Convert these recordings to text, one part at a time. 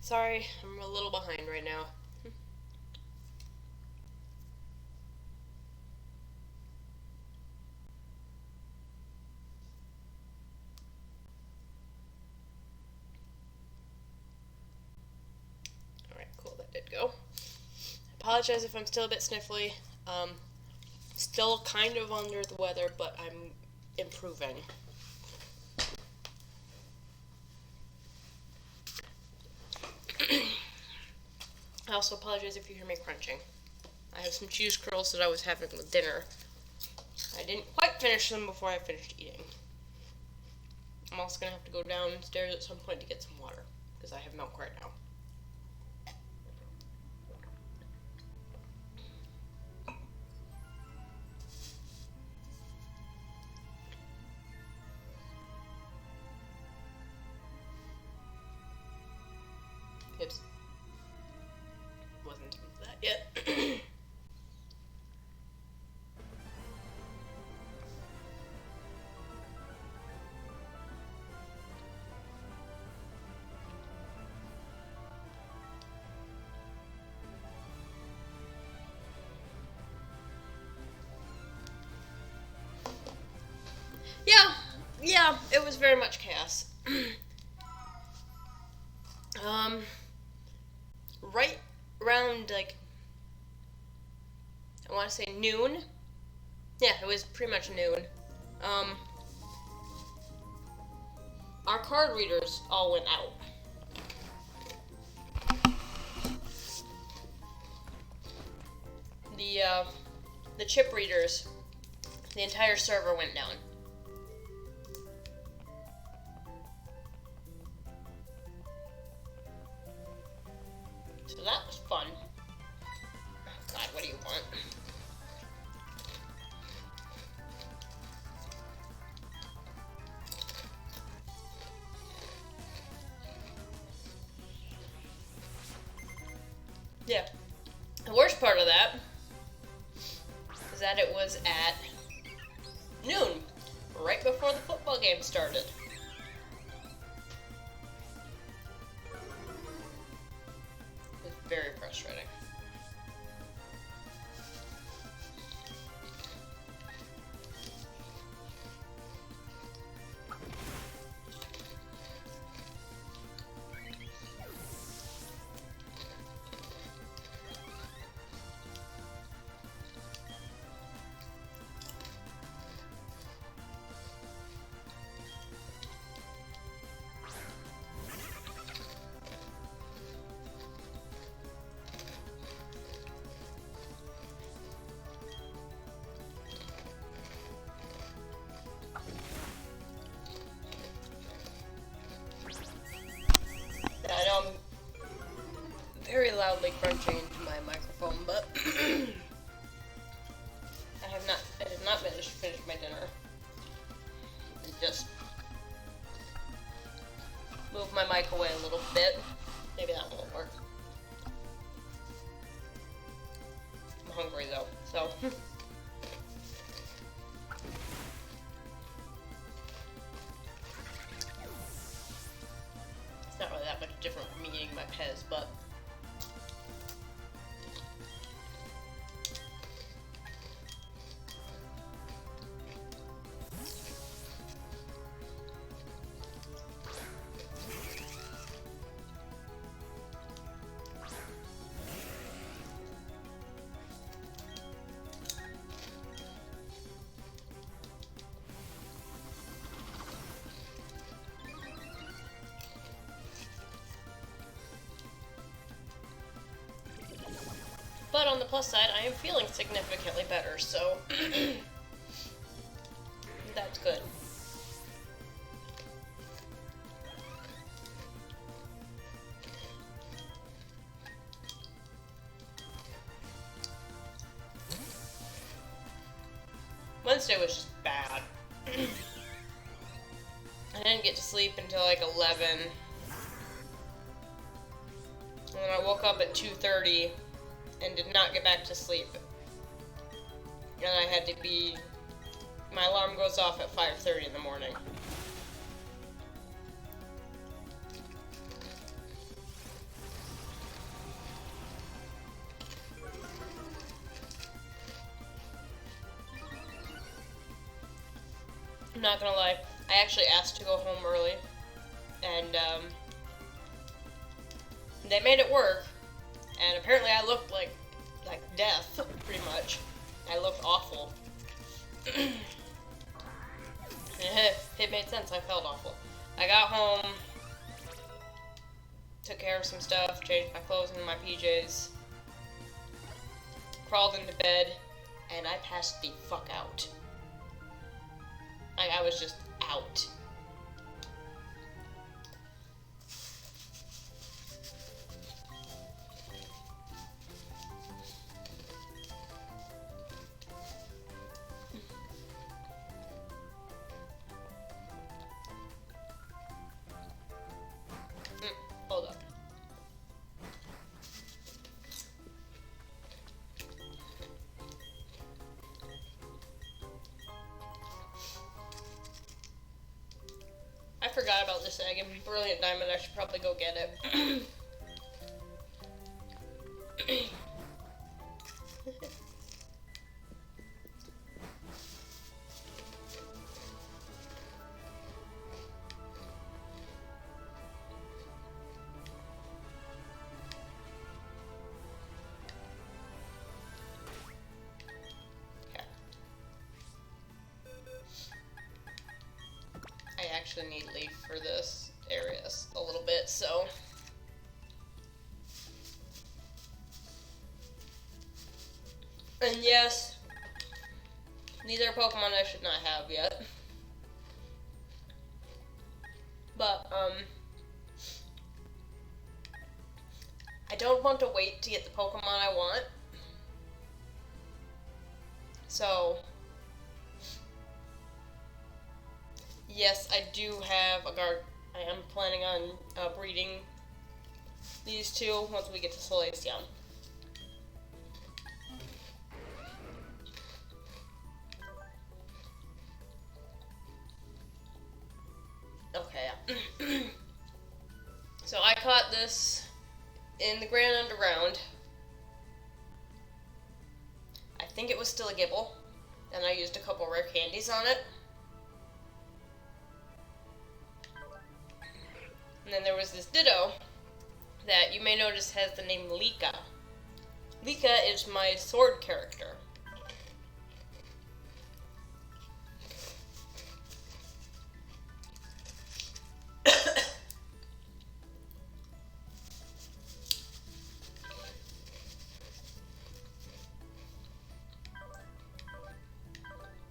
Sorry, I'm a little behind right now. Alright, cool, that did go. Apologize if I'm still a bit sniffly. Still kind of under the weather, but I'm improving. I also apologize if you hear me crunching. I have some cheese curls that I was having with dinner. I didn't quite finish them before I finished eating. I'm also going to have to go downstairs at some point to get some water, because I have milk right now. Oops. Wasn't that yet. Yeah, it was very much chaos. Right around, like, I want to say noon. Yeah, it was pretty much noon. Our card readers all went out. The chip readers, the entire server went down. So that was fun. God, what do you want? Yeah. The worst part of that is that it was at noon, right before the football game started. It was very frustrating. I know I'm very loudly crunching into my microphone, but I did not manage to finish my dinner. And just move my mic away a little bit. Maybe that won't work. I'm hungry though, so. It's not really that much different from me eating my Pez, but on the plus side, I am feeling significantly better, so that's good. Wednesday was just bad. I didn't get to sleep until like 11. And then I woke up at 2:30 and did not get back to sleep. And I had to be... My alarm goes off at 5:30 in the morning. not gonna lie, I actually asked to go home early, and they made it work, and apparently I looked like death, pretty much. I looked awful. It made sense, I felt awful. I got home, took care of some stuff, changed my clothes into my PJs, crawled into bed, and I passed the fuck out. I was just out. Hold up. I forgot about this egg. In Brilliant Diamond, I should probably go get it. I actually need leaf for this area a little bit, so. And yes, these are Pokemon I should not have yet. But, I don't want to wait to get the Pokemon I want. So, yes, I do have a guard. I am planning on breeding these two once we get to Solaceon. Okay. So I caught this in the Grand Underground. I think it was still a Gibble, and I used a couple rare candies on it. And then there was this Ditto that you may notice has the name Lika. Lika is my sword character.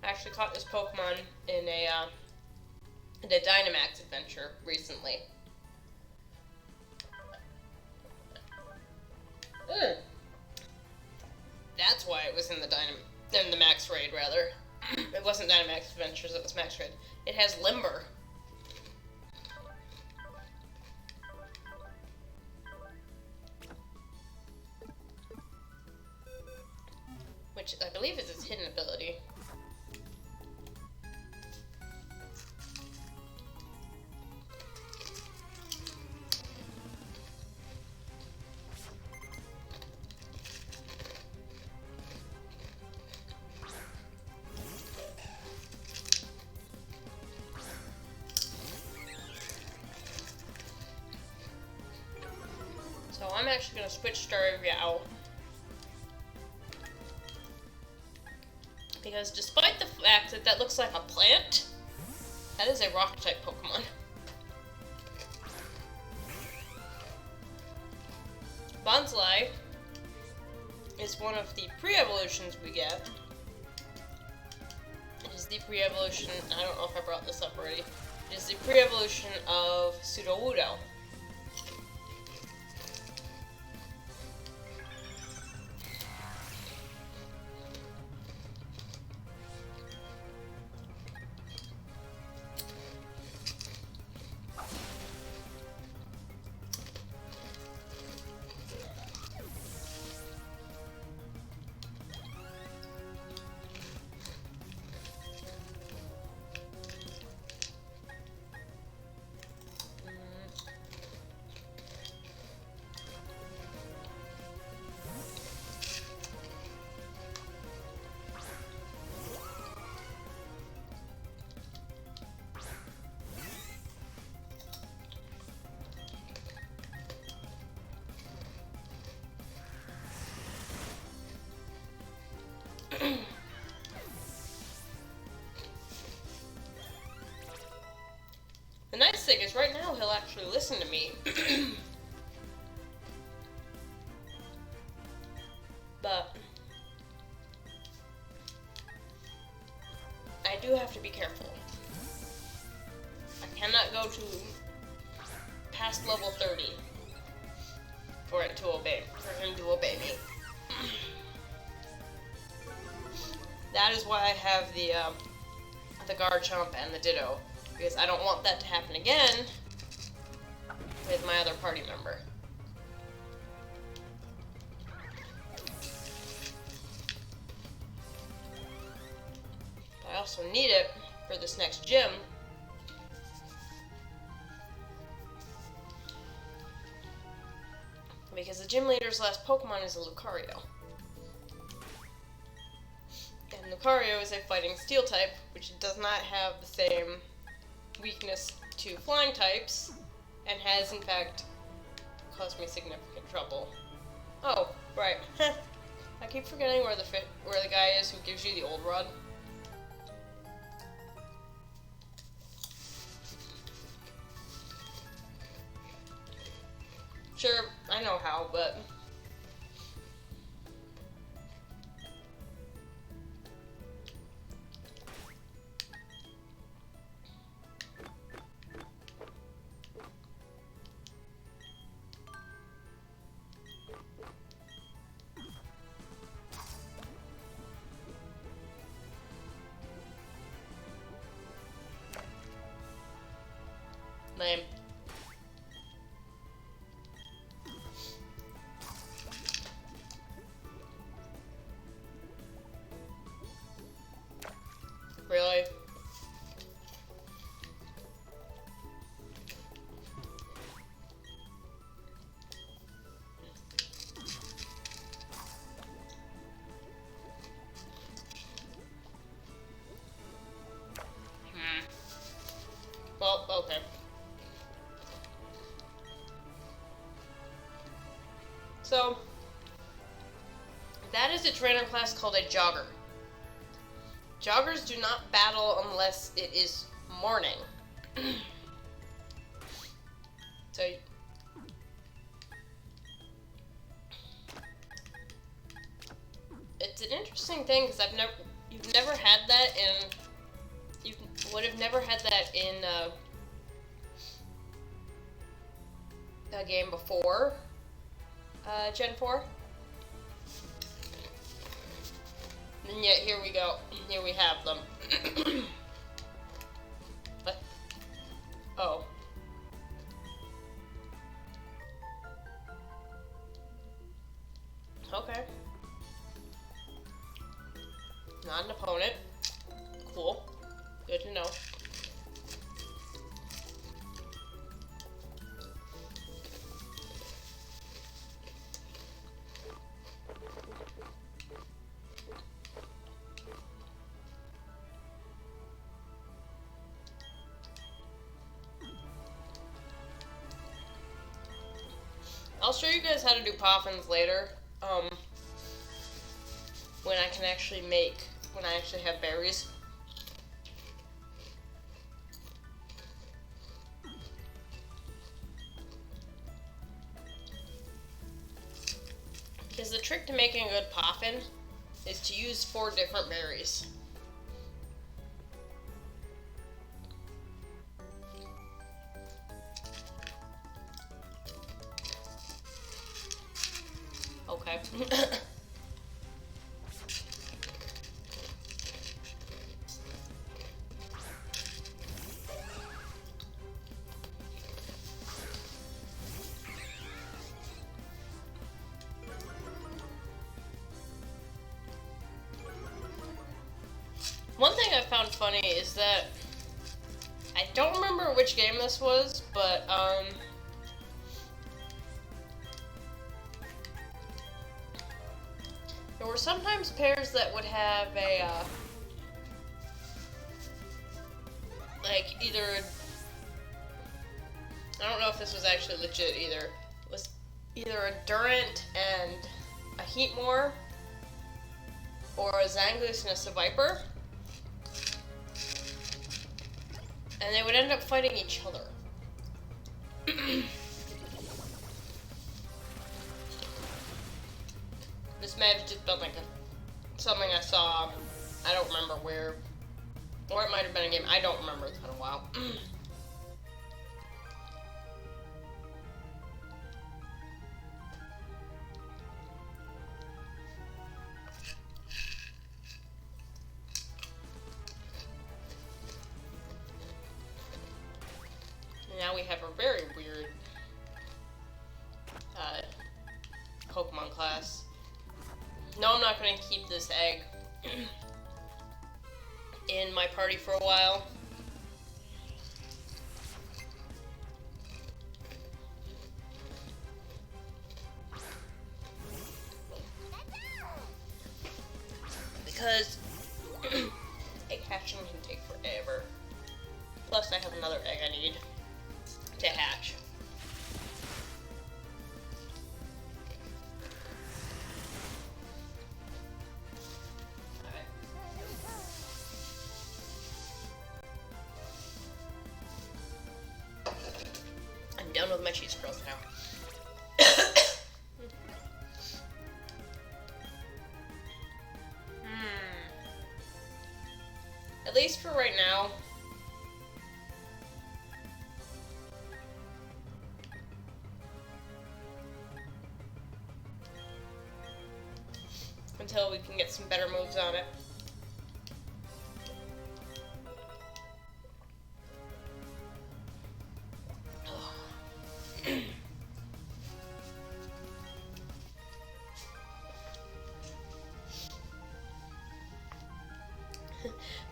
I actually caught this Pokemon in a Dynamax adventure recently. That's why it was in the Max Raid, rather. It wasn't Dynamax Adventures, it was Max Raid. It has Limber. Which I believe is its hidden ability. So I'm actually going to switch Staravia out. Because despite the fact that that looks like a plant, that is a rock-type Pokemon. Bonsly is one of the pre-evolutions we get. It is the pre-evolution, I don't know if I brought this up already, it is the pre-evolution of Sudowoodo. The nice thing is right now he'll actually listen to me. But I do have to be careful. I cannot go to past level 30 for him to obey me. That is why I have the Garchomp and the Ditto, because I don't want that to happen again with my other party member. But I also need it for this next gym. Because the gym leader's last Pokemon is a Lucario. And Lucario is a fighting steel type, which does not have the same weakness to flying types, and has in fact caused me significant trouble. Oh, right. I keep forgetting where the guy is who gives you the old rod. Sure, I know how, but lame. Really? Well, okay. So, that is a trainer class called a Jogger. Joggers do not battle unless it is morning. So, it's an interesting thing because you've never had that in, you would have never had that in a game before Gen 4. And yet, here we go. Here we have them. What? Oh. Okay. Not an opponent. Cool. Good to know. I'll show you guys how to do poffins later, when I actually have berries. Because the trick to making a good poffin is to use 4 different berries. Okay. One thing I found funny is that I don't remember which game this was, but there were sometimes pairs that would have a like either, I don't know if this was actually legit either. It was either a Durant and a Heatmore, or a Zangoose and a Seviper. And they would end up fighting each other. This may have just been like something I saw, I don't remember where, or it might have been a game, I don't remember, it's been a while. Now we have a very weird Pokemon class. No, I'm not going to keep this egg in my party for a while. Because egg hatching can take forever. Plus I have another egg I need to hatch. I'm done with my cheese curls now. At least for right now. Until we can get some better moves on it.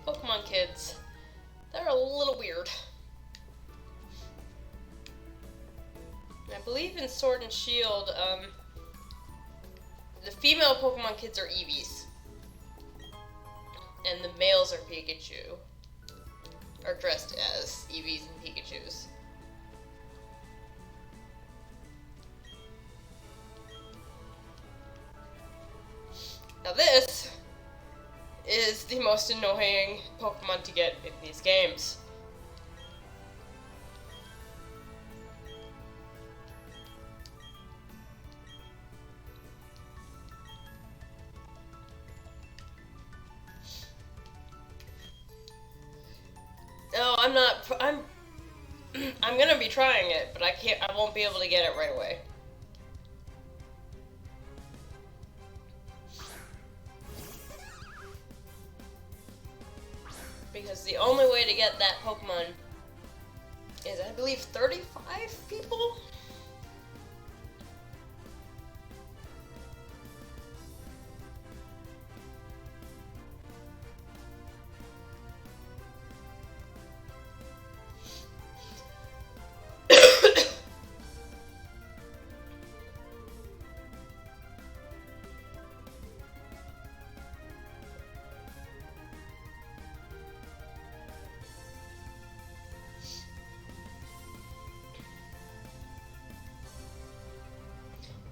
Pokemon kids, they're a little weird. I believe in Sword and Shield, the female Pokemon kids are Eevees. And the males are Pikachu. Are dressed as Eevees and Pikachus. Now this is the most annoying Pokemon to get in these games. No, I'm gonna be trying it, but I won't be able to get it right away. Because the only way to get that Pokemon is, I believe, 35 people?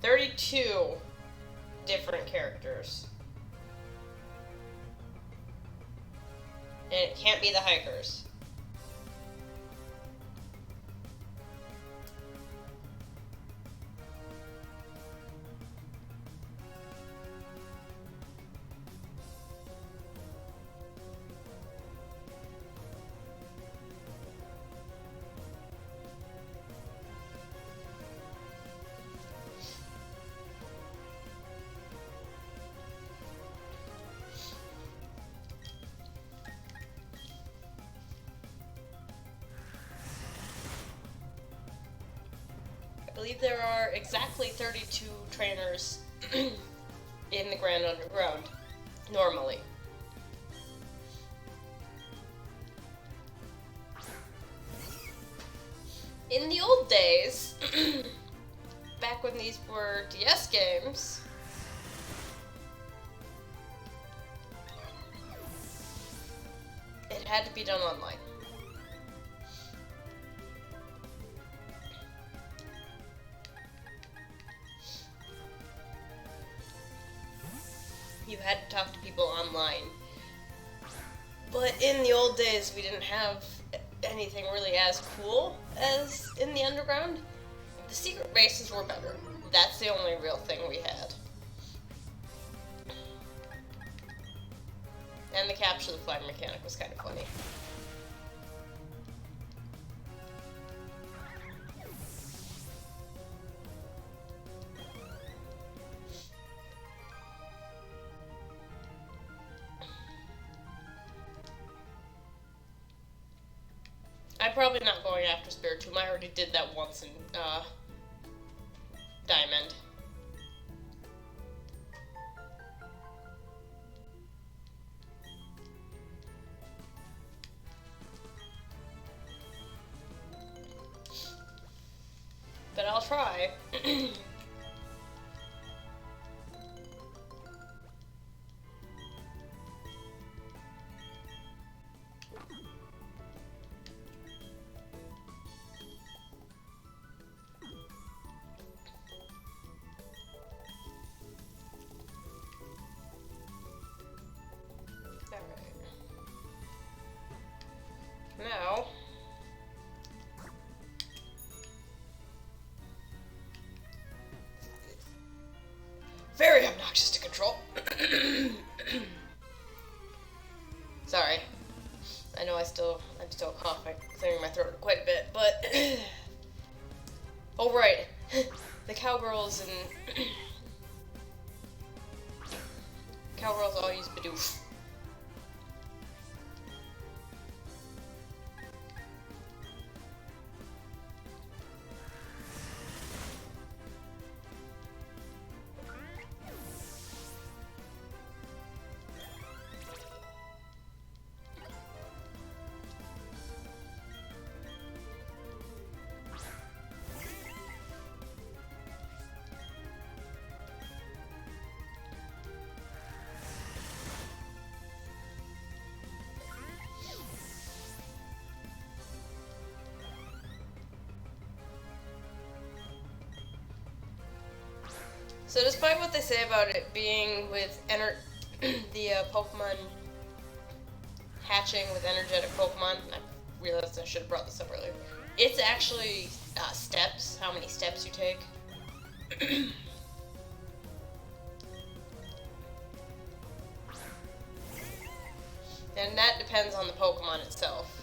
$32 different characters. And it can't be the hikers. I believe there are exactly 32 trainers in the Grand Underground, normally. In the old days, back when these were DS games, it had to be done online. You had to talk to people online. But in the old days, we didn't have anything really as cool as in the underground. The secret bases were better. That's the only real thing we had. And the capture the flag mechanic was kind of funny. I'm probably not going after Spiritomb. I already did that once in Diamond. But I'll try. Now, very obnoxious to control. Sorry. I know I'm still coughing, clearing my throat quite a bit, but oh right, the cowgirls all use Bidoof. So despite what they say about it being with the Pokemon hatching with energetic Pokemon, I realized I should have brought this up earlier. It's actually steps, how many steps you take. And that depends on the Pokemon itself.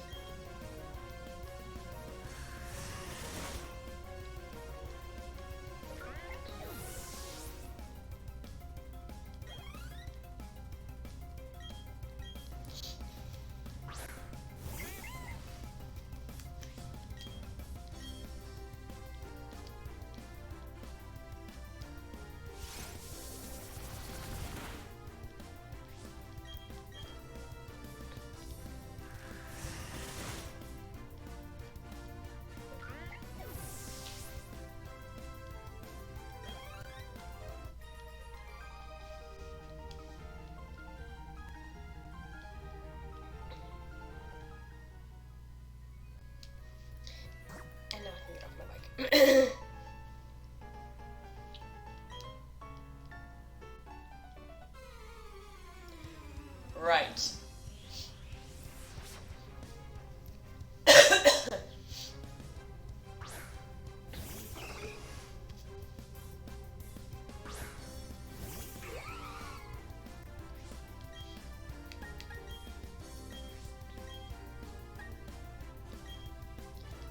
Right.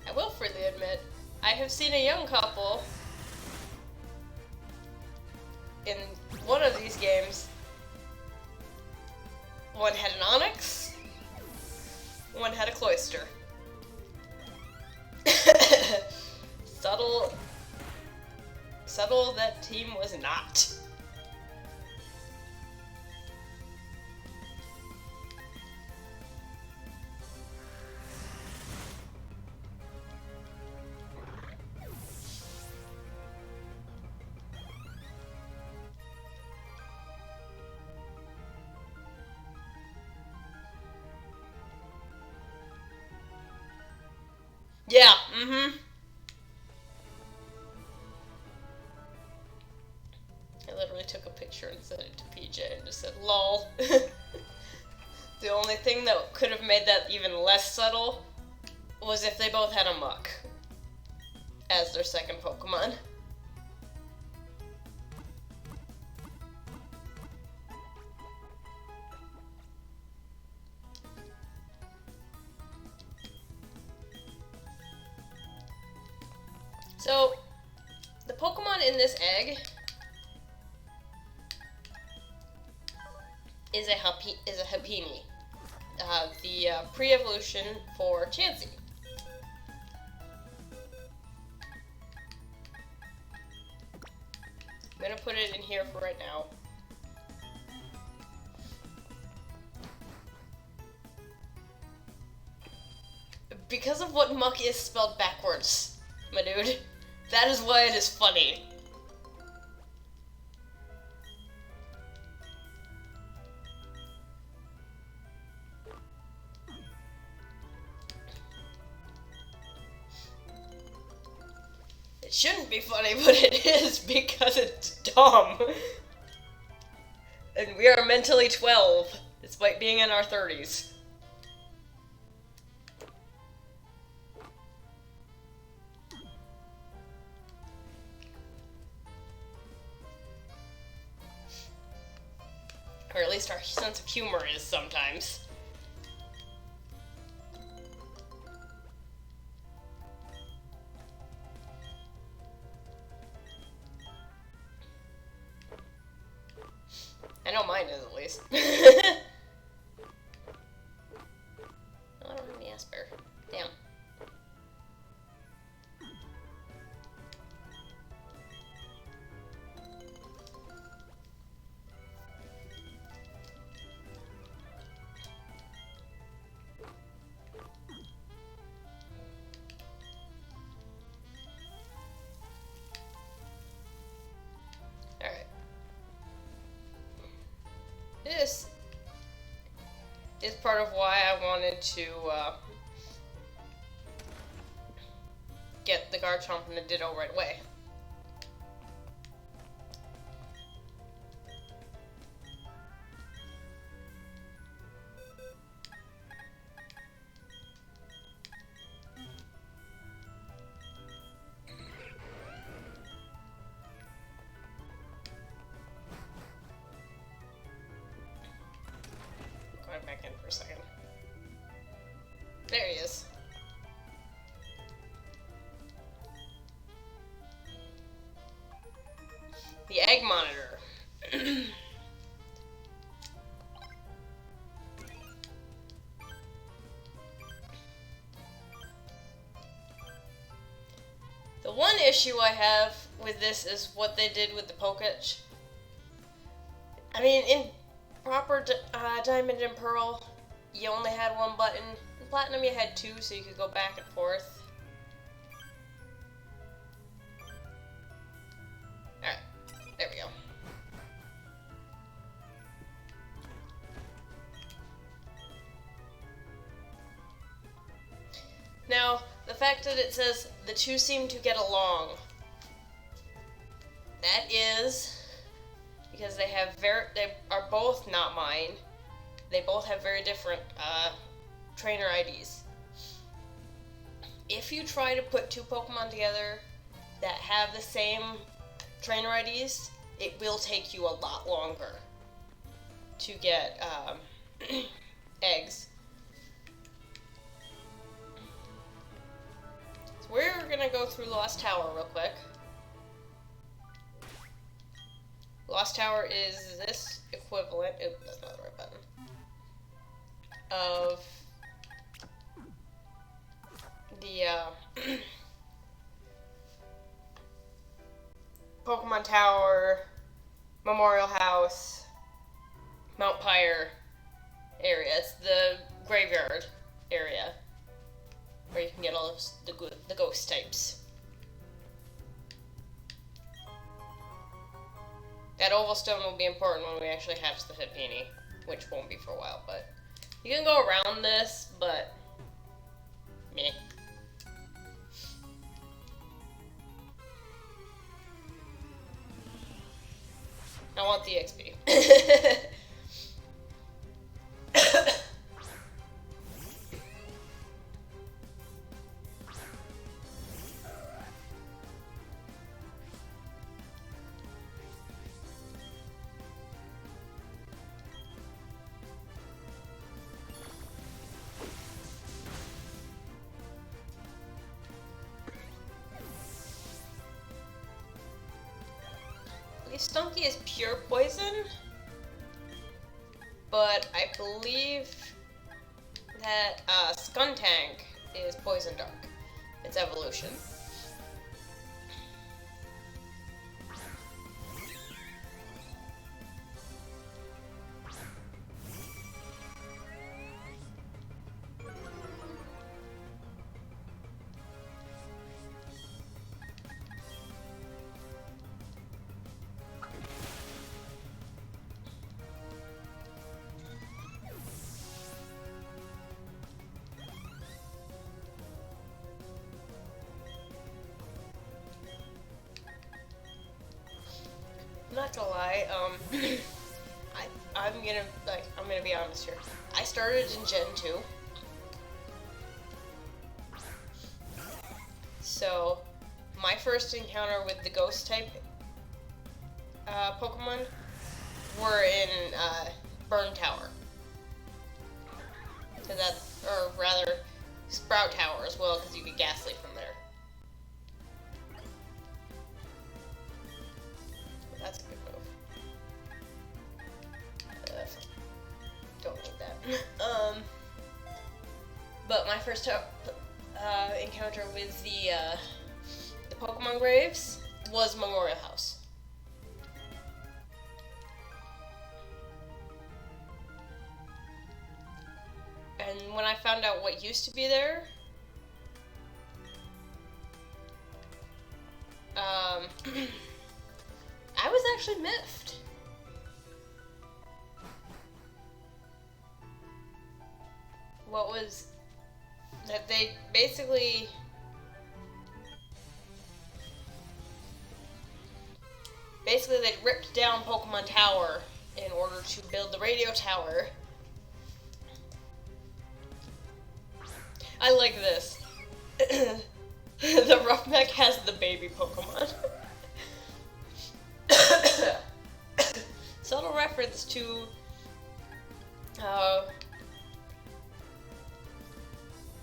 I will freely admit, I have seen a young couple in one of these games. One had an Onyx, one had a Cloyster. Subtle that team was not. Yeah, I literally took a picture and sent it to PJ and just said, lol. The only thing that could have made that even less subtle was if they both had a Muck as their second Pokemon. So, the Pokemon in this egg is a Happiny, the pre-evolution for Chansey. I'm gonna put it in here for right now. Because of what Muck is spelled backwards, my dude. That is why it is funny. It shouldn't be funny, but it is because it's dumb. And we are mentally 12, despite being in our 30s. Or at least our sense of humor is sometimes. I know mine is, at least. I don't have any Esper. Damn. This is part of why I wanted to get the Garchomp and the Ditto right away. Back in for a second. There he is. The Egg Monitor. The one issue I have with this is what they did with the Poketch. I mean, in proper Diamond and Pearl, you only had one button. In Platinum, you had two, so you could go back and forth. Alright, there we go. Now, the fact that it says the two seem to get along, that is because they are both not mine. They both have very different trainer IDs. If you try to put two Pokemon together that have the same trainer IDs, it will take you a lot longer to get eggs. So we're gonna go through Lost Tower real quick. Lost Tower is this equivalent, oops, that's not the right button, of the Pokemon Tower, Memorial House, Mount Pyre area. It's the graveyard area where you can get all of the ghost types. That oval stone will be important when we actually hatch the Happiny, which won't be for a while, but you can go around this, but meh. I want the XP. Stunky is pure poison, but I believe that Skuntank is Poison Dark. Its evolution. Not gonna lie, I'm gonna be honest here. I started in Gen 2. So, my first encounter with the ghost type Pokemon were in Burn Tower. Or rather, Sprout Tower as well, because you get Ghastly from there. That's a good move. Don't need that. But my first encounter with the Pokemon Graves was Memorial House. And when I found out what used to be there, I was actually miffed. What was that they basically they ripped down Pokemon Tower in order to build the radio tower. I like this. The Roughneck has the baby Pokemon. Subtle reference to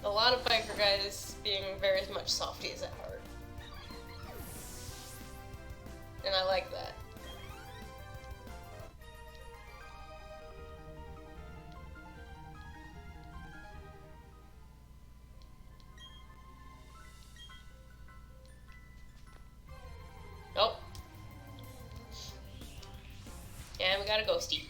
a lot of biker guys being very much softies at heart. And I like that. Nope. And we got a ghosty.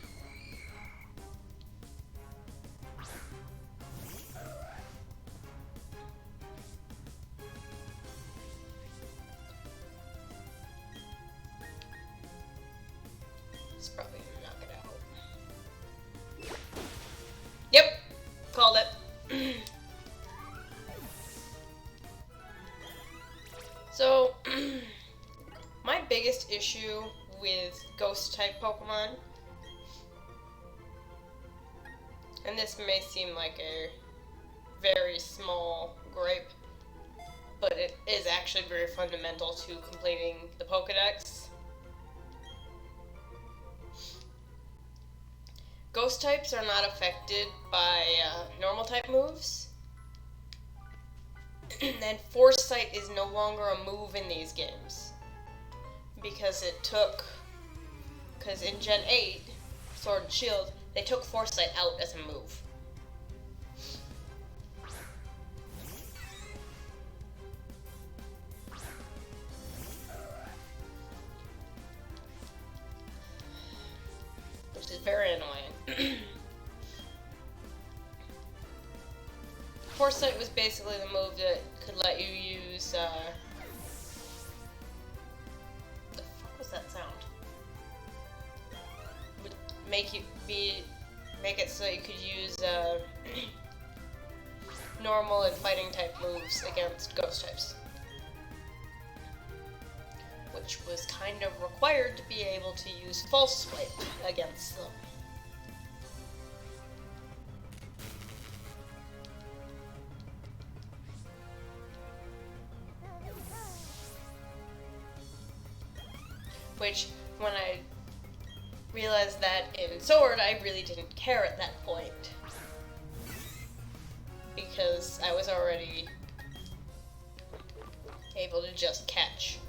It's probably gonna knock it out. Yep, called it. So, my biggest issue with ghost type Pokemon, and this may seem like a very small gripe, but it is actually very fundamental to completing the Pokedex. Ghost types are not affected by normal type moves, and Foresight is no longer a move in these games. Because in Gen 8, Sword and Shield, they took Foresight out as a move. Which is very annoying. Foresight was basically the move that could let you use, that sound would make it so you could use normal and fighting type moves against ghost types, which was kind of required to be able to use False Swipe against them. Which, when I realized that in Sword, I really didn't care at that point. Because I was already able to just catch.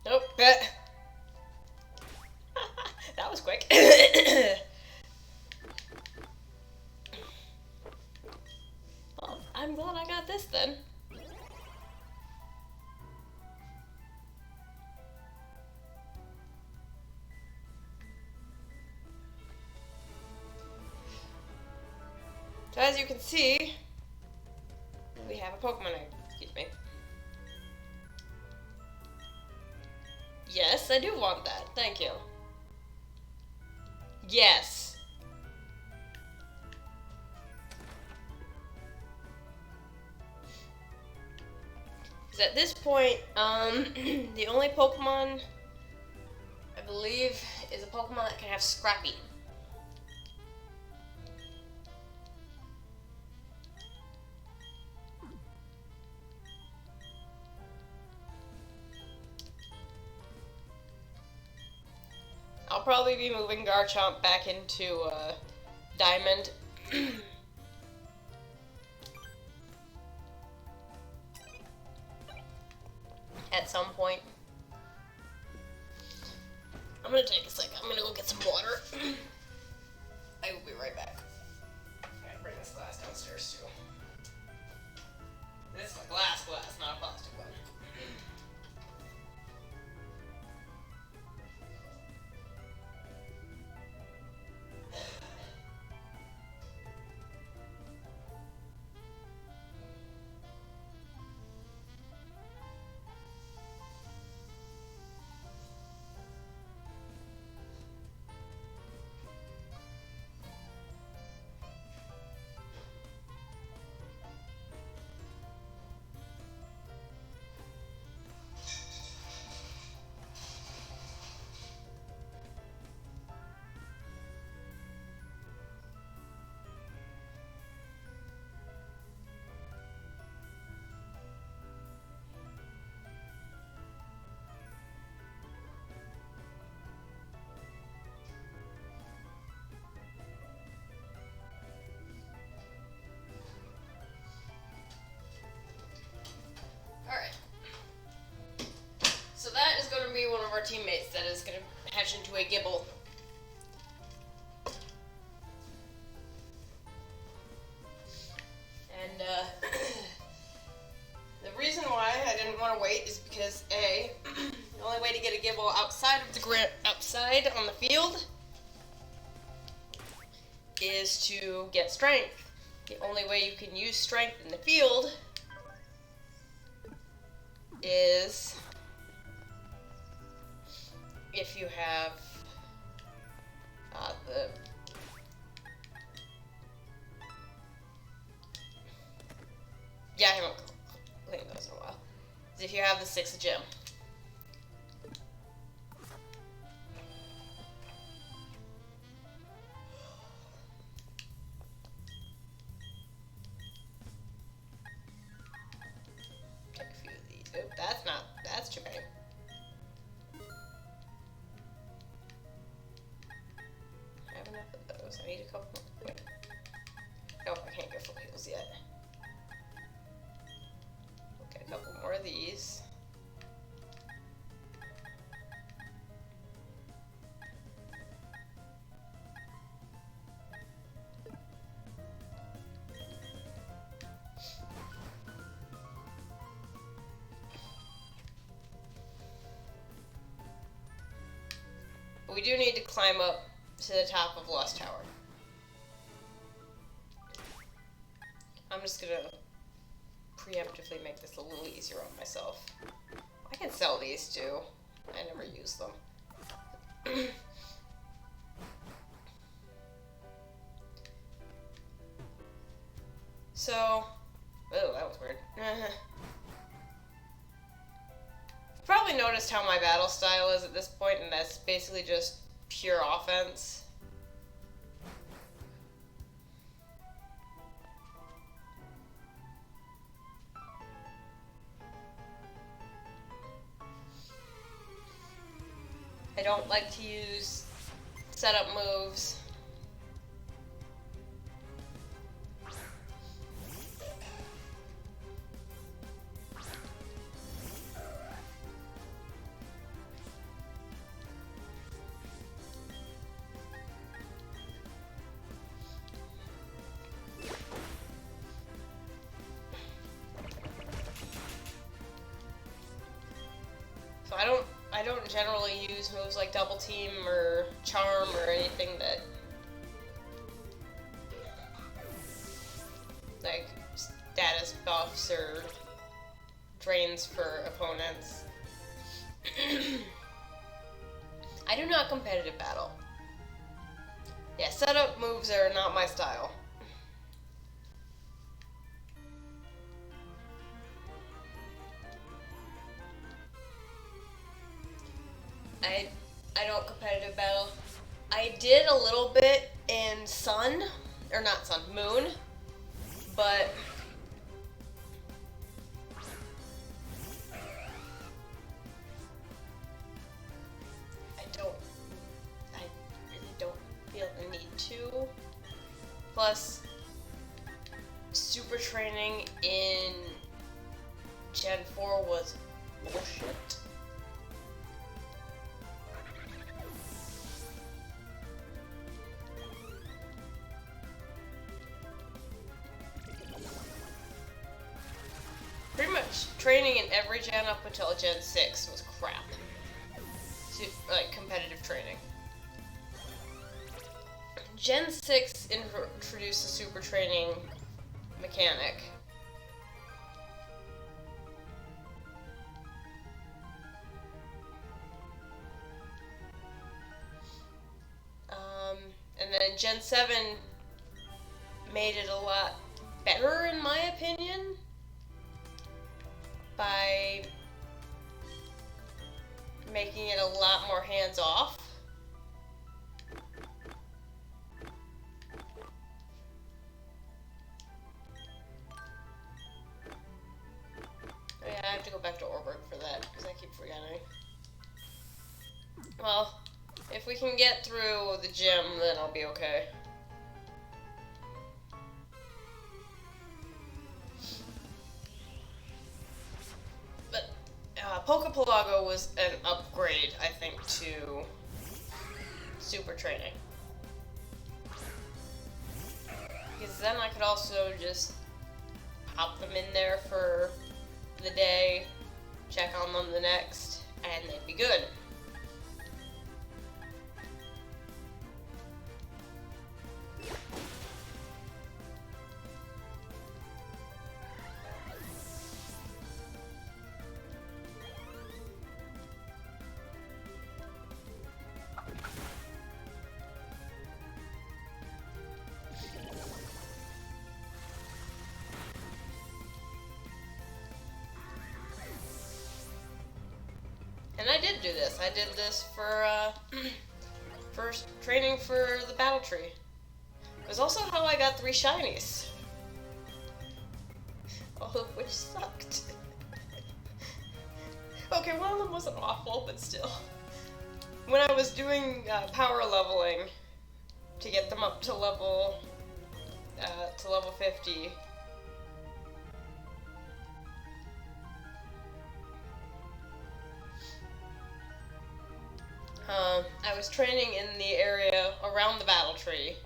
Nope. that was quick. Well, I'm glad I got this then. So as you can see, we have a Pokemon egg. Excuse me. Yes, I do want that. Thank you. Yes. Because at this point, the only Pokemon I believe is a Pokemon that can have Scrappy. I'll probably be moving Garchomp back into Diamond. At some point. I'm gonna take a second. I'm gonna go get some water. I will be right back. I gotta bring this glass downstairs too. This is a glass, not a plastic one. Be one of our teammates that is going to hatch into a Gibble. And the reason why I didn't want to wait is because A, the only way to get a Gibble outside of the outside on the field is to get strength. The only way you can use strength in the field is if you have the I haven't cleaned those in a while. Is if you have the 6th gym. Take a few of these. Oh, that's too many. I need a couple more. Nope, I can't go full heals yet. Okay, a couple more of these. But we do need to climb up to the top of Lost Tower. I'm just gonna preemptively make this a little easier on myself. I can sell these too. I never use them. So, oh, that was weird. Probably noticed how my battle style is at this point, and that's basically just pure offense. I don't like to use setup moves. don't generally use moves like Double Team or Charm or anything that like status buffs or drains for opponents. I do not competitive battle. Yeah, setup moves are not my style. I don't competitive battle. I did a little bit in Sun, or not Sun, Moon, but I really don't feel the need to. Plus, super training in Gen 4 was bullshit. Pretty much training in every gen up until Gen 6 was crap. Like competitive training. Gen 6 introduced the super training mechanic. And then Gen 7 made it a lot better, in my opinion, by making it a lot more hands-off. Oh yeah, I have to go back to Orberg for that, because I keep forgetting. Well, if we can get through the gym, then I'll be okay. But Pokepelago was an upgrade, I think, to super training. Because then I could also just pop them in there for the day, check on them the next, and they'd be good. And I did do this. I did this for first training for the battle tree. It was also how I got 3 shinies. All of which sucked. Okay, one of them wasn't awful, but still. When I was doing power leveling to get them up to level 50, I was training in the area around the battle tree,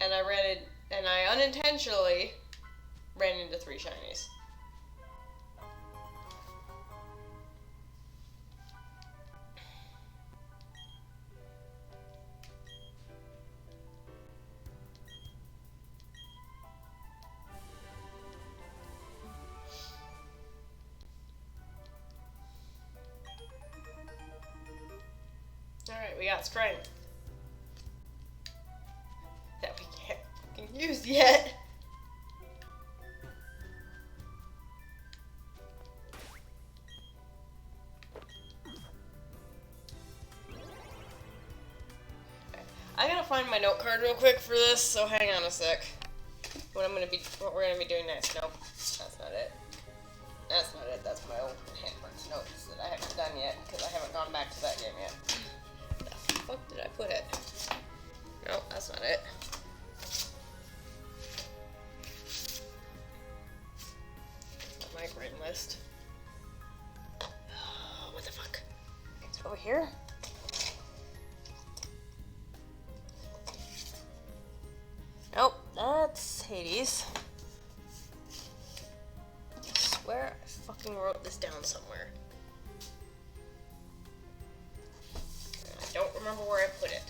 and I unintentionally ran into 3 shinies. Alright, we got strength. That we can't fucking use yet. I gotta find my note card real quick for this, so hang on a sec. What we're gonna be doing next. Nope, that's not it. That's not it. That's my old handwritten notes that I haven't done yet because I haven't gone back to that game yet. Where the fuck did I put it? Nope, that's not it. My grade list. What the fuck? It's over here? Nope, that's Hades. I swear I fucking wrote this this down somewhere. I don't remember where I put it.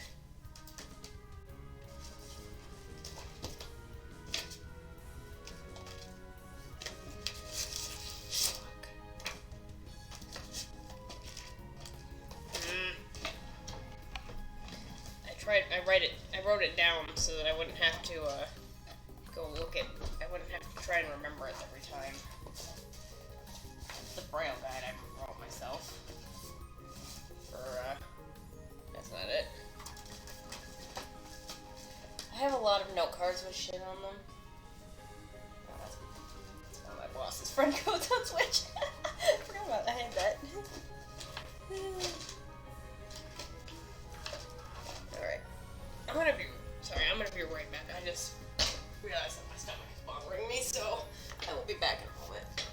I wrote it down so that I wouldn't have to I wouldn't have to try and remember it every time. The Braille guide I wrote myself. That's not it. I have a lot of note cards with shit on them. Oh, that's one of my boss's friend codes on Switch. I forgot about that. I had that. Alright. I'm gonna be right back. I just realized that my stomach is bothering me, so I will be back in a moment.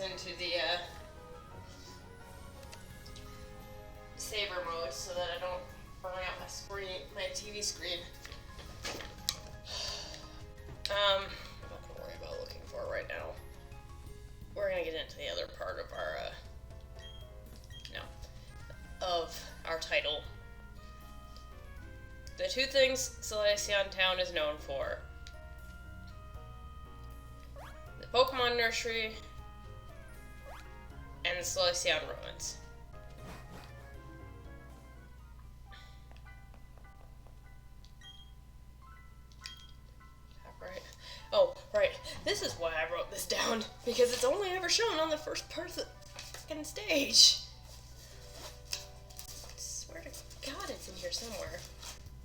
Into the saber mode so that I don't burn out my TV screen. I'm not gonna worry about looking for it right now. We're gonna get into the other part of our title. The two things Solaceon Town is known for: the Pokemon Nursery and the Solaceon Ruins. this down because it's only ever shown on the first part of the fucking stage. I swear to God it's in here somewhere.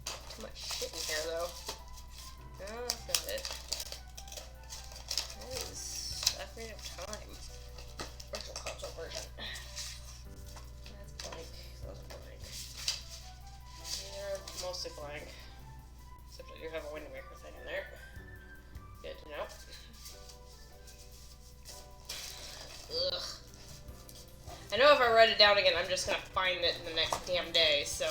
Too much shit in here though. No, that's not it. That is Ocarina of Time. Virtual console version. That's blank. Those are blank. They're mostly blank. Except I do have a Wind Waker thing in there. Good to know. Ugh. I know if I write it down again, I'm just gonna find it the next damn day, so. I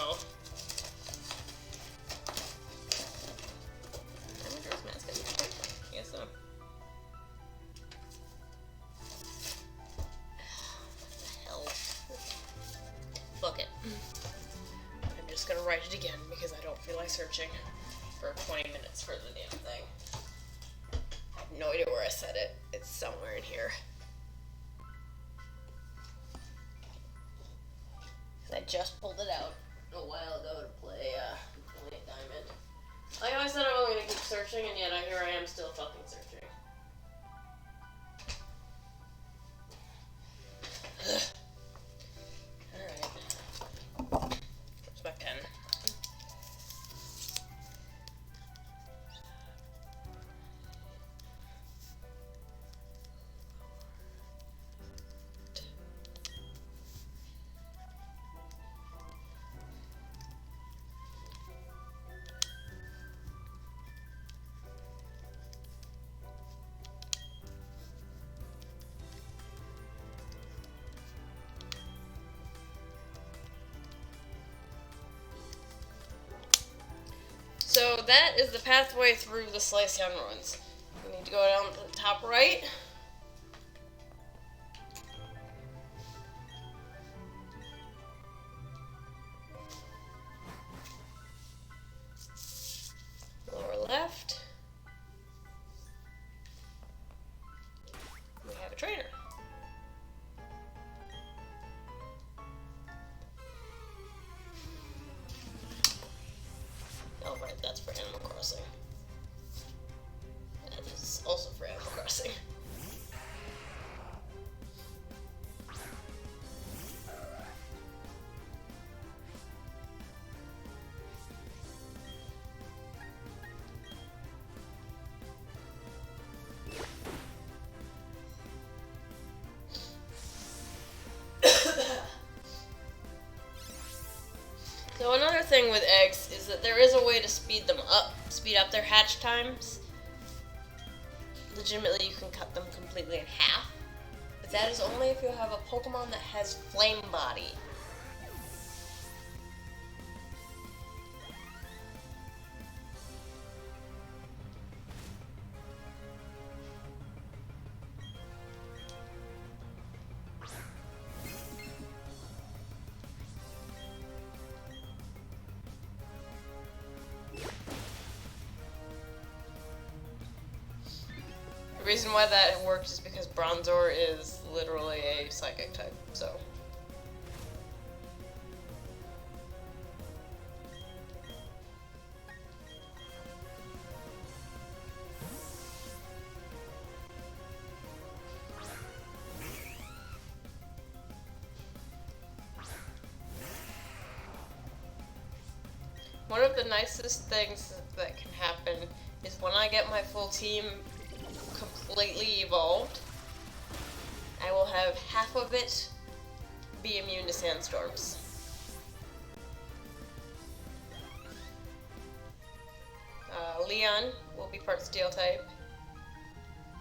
wonder if Matt's gonna be paper. I guess so. What the hell? Fuck it. I'm just gonna write it again because I don't feel like searching for 20 minutes for the damn thing. I have no idea where I said it. It's somewhere in here. I just pulled it out a while ago to play Late Diamond. Like I said, I wasn't gonna keep searching, and yet here I am still fucking searching. Alright. Where's my pen? So that is the pathway through the Solaceon ruins. We need to go down to the top right. Lower left. We have a trainer. Oh, right, that's for Animal Crossing. That is also for Animal Crossing. So another thing with eggs is that there is a way to speed up their hatch times. Legitimately, you can cut them completely in half, but that is only if you have a Pokemon that has Flame Body. The reason why that works is because Bronzor is literally a psychic type, so. One of the nicest things that can happen is when I get my full team completely evolved, I will have half of it be immune to sandstorms. Leon will be part steel type.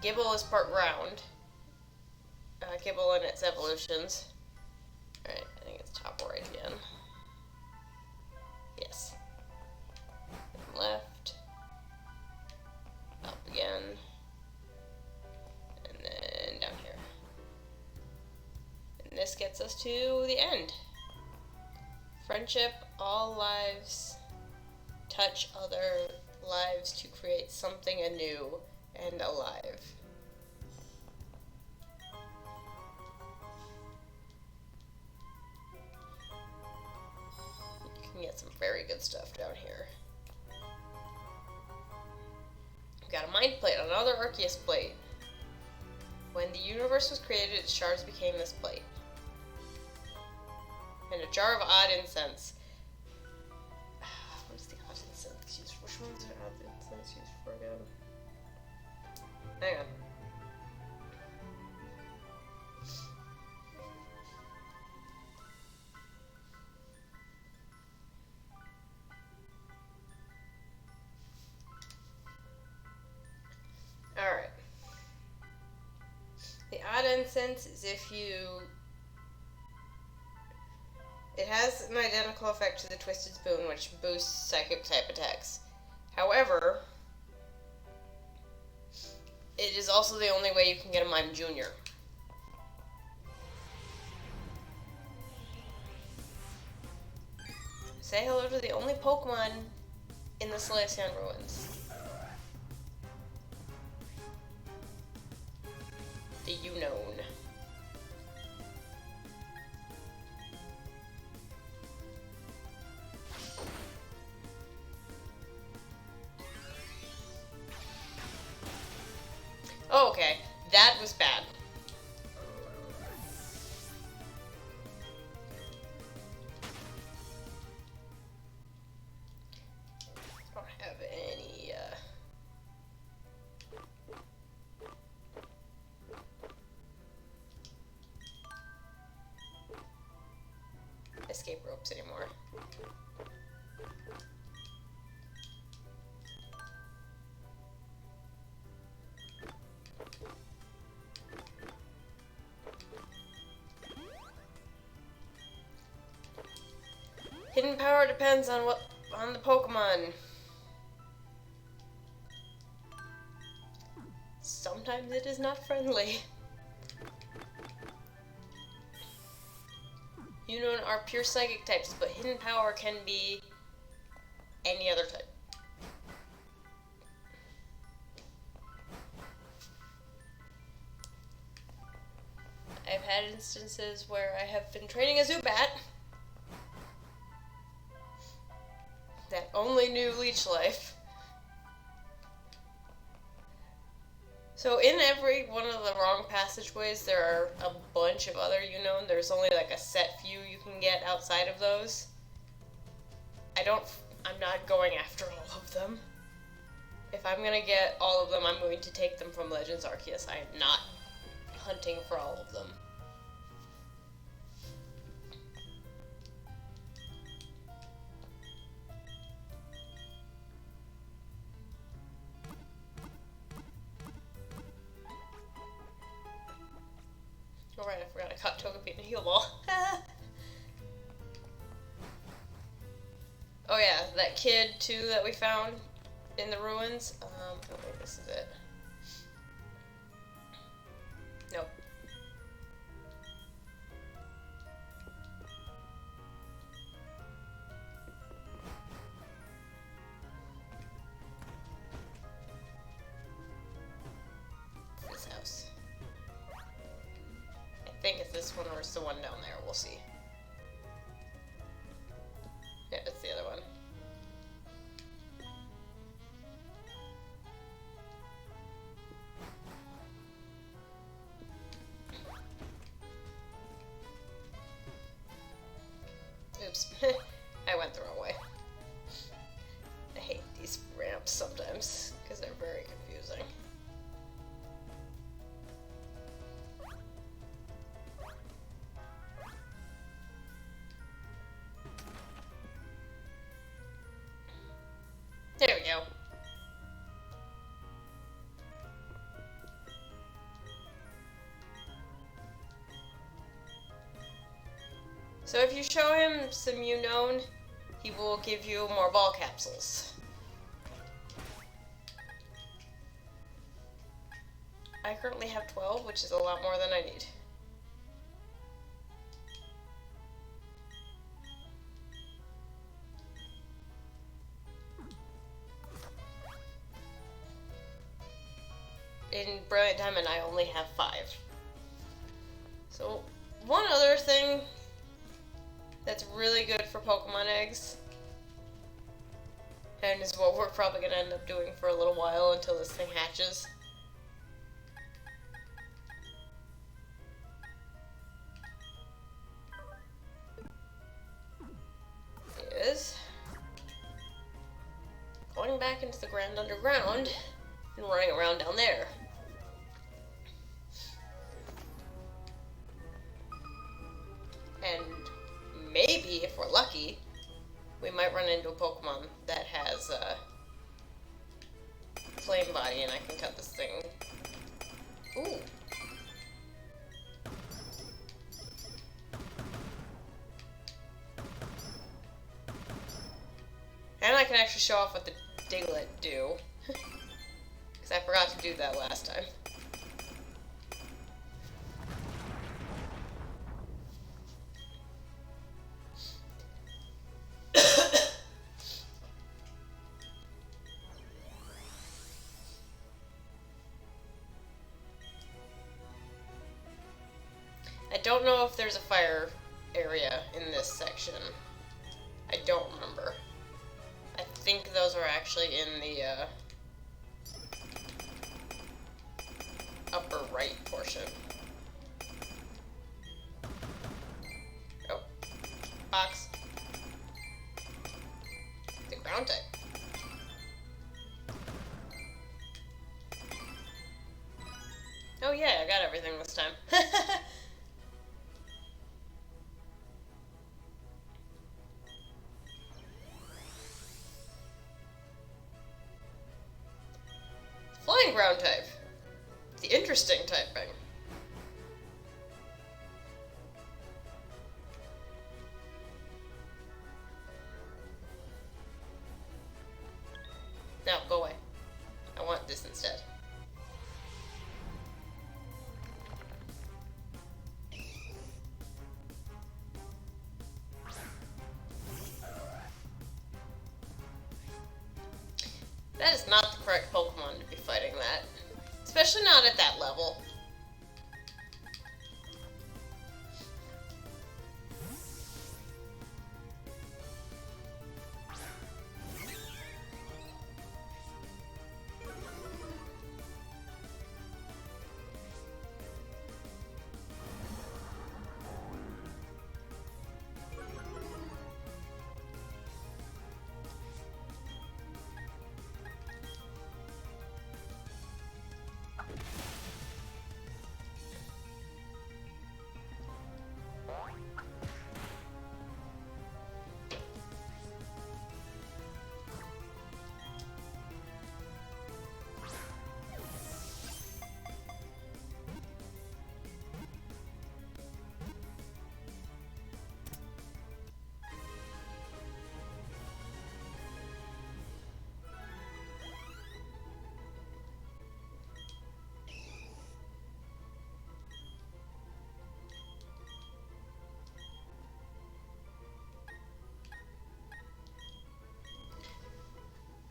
Gibble is part ground. Gibble and its evolutions. Alright, I think it's top right again. Yes. Left. Up again. This gets us to the end. Friendship, all lives touch other lives to create something anew and alive. You can get some very good stuff down here. We've got a Mind Plate, another Arceus Plate. When the universe was created, its shards became this plate. And a jar of odd incense. What is the odd incense used for? Which ones are odd incense used for again? Hang on. Alright. The odd incense is if you... It has an identical effect to the Twisted Spoon, which boosts psychic type attacks. However, it is also the only way you can get a Mime Jr. Say hello to the only Pokemon in the Solaceon ruins. The Unown. Oh, okay. That was bad. I don't have any, escape ropes anymore. Hidden power depends on the Pokemon. Sometimes it is not friendly. Unown are pure psychic types, but hidden power can be any other type. I've had instances where I have been training a Zubat that only knew Leech Life. So in every one of the wrong passageways, there are a bunch of other Unown. There's only like a set few you can get outside of those. I'm not going after all of them. If I'm gonna get all of them, I'm going to take them from Legends Arceus. I am not hunting for all of them. Oh right, I forgot I caught Togepi in a heal ball. Oh yeah, that kid too that we found in the ruins. Oh wait, this is it. Nope. This house. I think it's this one or it's the one down there. We'll see. Yeah, it's the other one. Oops. I went the wrong way. I hate these ramps sometimes because they're very confusing. There we go. So if you show him some Unown, he will give you more ball capsules. I currently have 12, which is a lot more than I need. In Brilliant Diamond, I only have 5. So, one other thing that's really good for Pokemon eggs, and is what we're probably going to end up doing for a little while until this thing hatches, going back into the Grand Underground and running around down there. And maybe, if we're lucky, we might run into a Pokemon that has a flame body and I can cut this thing. Ooh. And I can actually show off what the Diglett do. Because I forgot to do that last time. I don't know if there's a fire area in this section. I don't remember. I think those are actually in the upper right portion. Oh, box. The ground type. Oh yeah, I got everything this time. Flying ground type. The interesting typing. No, go away. I want this instead. That is not the correct Pokemon to be fighting that. Especially not at that level.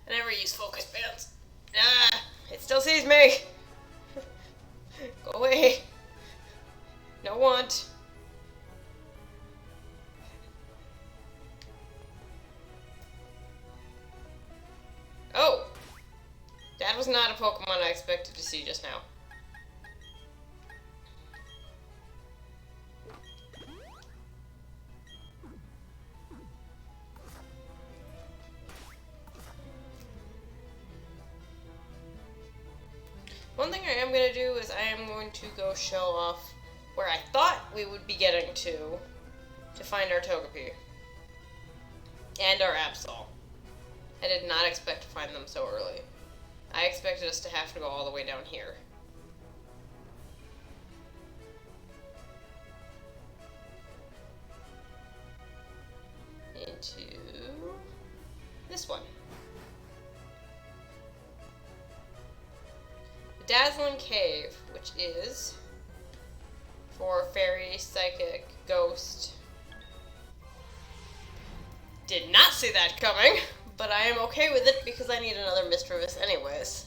I never use focus bands. Ah, it still sees me. Go away. No want. Oh, that was not a Pokemon I expected to see just now. One thing I am going to do is I am going to go show off where I thought we would be getting to find our Togepi. And our Absol. I did not expect to find them so early. I expected us to have to go all the way down here. Into this one. Dazzling Cave, which is for Fairy, Psychic, Ghost. Did not see that coming, but I am okay with it because I need another Misdreavus anyways.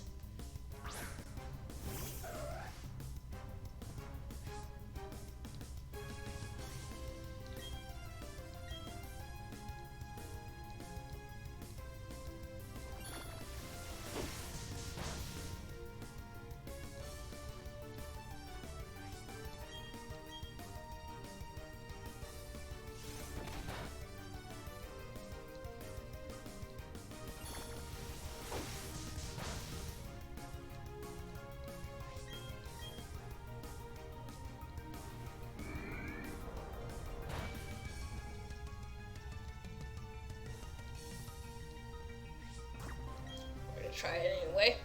try it anyway.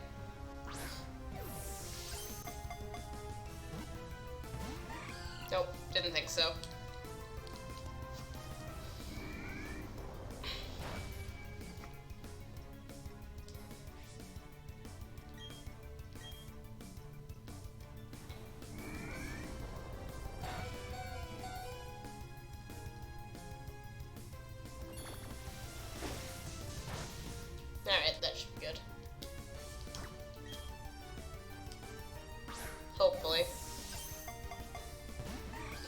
Nope, didn't think so. Alright, that should be good. Hopefully.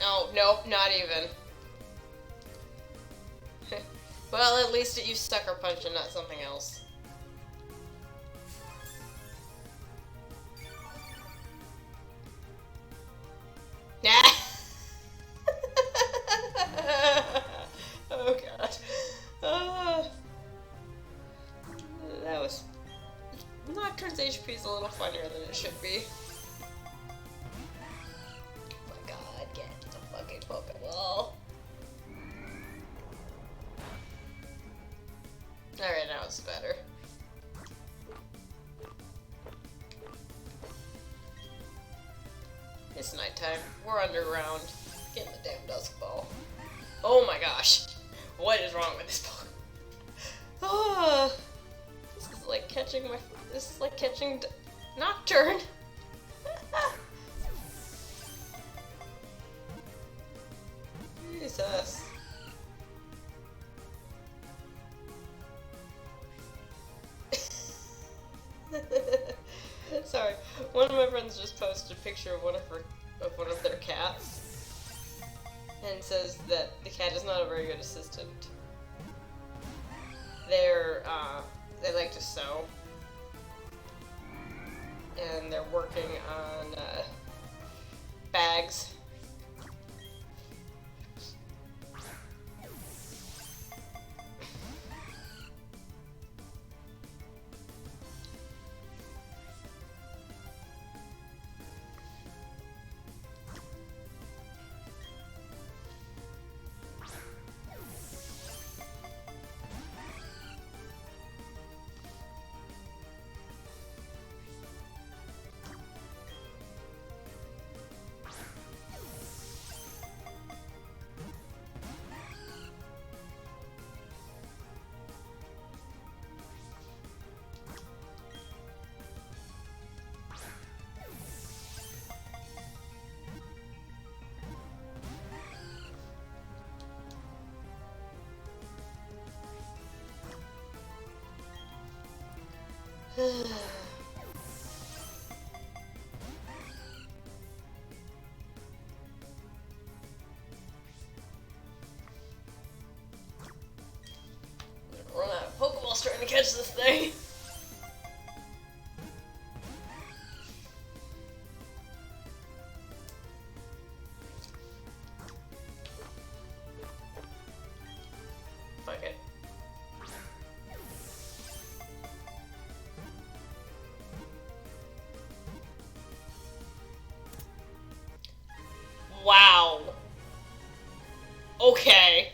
Oh, nope, not even. Well, at least it used Sucker Punch and not something else. Nah! Oh god. That was... Nocturne's HP is a little funnier than it should be. Oh my god, get the fucking Pokeball. Alright, now it's better. It's nighttime. We're underground. Get in the damn Dusk Ball. Oh my gosh. What is wrong with this Pokemon? Ah, this is like catching my... This is like catching Nocturne. Jesus. Sorry, one of my friends just posted a picture of one of their cats, and says that the cat is not a very good assistant. They like to sew, and they're working on bags. Run out of Pokeballs trying to catch this thing. Fuck it. Wow. Okay.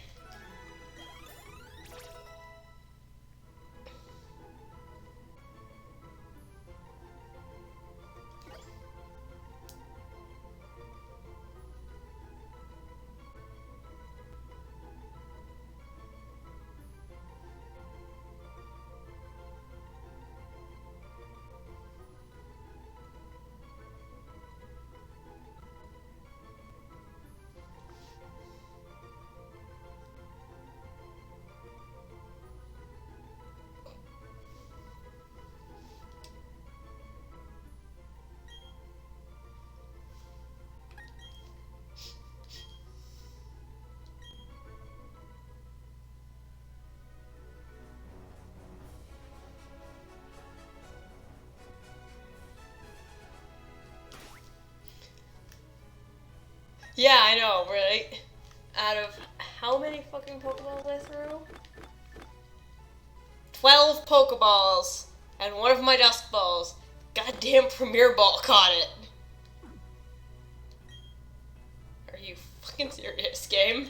Yeah, I know, right? Out of how many fucking Pokeballs I threw? 12 Pokeballs! And one of my Dusk Balls. Goddamn Premier Ball caught it. Are you fucking serious, game?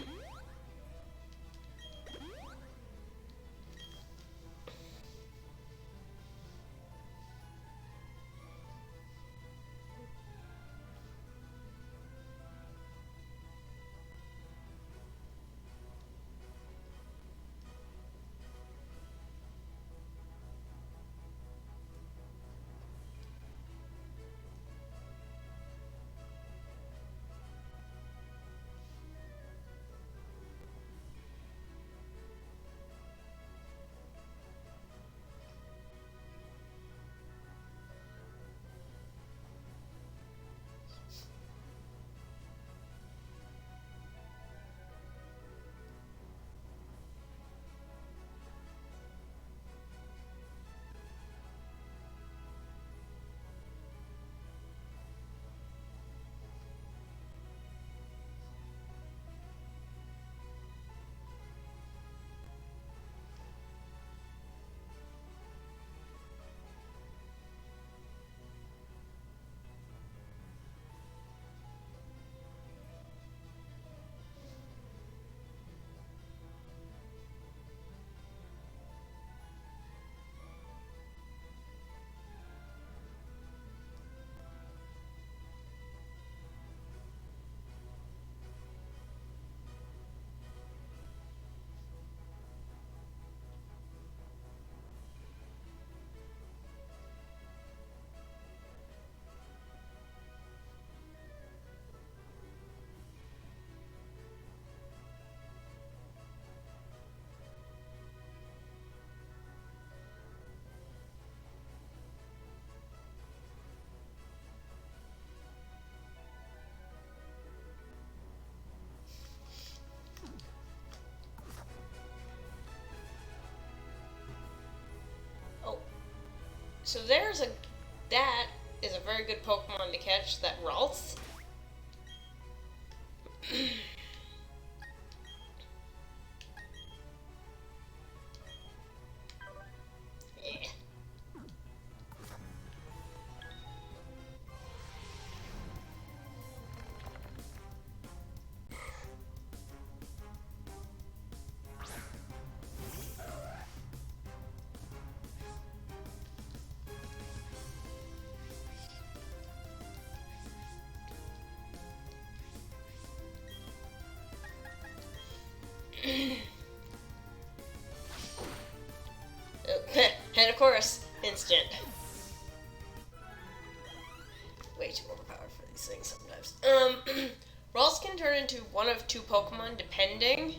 So that is a very good Pokemon to catch, that Ralts. Yeah. And of course, instant. Way too overpowered for these things sometimes. Ralts can turn into one of two Pokemon depending.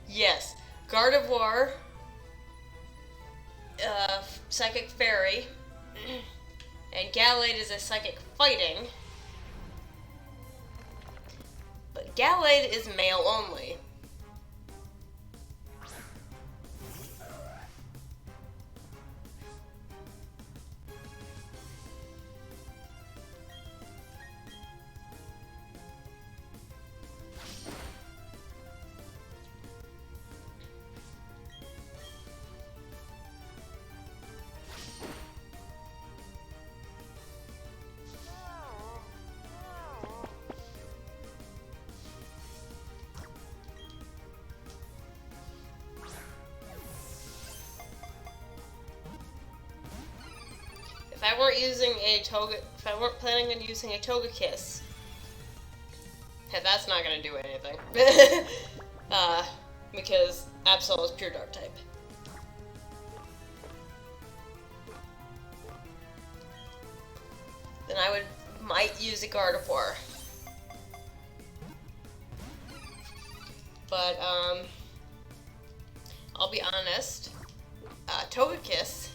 Yes, Gardevoir, Psychic Fairy, and Gallade is a Psychic Fighting. But Gallade is male only. If I weren't planning on using a Togekiss, that's not gonna do anything. Because Absol is pure Dark type. Then I might use a Gardevoir. But I'll be honest, Togekiss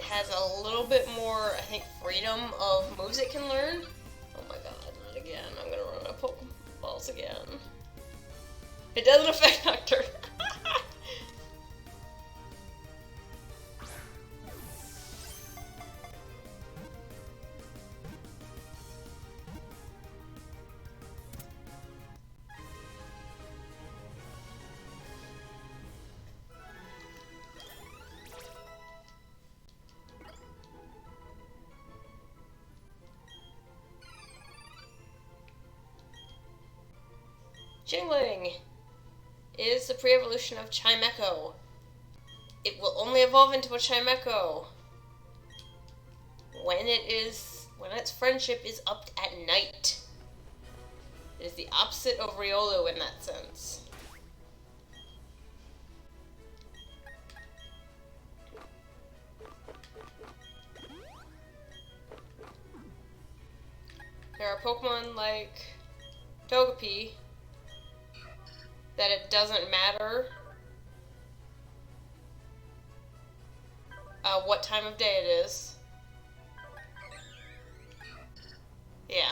has a little bit more, I think, freedom of moves it can learn. Oh my god, not again. I'm gonna run out of Pokeballs again. It doesn't affect Nocturne. Jingling is the pre-evolution of Chimecho. It will only evolve into a Chimecho when its friendship is up at night. It is the opposite of Riolu in that sense. There are Pokemon like Togepi that it doesn't matter what time of day it is. Yeah.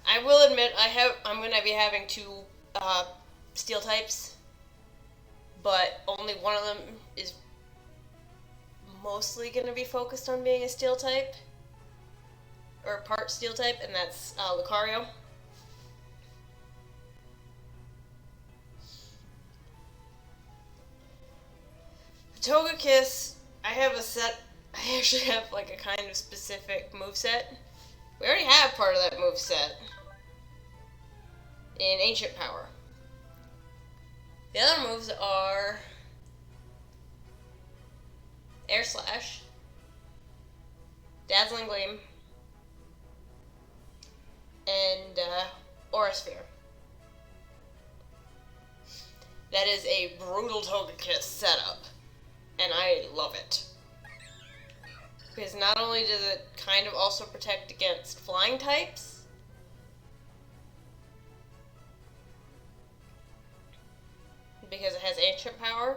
I will admit I'm going to be having two steel types, but only one of them is mostly going to be focused on being a steel type, or part steel type, and that's Lucario. Togekiss, I actually have like a kind of specific moveset. We already have part of that moveset in Ancient Power. The other moves are Air Slash, Dazzling Gleam, and Aura Sphere. That is a brutal Togekiss setup, and I love it. Because not only does it kind of also protect against flying types, because it has Ancient Power,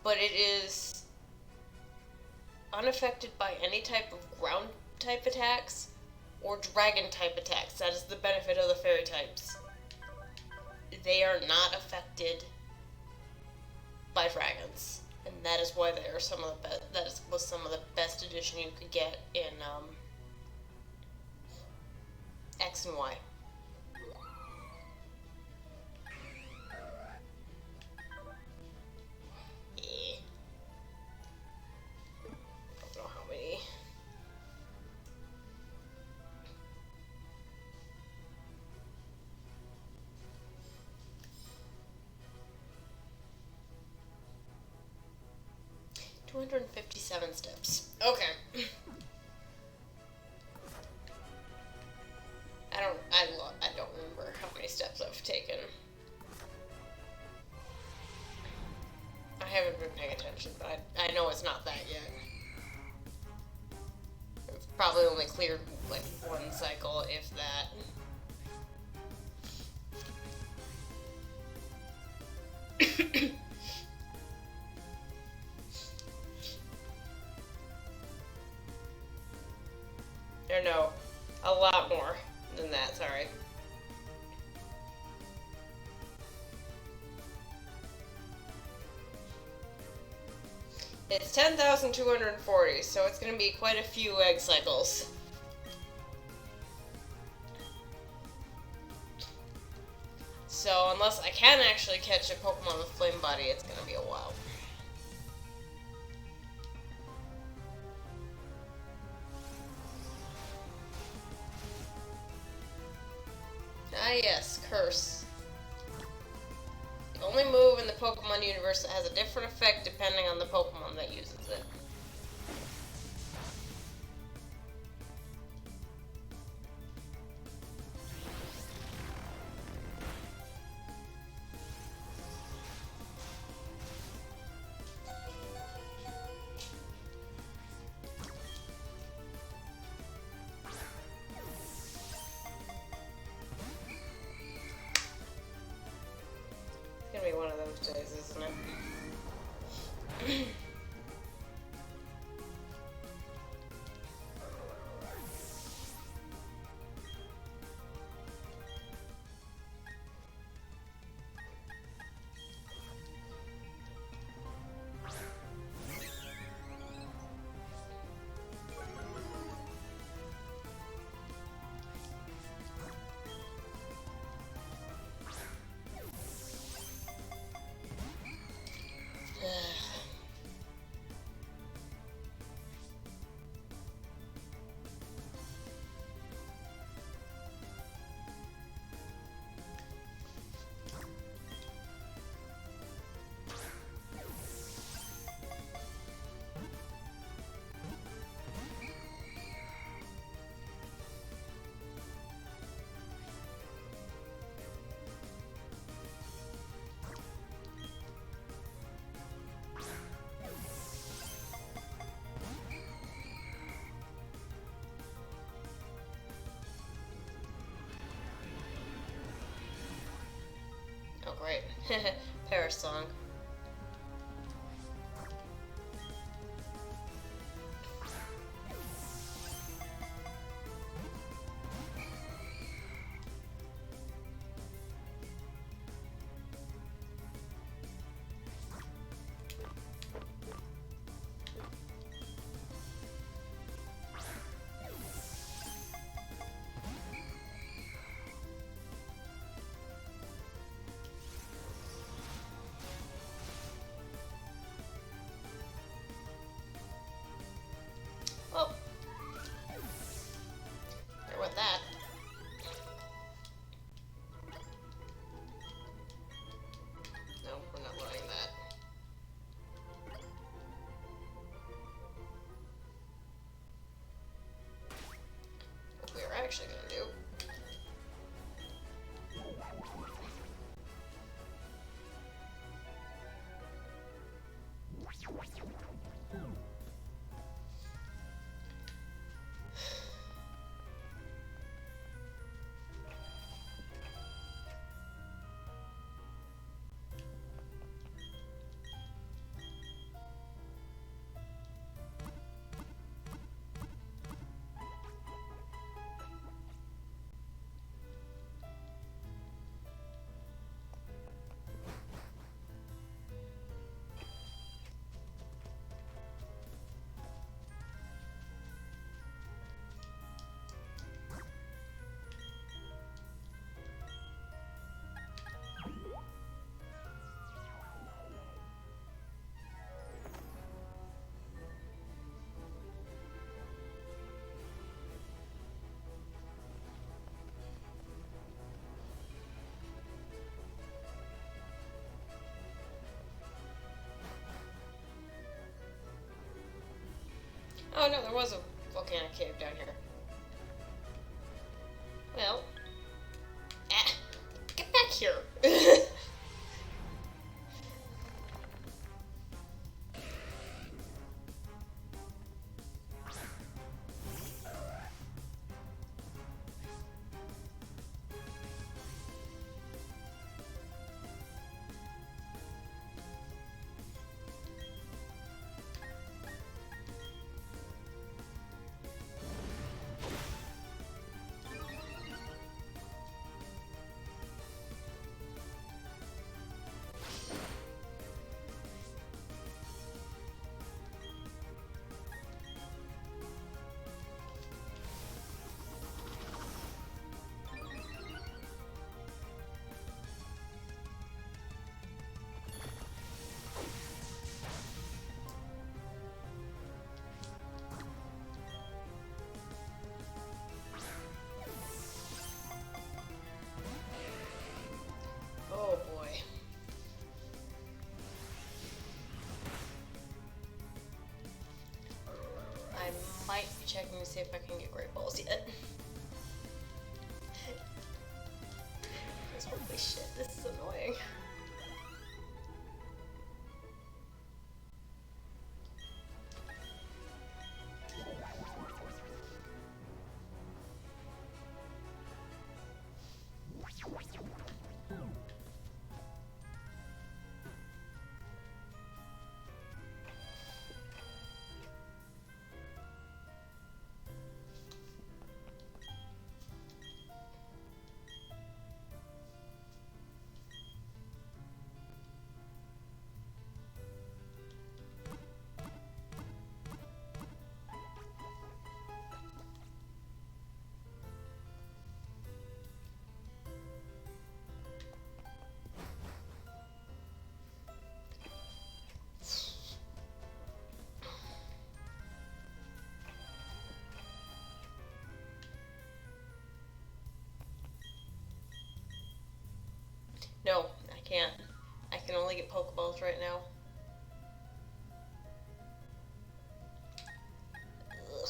but it is unaffected by any type of ground type attacks or dragon type attacks. That is the benefit of the fairy types. they are not affected by dragons, and that is why they are some of the best. Was some of the best addition you could get in X and Y. Yeah. I don't know how many. $257 steps. Okay. I don't remember how many steps I've taken. I haven't been paying attention, but I know it's not that yet. It's probably only cleared like one cycle, if that. Or no, a lot more than that, sorry. It's 10,240, so it's going to be quite a few egg cycles. So unless I can actually catch a Pokemon with Flame Body, it's going to be a while. Ah yes, Curse. The only move in the Pokemon universe that has a different effect depending on the Pokemon that uses it. It's gonna be one of those days, isn't it? Oh, great. Paris song. Oh. There went that. No, we're not learning that. What we're actually gonna do. Oh no, there was a volcanic cave down here. Well, get back here. Oh boy. I might be checking to see if I can get great balls yet. Because holy shit, this is annoying. No, I can't. I can only get Pokeballs right now. Ugh.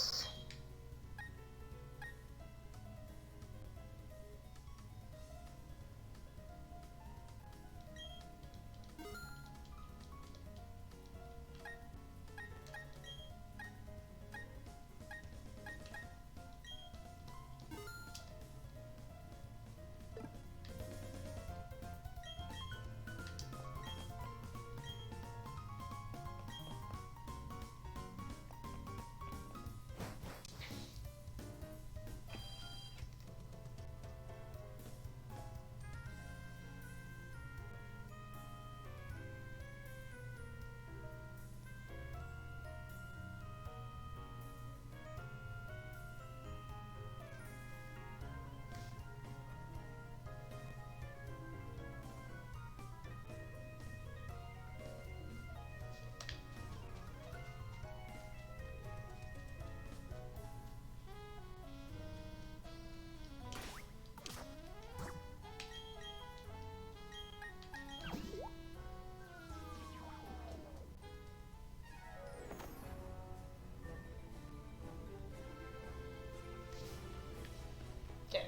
Okay,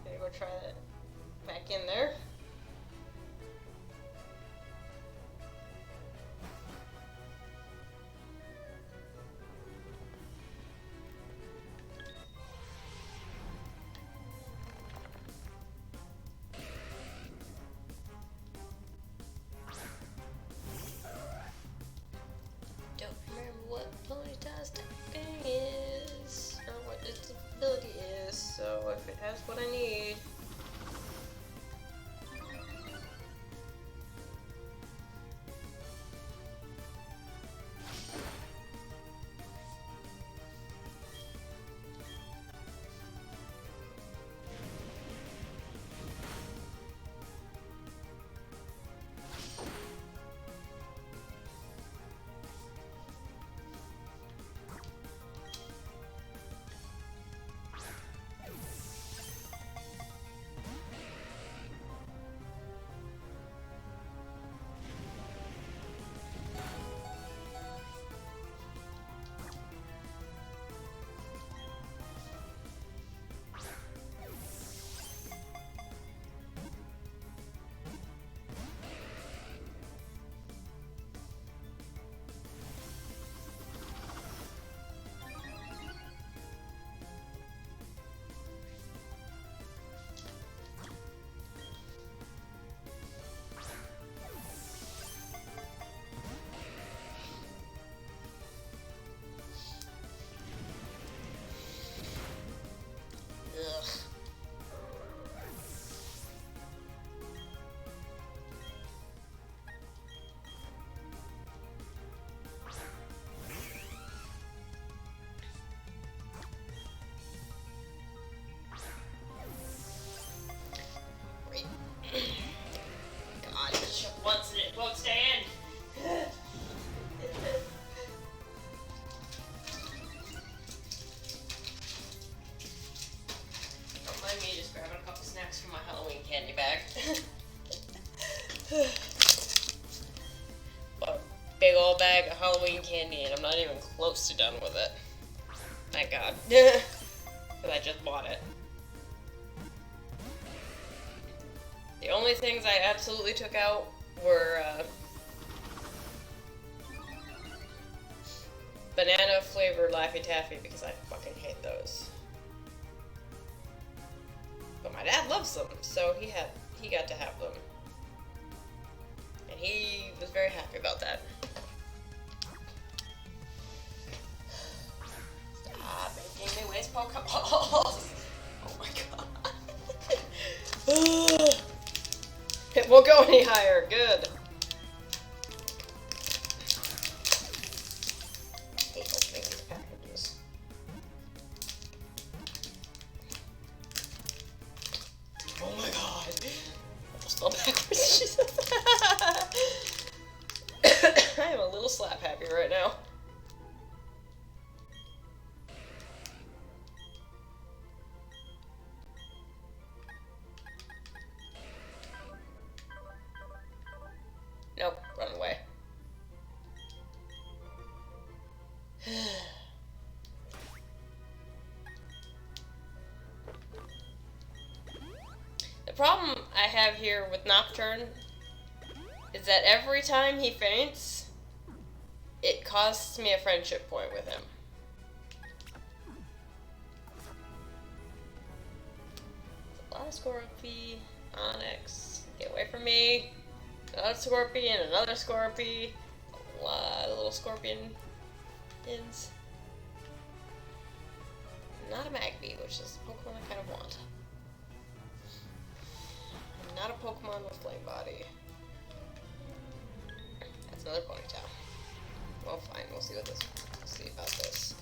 gotta go try that back in there. Don't remember what Ponyta's typing is, or what its ability is, so if it has what I need. Bought a big old bag of Halloween candy and I'm not even close to done with it. Thank God. Because I just bought it. The only things I absolutely took out were banana flavored Laffy Taffy because I fucking hate those. But my dad loves them, so he got to have them. And he was very happy about that. Stop making me waste Pokeballs! Oh my god. It won't go any higher, good. I hate opening these packages. Oh my god. I almost fell backwards, Jesus. I am a little slap happy right now. Nope, run away. The problem I have here with Nocturne is that every time he faints, it costs me a friendship point with him. A lot of Scorpy, Onyx, get away from me. Another Scorpion, another Scorpy, a lot of little Scorpion ins. Not a Magby, which is a Pokemon I kind of want. Not a Pokemon with Flame Body. That's another Ponytail. Well, fine, we'll see about this. Scissors.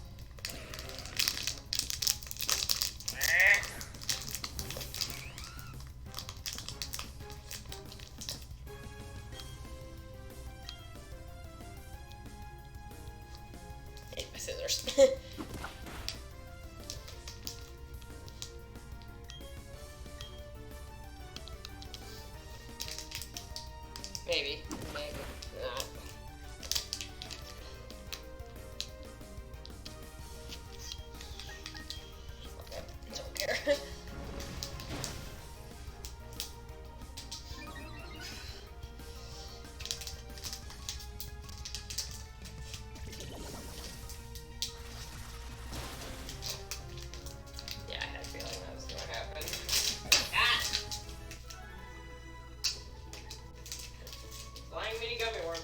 Maybe not. Okay, don't care.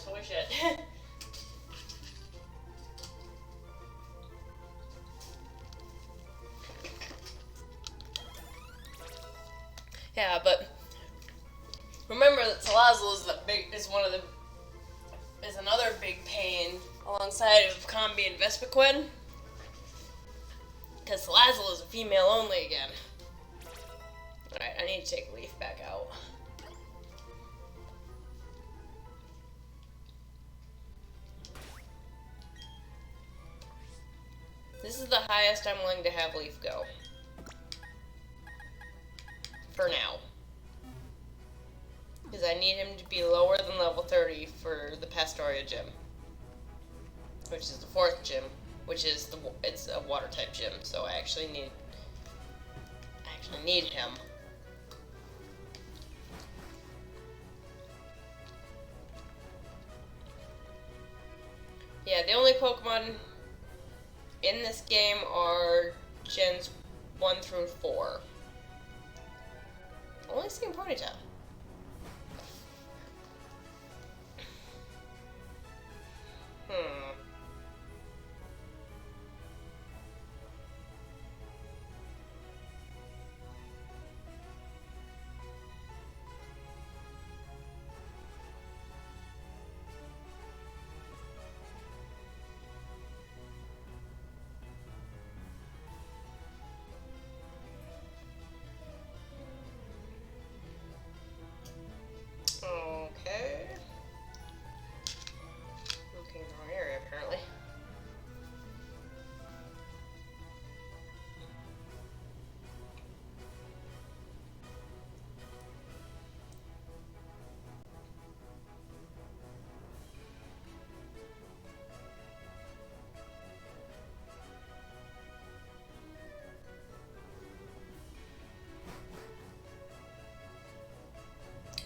Holy shit. Yeah, but remember that Salazzle is another big pain alongside of Combi and Vespiquen. Because Salazzle is a female only again. Alright, I need to take Leaf back out. This is the highest I'm willing to have Leaf go. For now. Because I need him to be lower than level 30 for the Pastoria gym. Which is the 4th gym. Which is it's a water type gym, so I actually need him. Yeah, the only Pokemon in this game are gens 1 through 4. Only seeing Ponyta.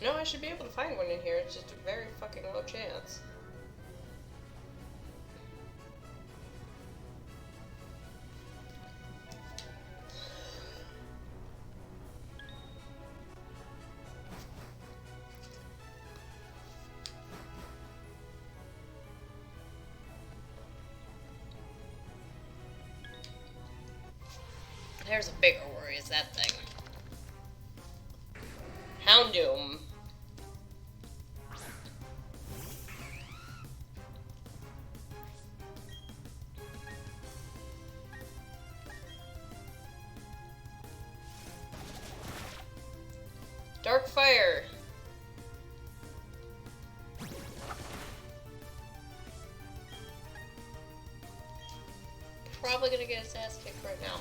No, I should be able to find one in here. It's just a very fucking low chance. There's a bigger worry, is that thing. Houndoom. Dark Fire. Probably gonna get his ass kicked right now.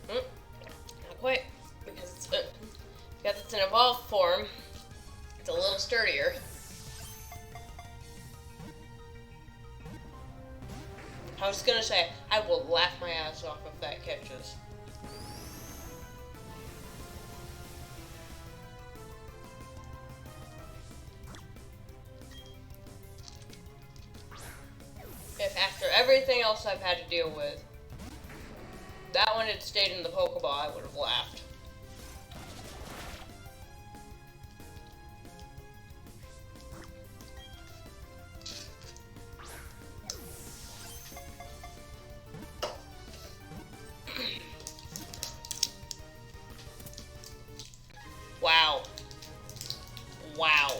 Not quite, because it's an evolved form. It's a little sturdier. I was gonna say, I will laugh my ass off if that catches. If after everything else I've had to deal with, that one had stayed in the Pokeball, I would have laughed. Wow. Wow.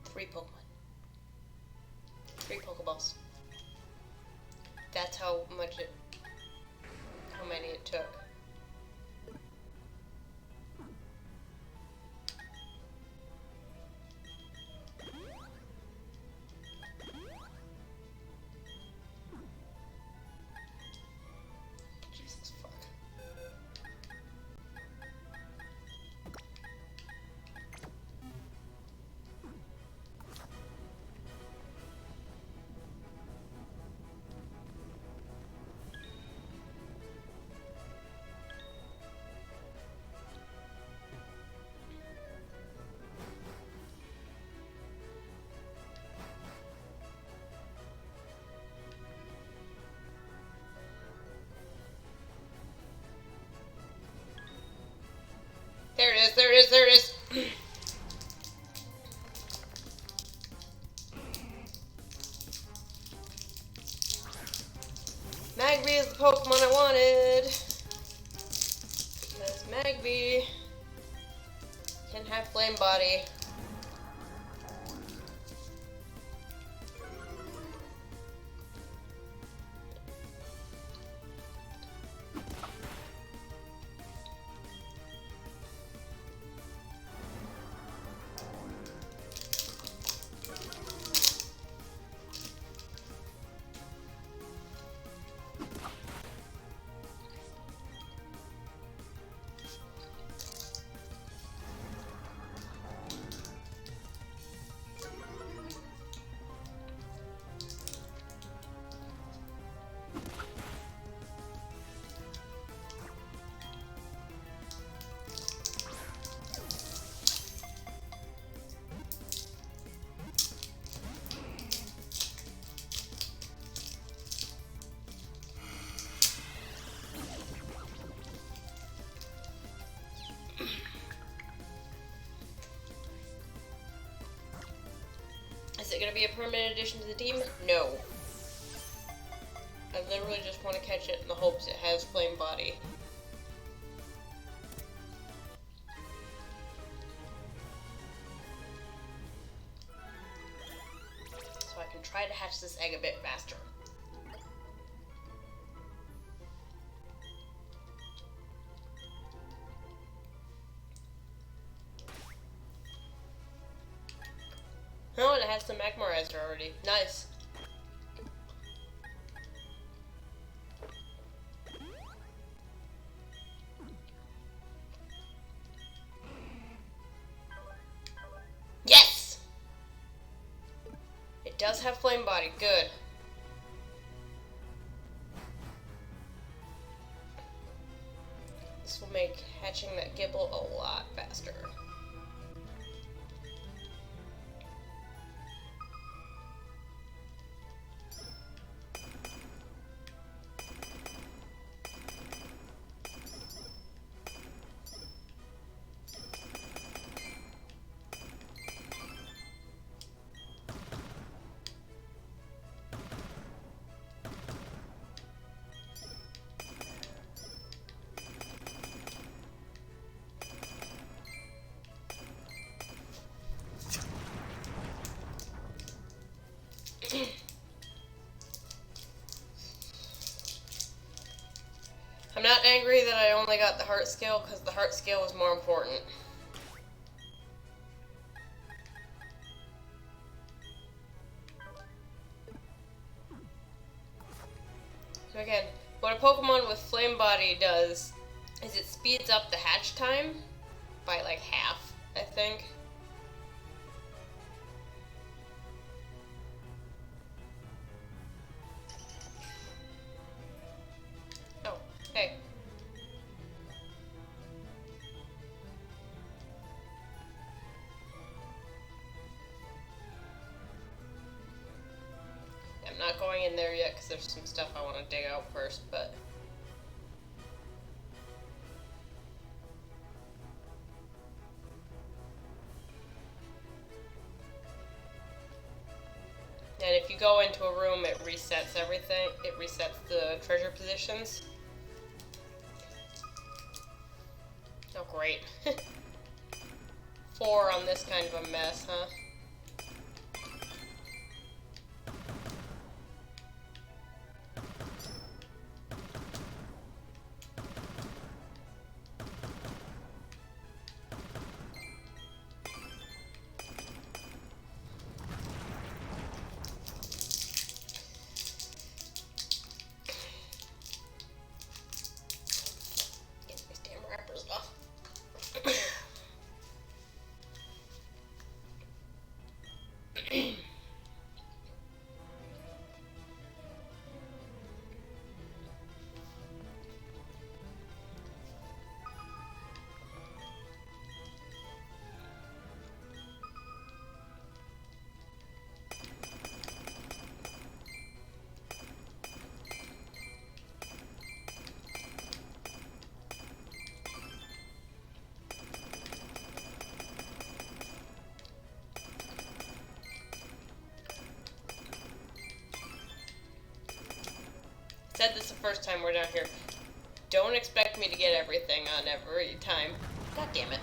Three Pokemon. 3 Pokeballs. That's how many it took. Jesus fuck. There it is, there it is, there it is! Magby is the Pokemon I wanted! Because Magby can have Flame Body. Is it going to be a permanent addition to the team? No. I literally just want to catch it in the hopes it has Flame Body. So I can try to hatch this egg a bit faster. Oh, and it has some Magmarizer already. Nice. does have flame body. Good. This will make hatching that Gibble a lot faster. I'm not angry that I only got the heart scale, because the heart scale was more important. So again, what a Pokemon with Flame Body does is it speeds up the hatch time by like half, I think. Oh, hey. I'm not going in there yet because there's some stuff I want to dig out first, but... And if you go into a room, it resets everything. It resets the treasure positions. Oh, great. 4 on this kind of a mess, huh? Get these damn wrappers off. Said this the first time we're down here. Don't expect me to get everything on every time. God damn it.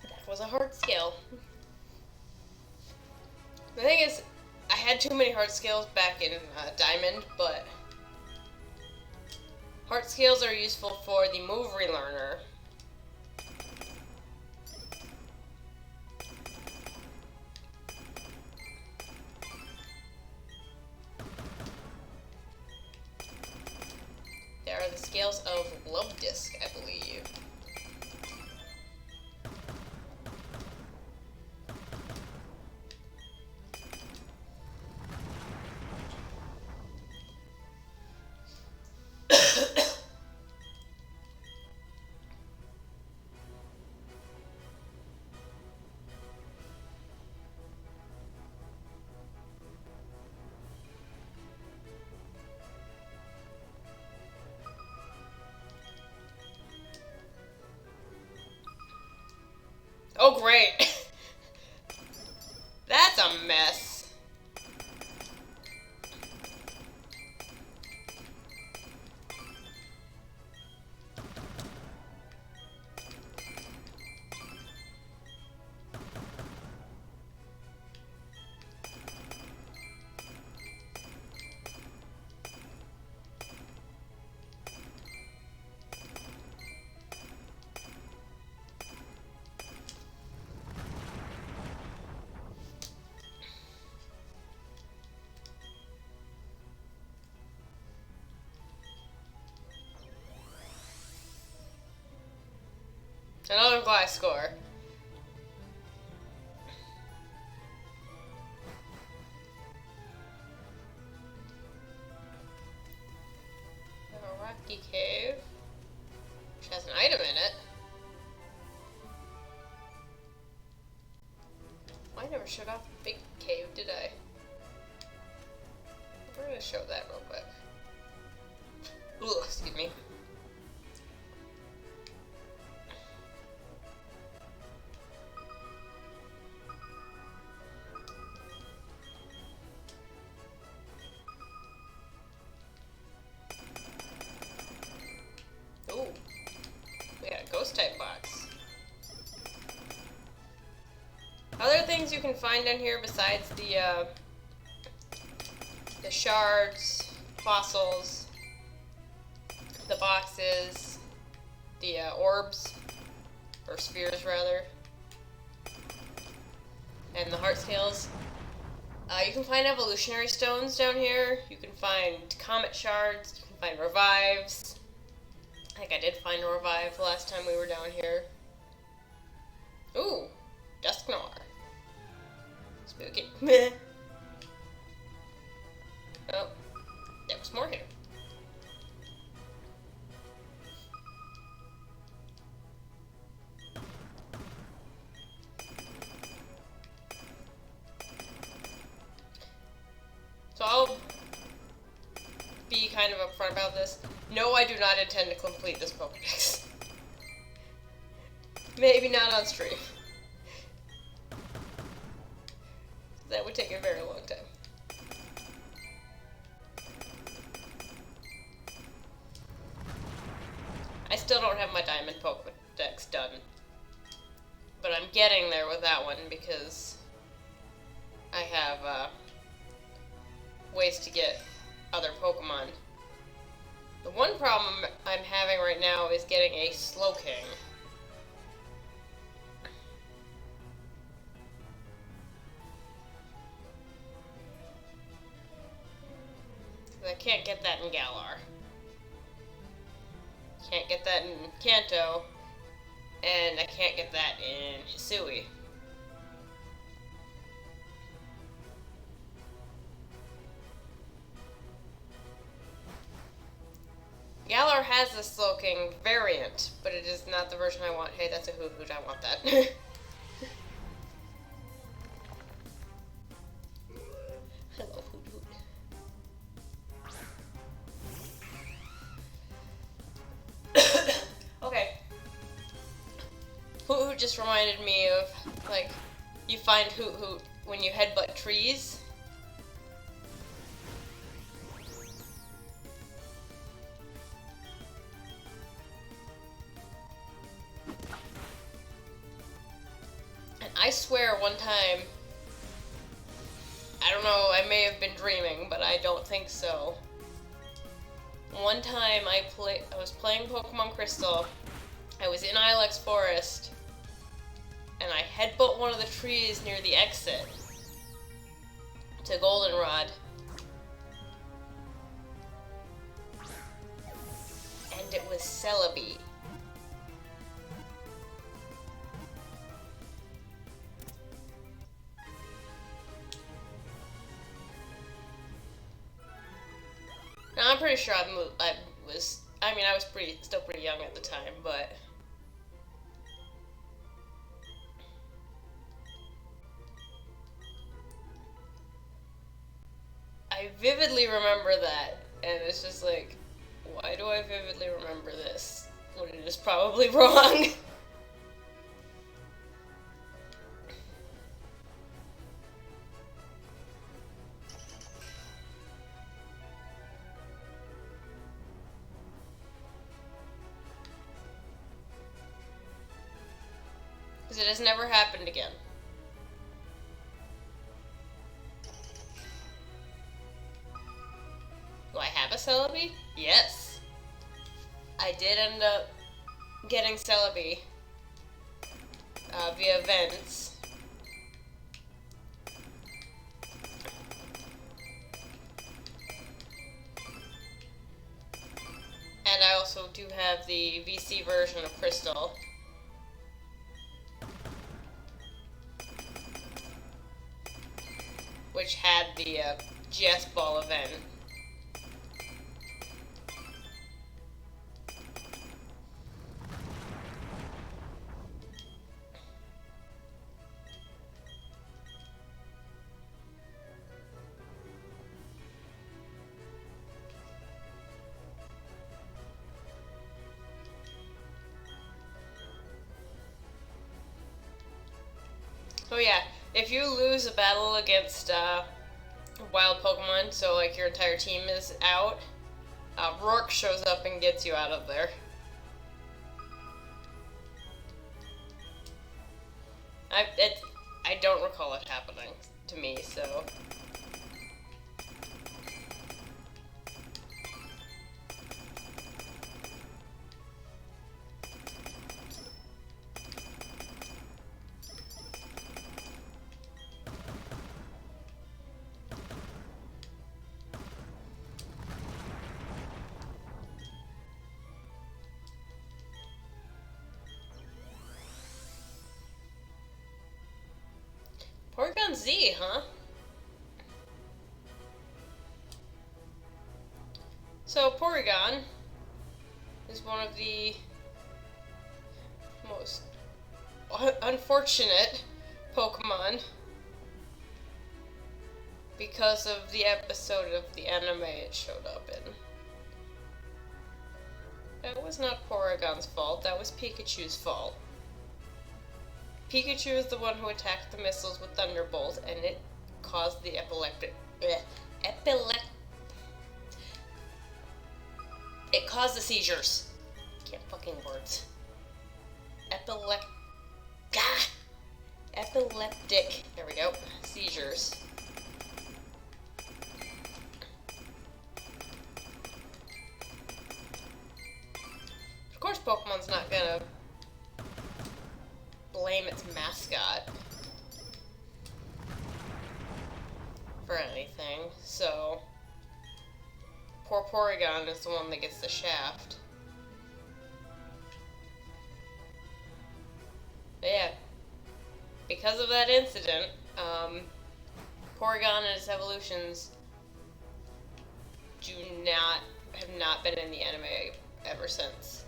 That was a hard skill. The thing is, I had too many heart scales back in Diamond, but heart scales are useful for the move relearner. They are the scales of Love Disc, I believe. Oh, great. That's a mess. Another glass score. never showed off the big cave, did I? We're gonna show that real quick. Ugh, excuse me. Ooh, we got a ghost type box. Other things you can find down here besides the shards, fossils, the boxes, the orbs, or spheres rather, and the heart scales. You can find evolutionary stones down here. You can find comet shards. You can find revives. I think I did find a revive the last time we were down here. Ooh, Dusknoir. Spooky. Meh. Oh, there was more here. So I'll be kind of upfront about this. No, I do not intend to complete this Pokédex. Maybe not on stream. That would take a very long time. I still don't have my Diamond Pokédex done. But I'm getting there with that one because I have ways to get other Pokemon. The one problem I'm having right now is getting a Slowking. I can't get that in Galar. Can't get that in Kanto. And I can't get that in Hisui. Galar has the Slowking variant, but it is not the version I want. Hey, that's a Hoot Hoot, I want that. Hello, Hoot Hoot. Okay. Hoot Hoot just reminded me of, like, you find Hoot Hoot when you headbutt trees. I swear one time, I don't know, I may have been dreaming, but I don't think so. One time I was playing Pokemon Crystal, I was in Ilex Forest, and I headbutt one of the trees near the exit to Goldenrod. And it was Celebi. Now, I'm pretty sure I was still pretty young at the time, but I vividly remember that, and it's just like, why do I vividly remember this when it is probably wrong? Because it has never happened again. Do I have a Celebi? Yes. I did end up getting Celebi via events. And I also do have the VC version of Crystal. Which had the GS Ball event. yeah, if you lose a battle against wild Pokemon, so like your entire team is out, Rourke shows up and gets you out of there. I don't recall it happening to me, so. Porygon Z, huh? So Porygon is one of the most unfortunate Pokemon because of the episode of the anime it showed up in. That was not Porygon's fault, that was Pikachu's fault. Pikachu is the one who attacked the missiles with Thunderbolt, and it caused the It caused the seizures. Can't fucking words. Epileptic. There we go. Seizures. Of course, Pokemon's not gonna blame its mascot for anything, so poor Porygon is the one that gets the shaft. But yeah, because of that incident, Porygon and its evolutions have not been in the anime ever since.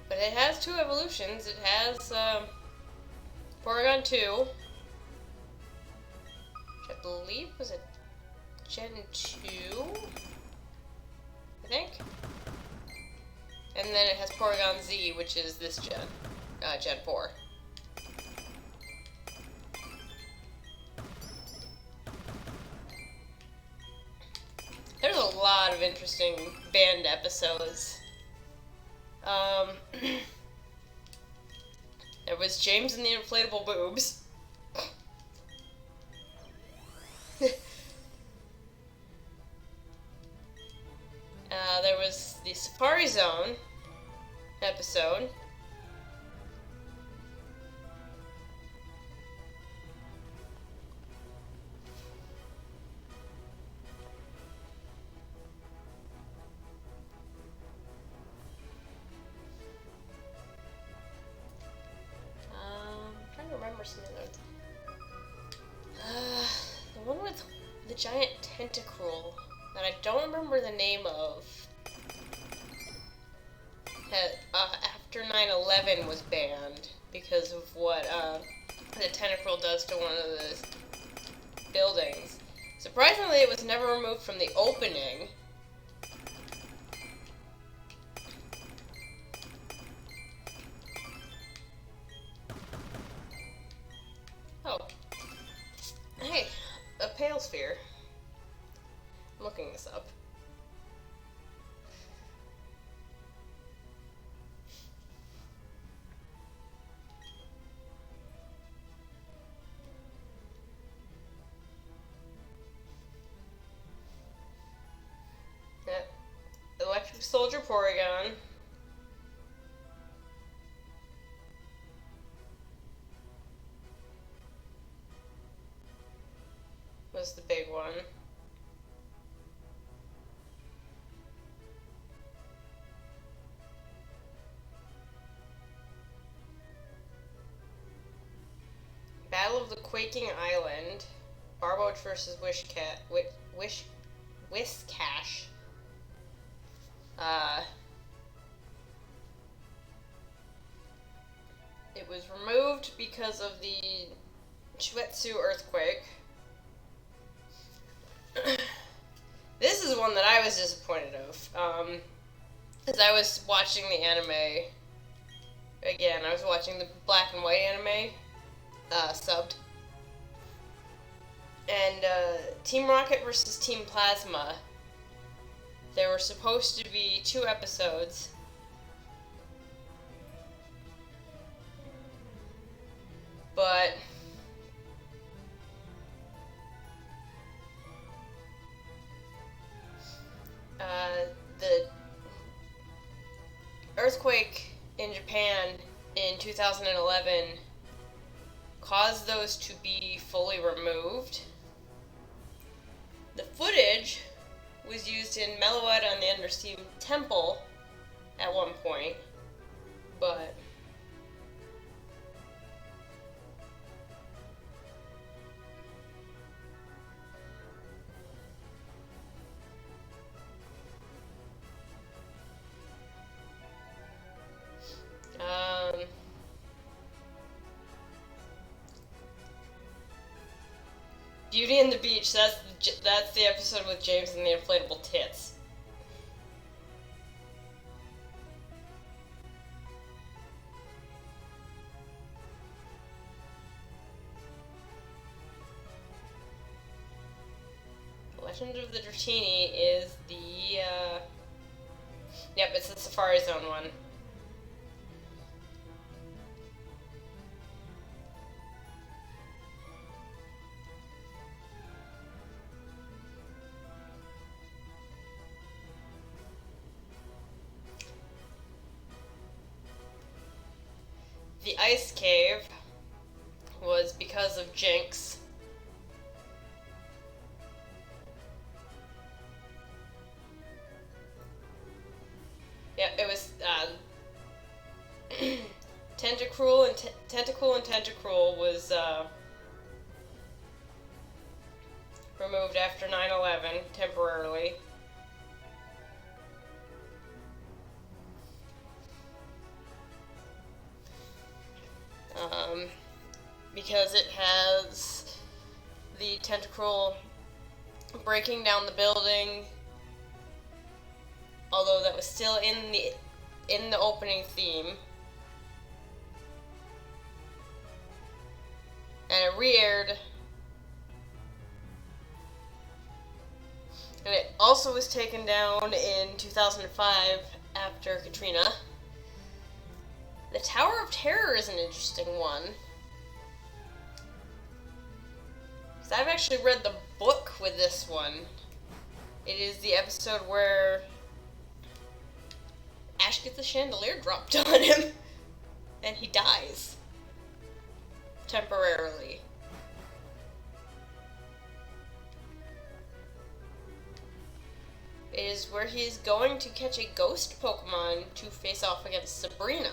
But it has two evolutions. It has Porygon 2, which I believe was a Gen 2, I think. And then it has Porygon Z, which is this gen, Gen 4. There's a lot of interesting banned episodes. There was James and the Inflatable Boobs. There was the Safari Zone episode. Some of those. The one with the giant tentacruel that I don't remember the name of. After 9/11 was banned because of what the tentacruel does to one of the buildings. Surprisingly, it was never removed from the opening. Oh. Hey, a pale sphere. I'm looking this up. Electric Soldier Porygon. Was the big one. Battle of the Quaking Island. Barboach versus Whiscash. It was removed because of the Chuetsu earthquake. This is one that I was disappointed of. Because I was watching the anime again. I was watching the black and white anime, subbed. And Team Rocket versus Team Plasma. There were supposed to be 2 episodes. But the earthquake in Japan in 2011 caused those to be fully removed. The footage was used in Meloetta and the Understeam Temple at one point, but Beauty and the Beach, that's the episode with James and the inflatable tits. Legend of the Dratini is the, yep, it's the Safari Zone one. The ice cave was because of Jinx. Yeah, it was Tentacruel and Tentacruel was removed after 9/11 temporarily. Because it has the Tentacruel breaking down the building, although that was still in the opening theme, and it re-aired, and it also was taken down in 2005 after Katrina. The Tower of Terror is an interesting one. Because I've actually read the book with this one. It is the episode where Ash gets a chandelier dropped on him. And he dies. Temporarily. It is where he is going to catch a ghost Pokemon to face off against Sabrina.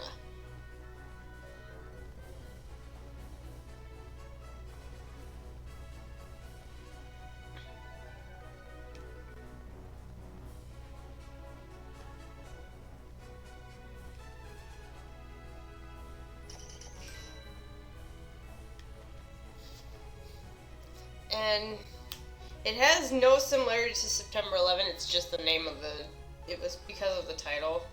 And it has no similarity to September 11, it's just the name of it was because of the title.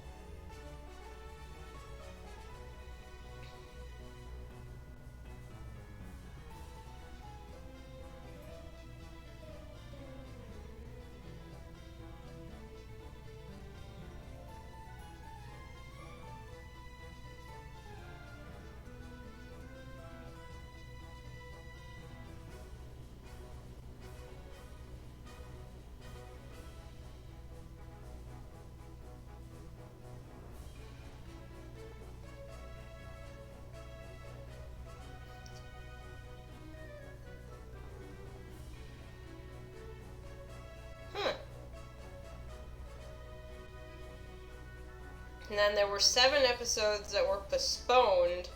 And then there were 7 episodes that were postponed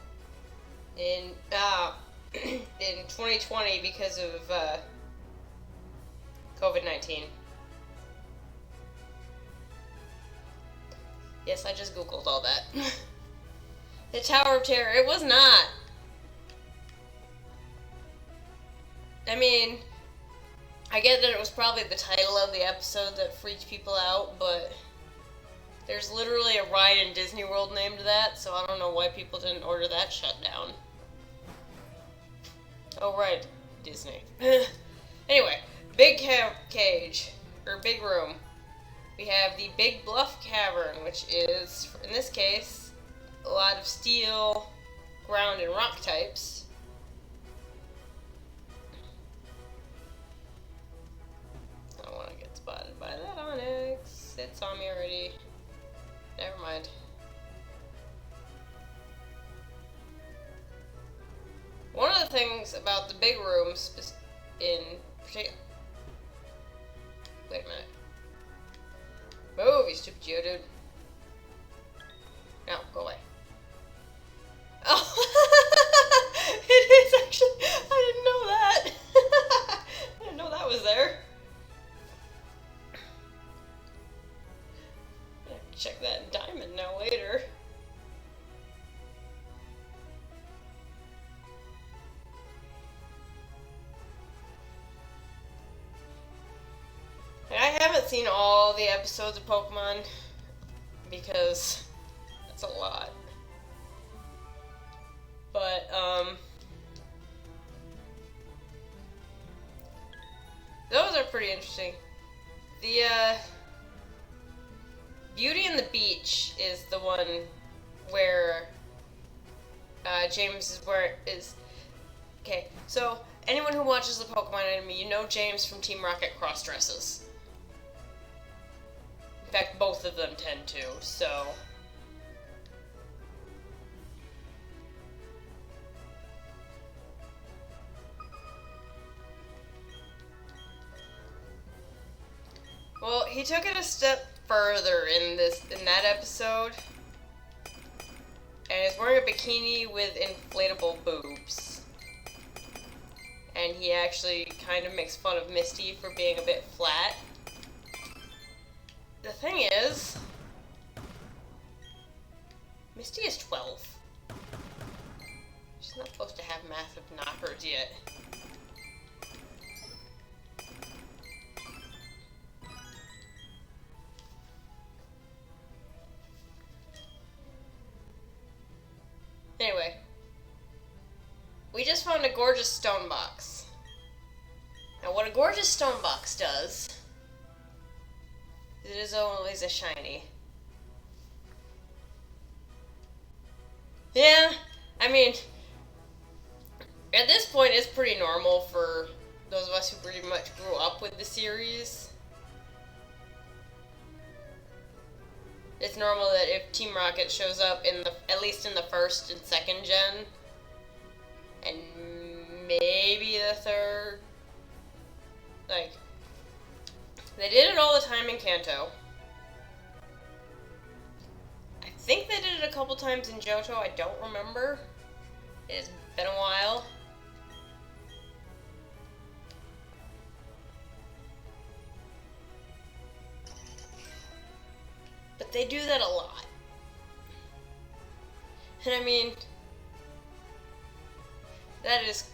in in 2020 because of COVID-19. Yes, I just googled all that. The Tower of Terror. It was not. I mean, I get that it was probably the title of the episode that freaked people out, but there's literally a ride in Disney World named that, so I don't know why people didn't order that shut down. Oh, right. Disney. Anyway, big cage, or big room. We have the Big Bluff Cavern, which is, in this case, a lot of steel, ground, and rock types. I don't want to get spotted by that Onyx. It saw me already. Never mind. One of the things about the big rooms in particular... Wait a minute. Move, you stupid Geodude. No, go away. Oh! It is actually... I didn't know that. I didn't know that was there. I have to check that in Diamond now later. I haven't seen all the episodes of Pokemon because that's a lot. But, those are pretty interesting. The, Beauty and the Beach is the one where, James is. Okay, so, anyone who watches the Pokemon anime, you know James from Team Rocket cross-dresses. In fact, both of them tend to, so... Well, he took it a step further in that episode, and is wearing a bikini with inflatable boobs. And he actually kind of makes fun of Misty for being a bit flat. The thing is, Misty is 12. She's not supposed to have massive knockers yet. Anyway, we just found a gorgeous stone box. Now, what a gorgeous stone box does, it is always a shiny. Yeah, I mean, at this point, it's pretty normal for those of us who pretty much grew up with the series. It's normal that if Team Rocket shows up at least in the first and second gen, and maybe the third, like, they did it all the time in Kanto. I think they did it a couple times in Johto, I don't remember. It's been a while. But they do that a lot. And I mean, that is,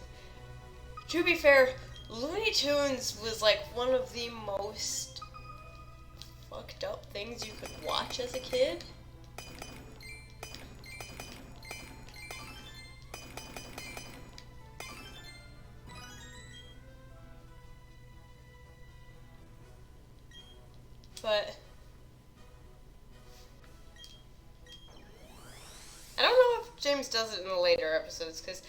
to be fair, Looney Tunes was like one of the most fucked up things you could watch as a kid. But I don't know if James does it in the later episodes, because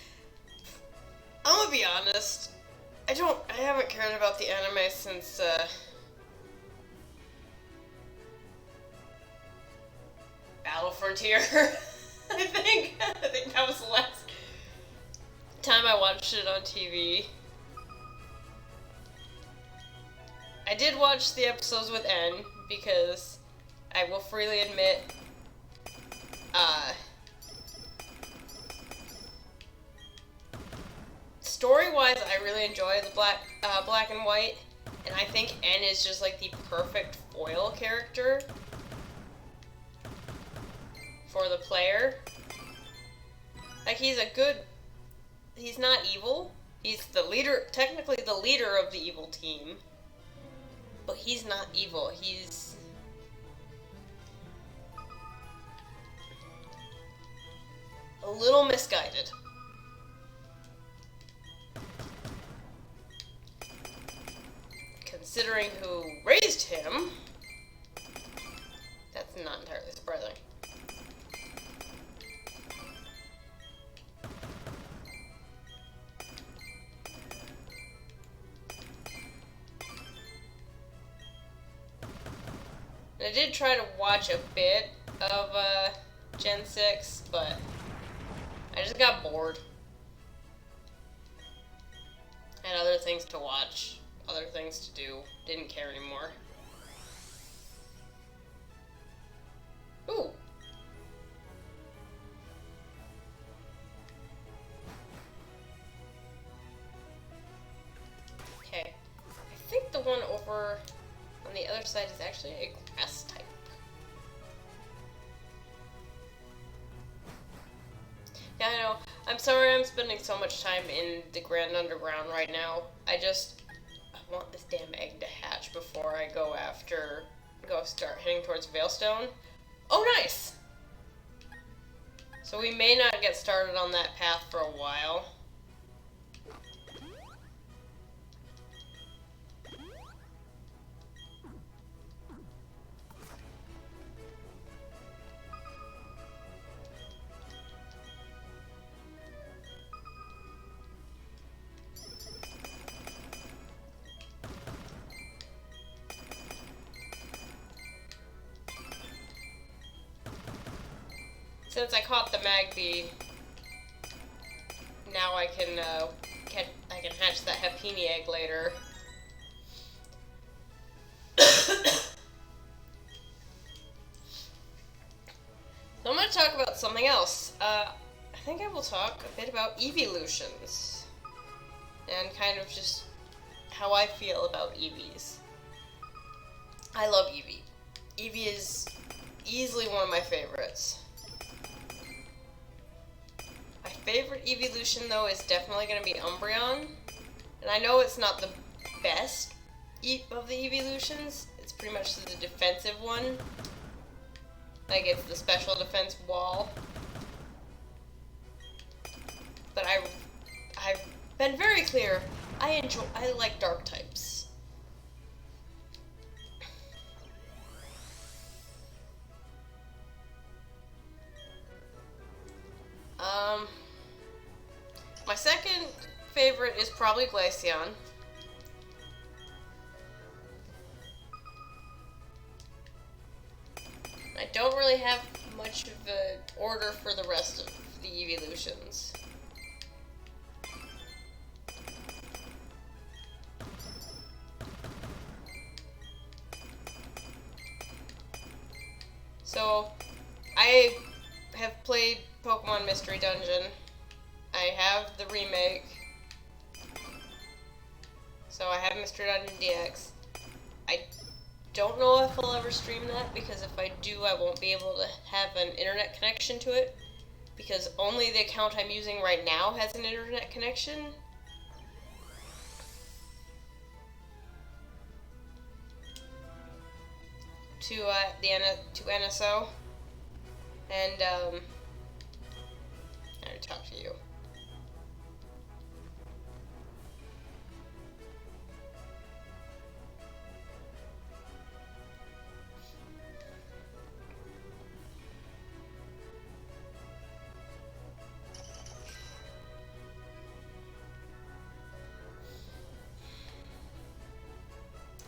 I'm gonna be honest, I haven't cared about the anime since, Battle Frontier, I think that was the last time I watched it on TV. I did watch the episodes with N, because I will freely admit, story-wise, I really enjoy the black and white, and I think N is just like the perfect foil character for the player. Like, he's not evil. He's the leader, technically the leader of the evil team. But he's not evil. He's... a little misguided. Considering who raised him, that's not entirely surprising. I did try to watch a bit of Gen 6, but I just got bored. I had other things to watch, other things to do, didn't care anymore. Ooh. Okay. I think the one over on the other side is actually a grass type. Yeah, I know. I'm sorry I'm spending so much time in the Grand Underground right now. I want this damn egg to hatch before I go start heading towards Veilstone. Oh, nice! So we may not get started on that path for a while. Since I caught the Magby, now I can hatch that Happini egg later. So I'm going to talk about something else. I think I will talk a bit about evolutions and kind of just how I feel about Eevees. I love Eevee. Eevee is easily one of my favorites. My favorite evolution, though, is definitely going to be Umbreon. And I know it's not the best of the evolutions. It's pretty much the defensive one. Like, it's the special defense wall. But I've been very clear, I like dark types. My second favorite is probably Glaceon. I don't really have much of an order for the rest of the evolutions. So, I have played Pokemon Mystery Dungeon. I have the remake. So I have Mystery Dungeon DX. I don't know if I'll ever stream that, because if I do, I won't be able to have an internet connection to it, because only the account I'm using right now has an internet connection. To NSO. And I already talked to you.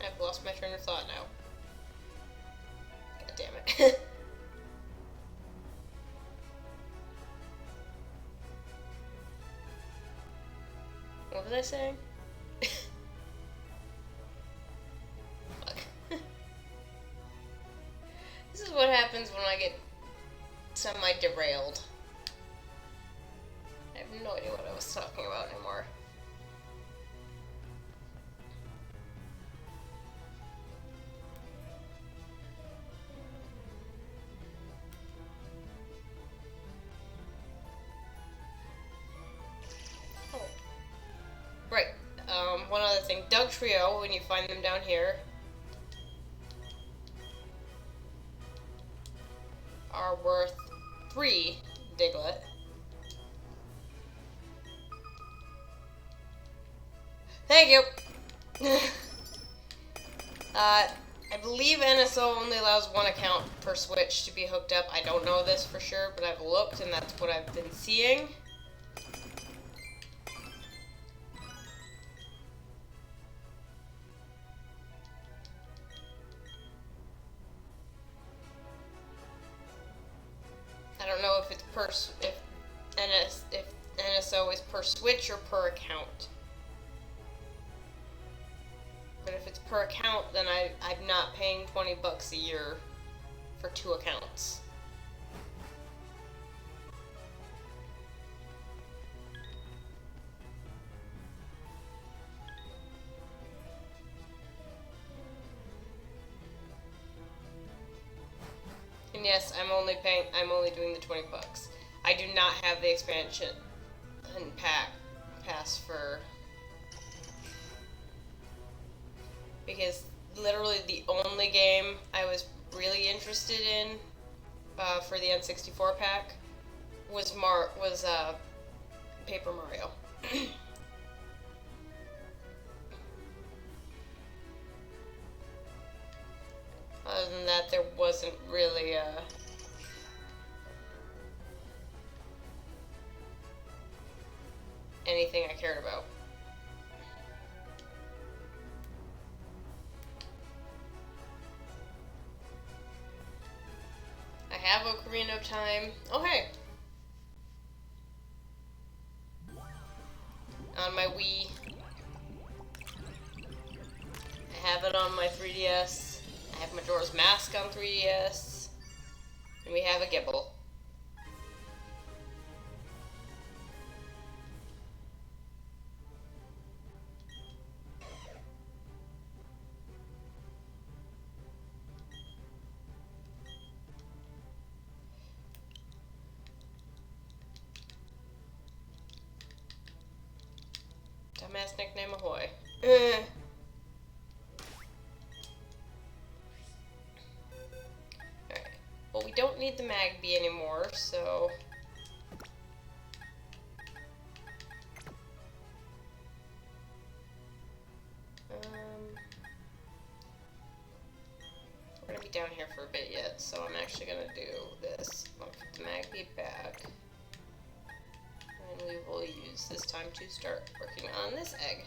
I've lost my train of thought now. God damn it. What was I saying? Fuck. This is what happens when I get semi-derailed. I have no idea what I was talking about anymore. one other thing. Doug Trio, when you find them down here, are worth 3 Diglett. Thank you! I believe NSO only allows 1 account per Switch to be hooked up. I don't know this for sure, but I've looked and that's what I've been seeing. I don't know if it's if NSO is per Switch or per account. But if it's per account, then I'm not paying $20 a year for 2 accounts. And yes, I'm only doing the $20. I do not have the expansion and pass for, because literally the only game I was really interested in for the N64 pack was Paper Mario. Other than that, there wasn't really anything I cared about. I have Ocarina of Time. Oh, hey! On my Wii. I have it on my 3DS. I have Majora's Mask on 3DS. And we have a Gibble. Dumbass nickname ahoy. Alright. Well, we don't need the Magby anymore, so... we're gonna be down here for a bit yet, so I'm actually gonna do this. I'll put the Magby back. And we will use this time to start working on this egg.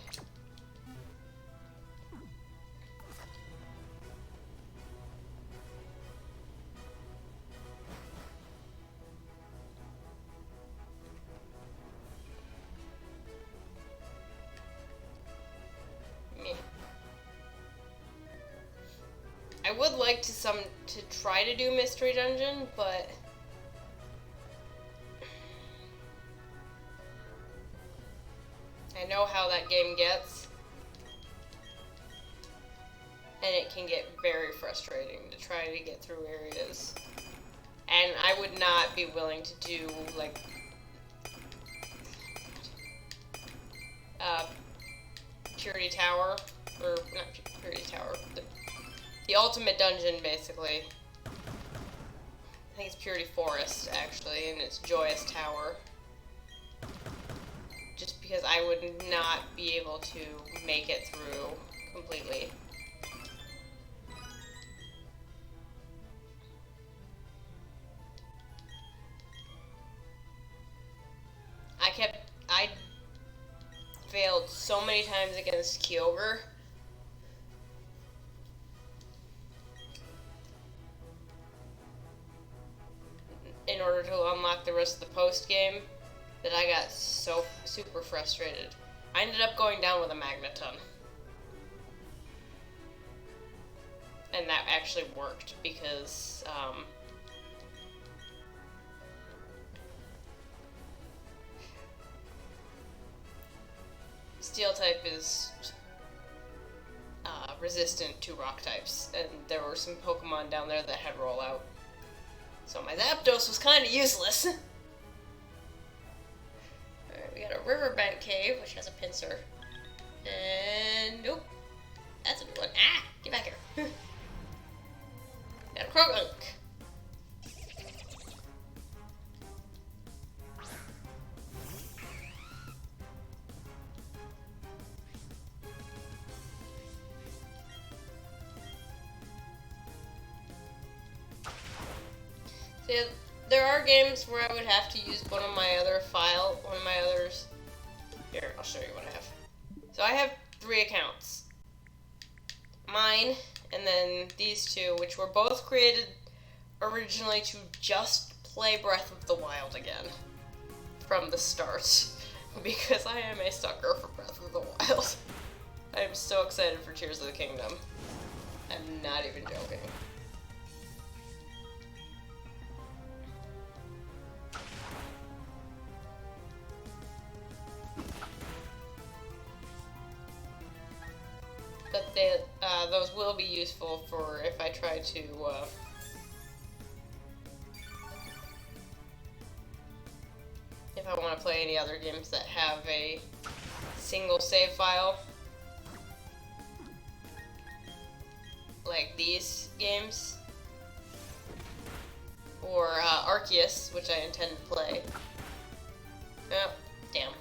I would like to try to do Mystery Dungeon, but I know how that game gets, and it can get very frustrating to try to get through areas. And I would not be willing to do, like, Purity Tower, or not Purity Tower, the ultimate dungeon, basically. I think it's Purity Forest, actually, and it's Joyous Tower. Just because I would not be able to make it through completely. I failed so many times against Kyogre. In order to unlock the rest of the post game, that I got so super frustrated. I ended up going down with a Magneton. And that actually worked because, Steel type is resistant to rock types, and there were some Pokemon down there that had rollout. So my Zapdos was kind of useless. Alright, we got a riverbank cave, which has a pincer. And nope. That's a new one. Ah! Get back here. Got a Croagunk. See, there are games where I would have to use one of my others. Here, I'll show you what I have. So I have 3 accounts. Mine, and then these 2, which were both created originally to just play Breath of the Wild again. From the start. Because I am a sucker for Breath of the Wild. I am so excited for Tears of the Kingdom. I'm not even joking. But those will be useful for if I try to, if I want to play any other games that have a single save file. Like these games. Or Arceus, which I intend to play. Oh, damn.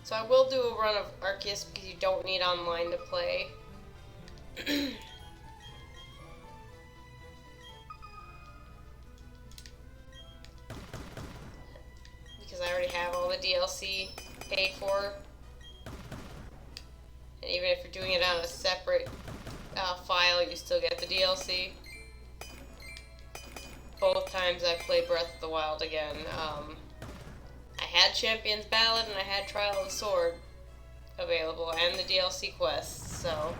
So I will do a run of Arceus because you don't need online to play. Because I already have all the DLC paid for. And even if you're doing it on a separate file, you still get the DLC. Both times I played Breath of the Wild again. I had Champion's Ballad and I had Trial and Sword available and the DLC quests, so.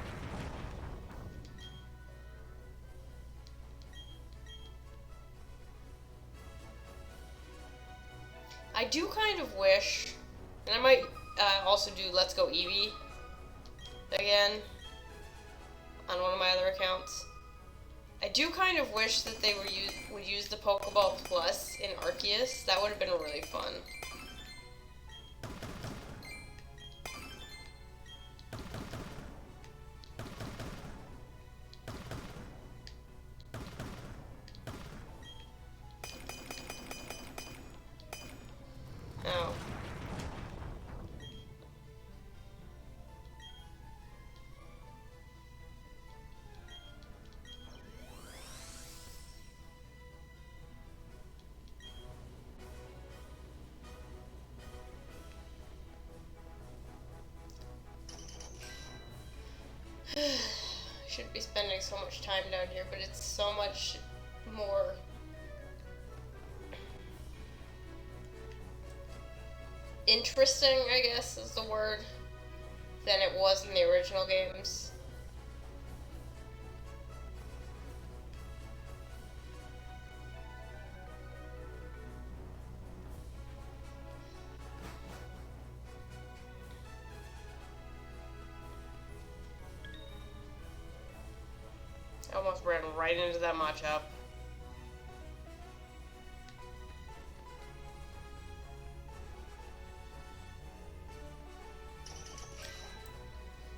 I do kind of wish, and I might also do Let's Go Eevee again on one of my other accounts. I do kind of wish that they would use the Pokeball Plus in Arceus. That would have been really fun. Oh. Shouldn't be spending so much time down here, but it's so much more interesting, I guess is the word, than it was in the original games. I almost ran right into that Machop.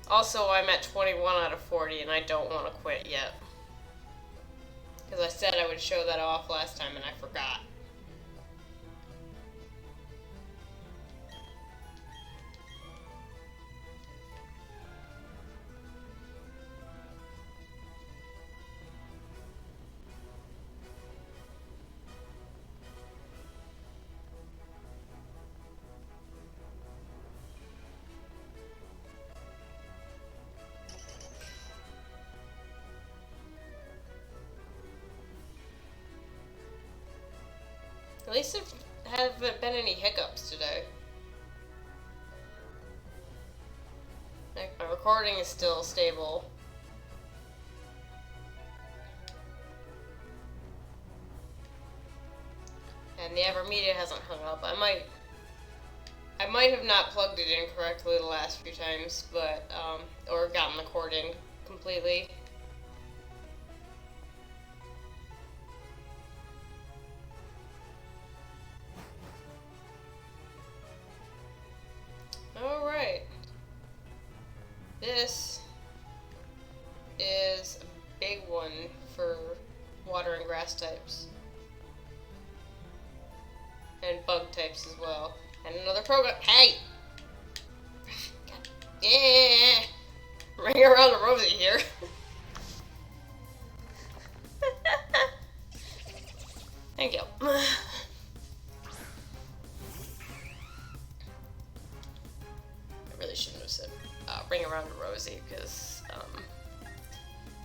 Also, I'm at 21 out of 40 and I don't want to quit yet. Because I said I would show that off last time and I forgot. At least there haven't been any hiccups today. Like, my recording is still stable. And the Avermedia hasn't hung up. I might have not plugged it in correctly the last few times, but, or gotten the cord in completely. Alright. This is a big one for water and grass types. And bug types as well. And another program. Hey! God. Yeah! Ring around the rosy here. Thank you. I really shouldn't have said ring around the rosy, because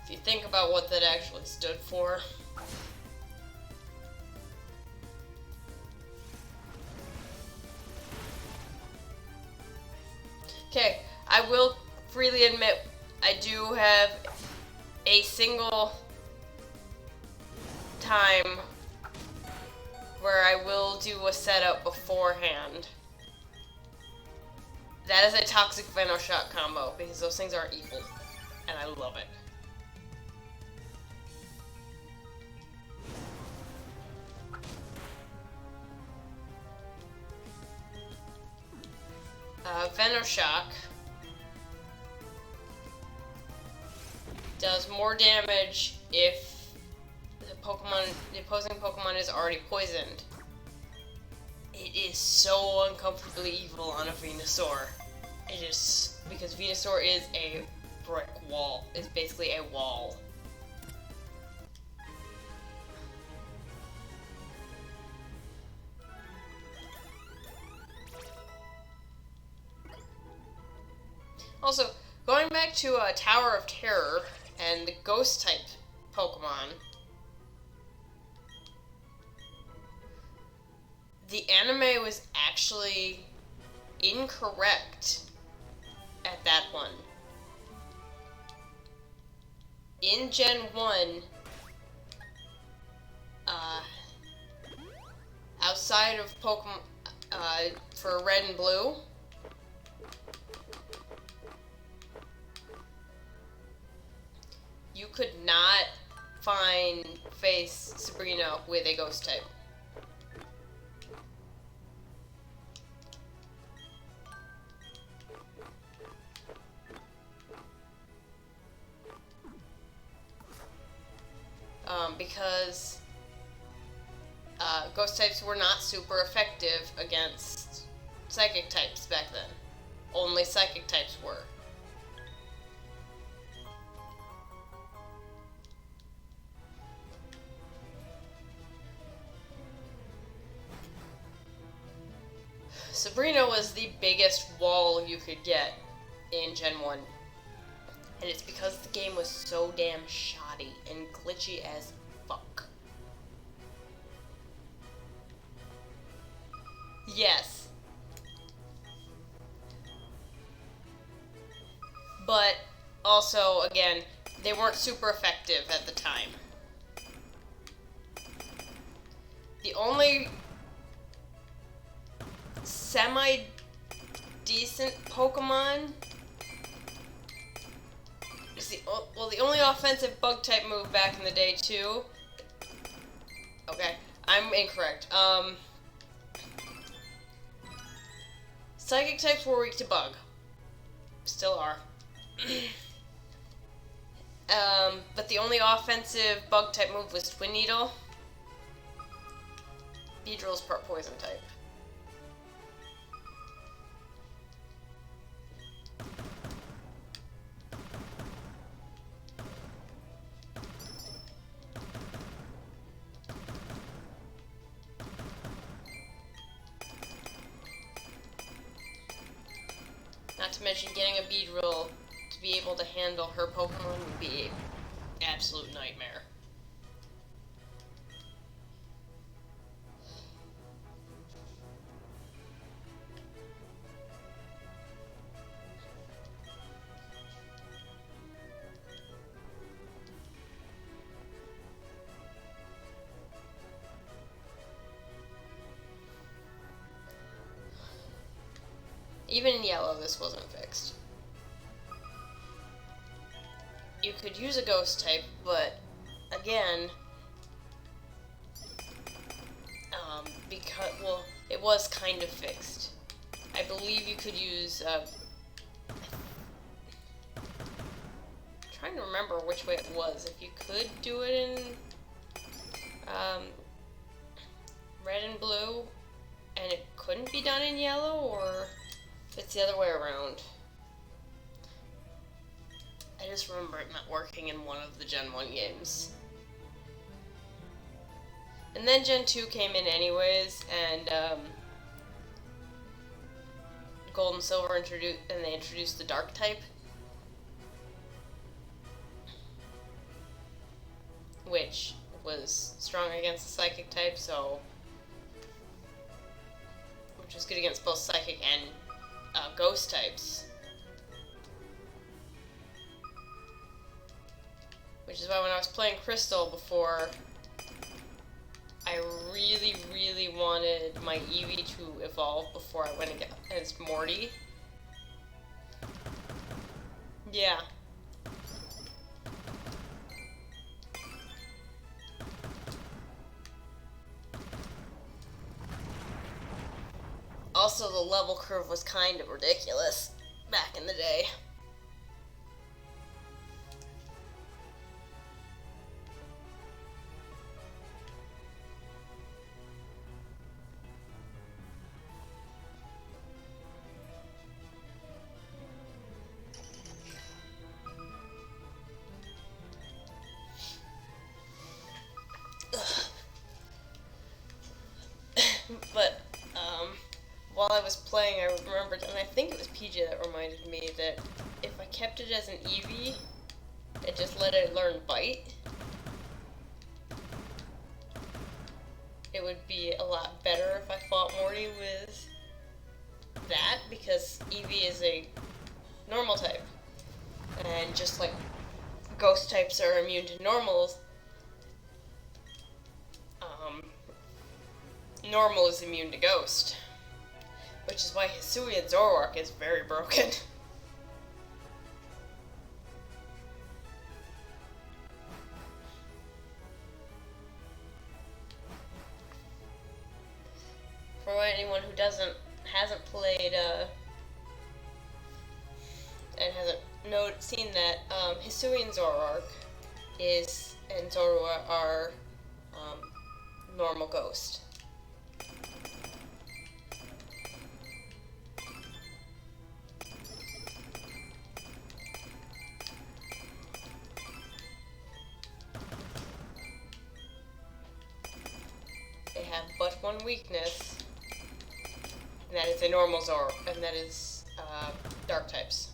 if you think about what that actually stood for. Okay, I will freely admit I do have a single time where I will do a setup beforehand. That is a toxic Venoshock combo, because those things are evil, and I love it. Venoshock does more damage if the opposing Pokemon is already poisoned. It is so uncomfortably evil on a Venusaur. It is, because Venusaur is a brick wall. It's basically a wall. Also, going back to Tower of Terror and the ghost type Pokemon, the anime was actually incorrect at that one. In Gen 1, outside of Pokemon, for Red and Blue, you could not face Sabrina with a ghost type. Because ghost types were not super effective against psychic types back then. Only psychic types were. Sabrina was the biggest wall you could get in Gen 1. And it's because the game was so damn shoddy and glitchy as fuck. Yes. But also, again, they weren't super effective at the time. The only semi-decent Pokemon is the only offensive bug type move back in the day too. Okay, I'm incorrect. Psychic types were weak to bug. Still are. But the only offensive bug type move was Twin Needle. Beedrill's part poison type. Not to mention getting a Beedrill to be able to handle her Pokemon would be an absolute nightmare. Even in yellow, this wasn't fixed. You could use a ghost type, but again, because, well, it was kind of fixed. I believe you could use, trying to remember which way it was. If you could do it in red and blue, and it couldn't be done in yellow, or if it's the other way around. I just remember it not working in one of the Gen 1 games. And then Gen 2 came in anyways, and Gold and Silver they introduced the Dark type, which was strong against the Psychic type, so which was good against both Psychic and Ghost types. Which is why when I was playing Crystal before, I really, really wanted my Eevee to evolve before I went against Morty. Yeah. Also, the level curve was kind of ridiculous back in the day. But, while I was playing, I remembered, and I think it was PJ that reminded me that if I kept it as an Eevee and just let it learn Bite, it would be a lot better if I fought Morty with that, because Eevee is a normal type. And just like ghost types are immune to normals, normal is immune to ghost. Which is why Hisuian Zoroark is very broken. For anyone who hasn't played, and hasn't seen that, Hisuian Zoroark and Zorua are, normal ghost. They have but one weakness, and that is a normal Zoroark, and that is dark types.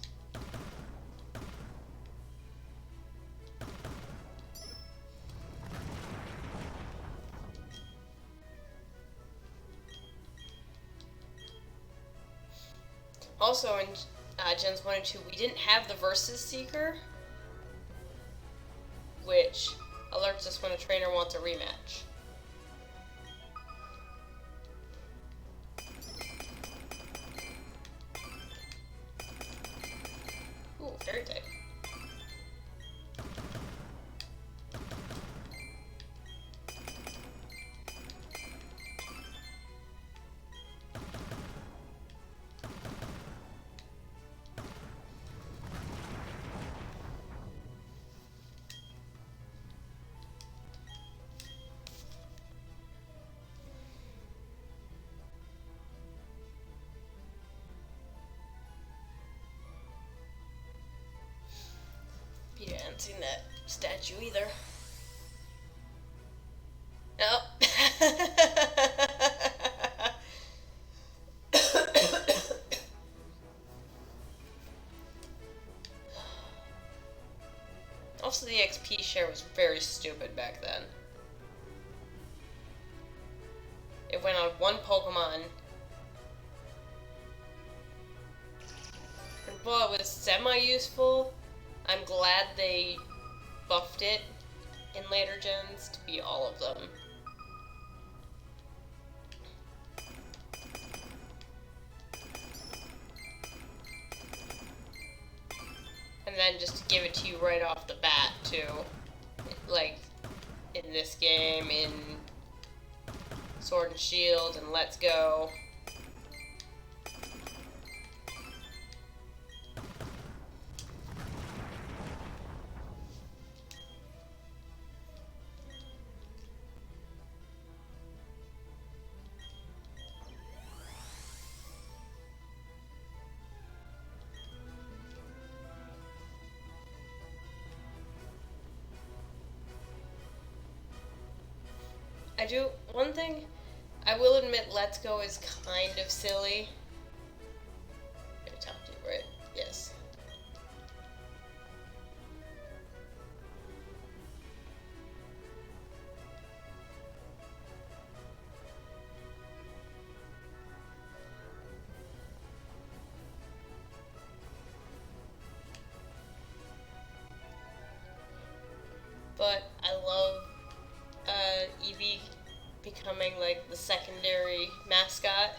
Also, in Gens 1 and 2, we didn't have the Versus Seeker, which alerts us when a trainer wants a rematch. Ooh, Fairy type. Peter hadn't seen that statue either. No. Also, the XP share was very stupid back then. It went on one Pokemon. And while it was semi-useful, I'm glad they buffed it in later gens to be all of them. then just give it to you right off the bat too. Like in this game, in Sword and Shield, and Let's Go. One thing, I will admit Let's Go is kind of silly. I talked to you, right? Yes. But I love Eevee becoming like the secondary mascot.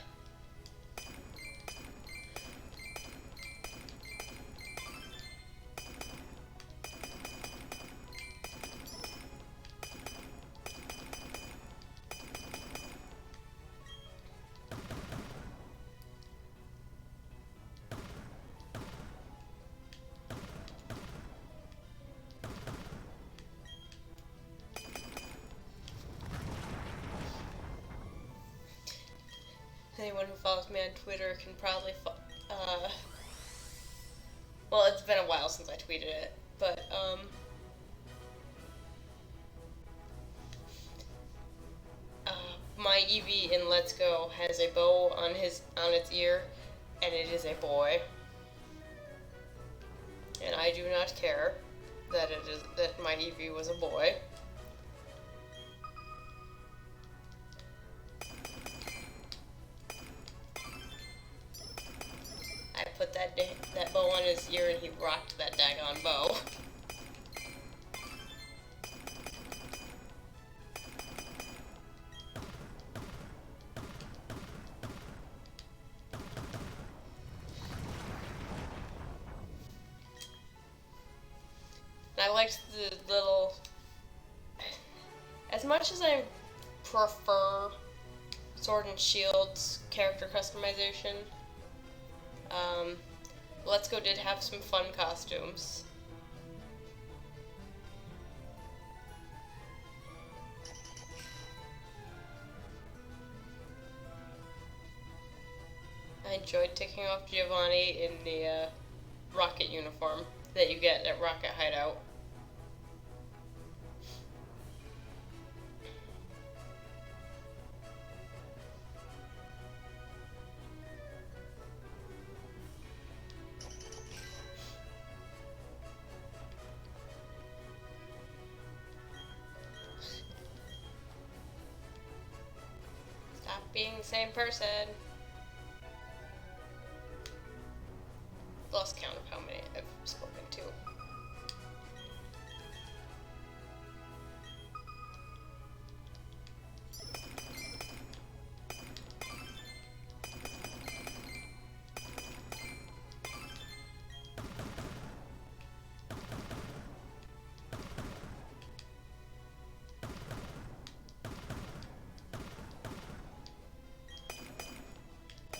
Anyone who follows me on Twitter can probably, well, it's been a while since I tweeted it, but, my Eevee in Let's Go has a bow on its ear, and it is a boy. And I do not care that my Eevee was a boy. I put that bow on his ear and he rocked that daggone bow. And I liked the little... As much as I prefer Sword and Shield's character customization, Let's Go did have some fun costumes. I enjoyed taking off Giovanni in the rocket uniform that you get at Rocket Hideout. Stop being the same person. Lost count of how many I've spoken to.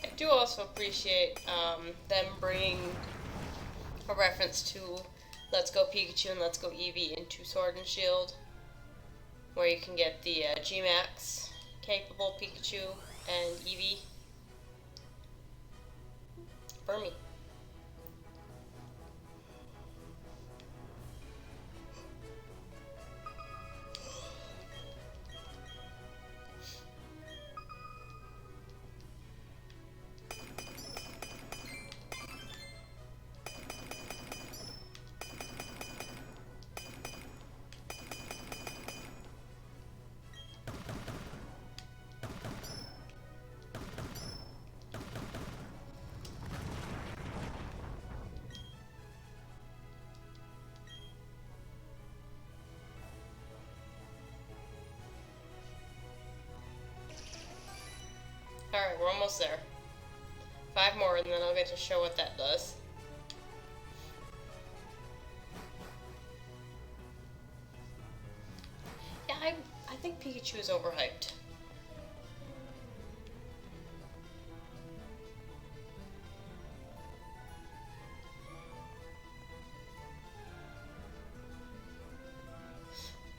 I do also appreciate them bringing a reference to Let's Go Pikachu and Let's Go Eevee into Sword and Shield, where you can get the G-Max capable Pikachu and Eevee. For me. Alright, we're almost there. 5 more and then I'll get to show what that does. Pikachu is overhyped.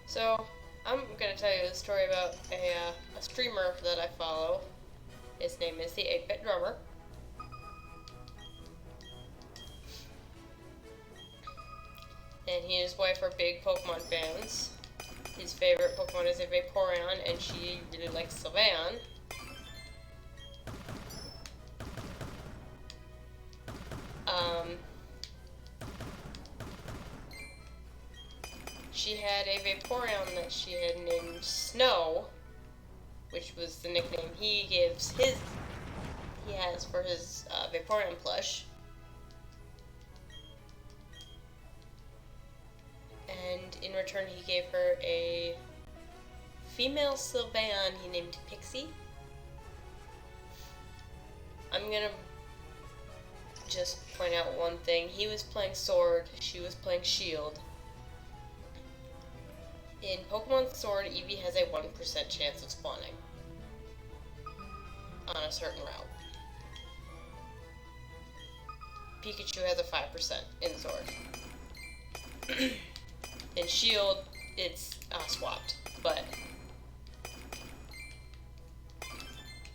So, I'm gonna tell you a story about a streamer that I follow. His name is the 8-Bit Drummer. And he and his wife are big Pokemon fans. His favorite Pokemon is a Vaporeon, and she really likes Sylveon. She had a Vaporeon that she had named Snow, which was the nickname he has for his Vaporeon plush. And in return he gave her a female Sylveon he named Pixie. I'm gonna just point out one thing. He was playing Sword, she was playing Shield. In Pokemon Sword, Eevee has a 1% chance of spawning on a certain route. Pikachu has a 5% in Sword. In Shield, it's swapped, but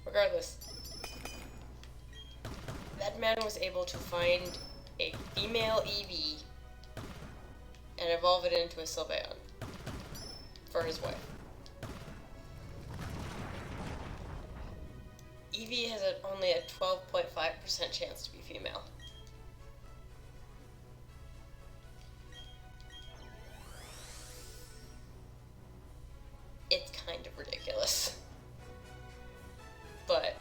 regardless, that man was able to find a female Eevee and evolve it into a Sylveon for his wife. Eevee has only a 12.5% chance to be female. It's kind of ridiculous. But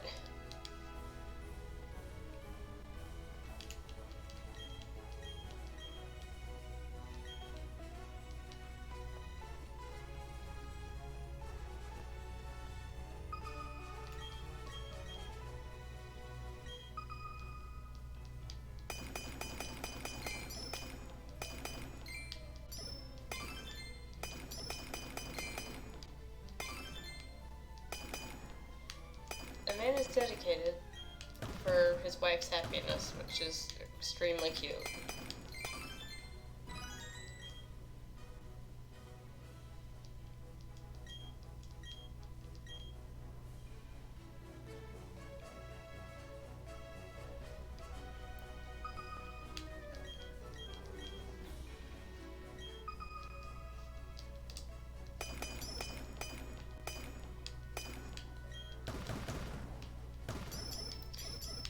the man is dedicated for his wife's happiness, which is extremely cute.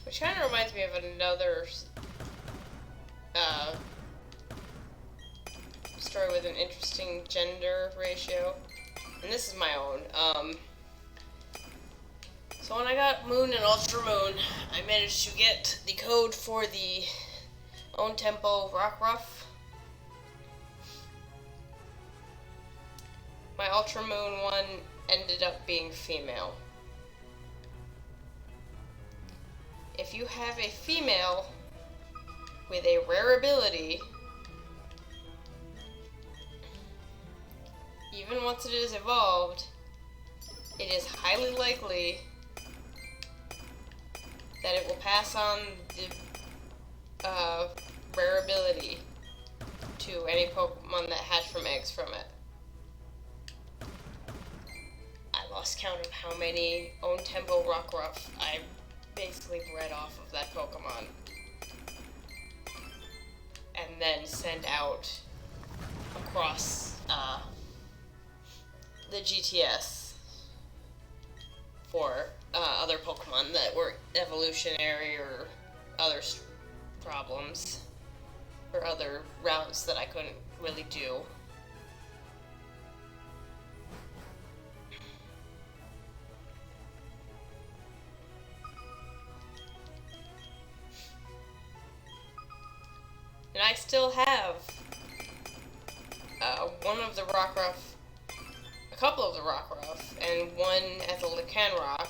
Which kind of reminds me of another story with an interesting gender ratio. And this is my own. So when I got Moon and Ultra Moon, I managed to get the code for the Own Tempo Rockruff. My Ultra Moon one ended up being female. If you have a female with a rare ability, even once it is evolved, it is highly likely that it will pass on the rare ability to any Pokemon that hatch from eggs from it. I lost count of how many Own Tempo Rockruff I basically bred off of that Pokemon and then sent out across the GTS for other Pokemon that were evolutionary or other problems or other routes that I couldn't really do. And I still have one of the Rockruff, a couple of the Rockruff, and one as a Lycanroc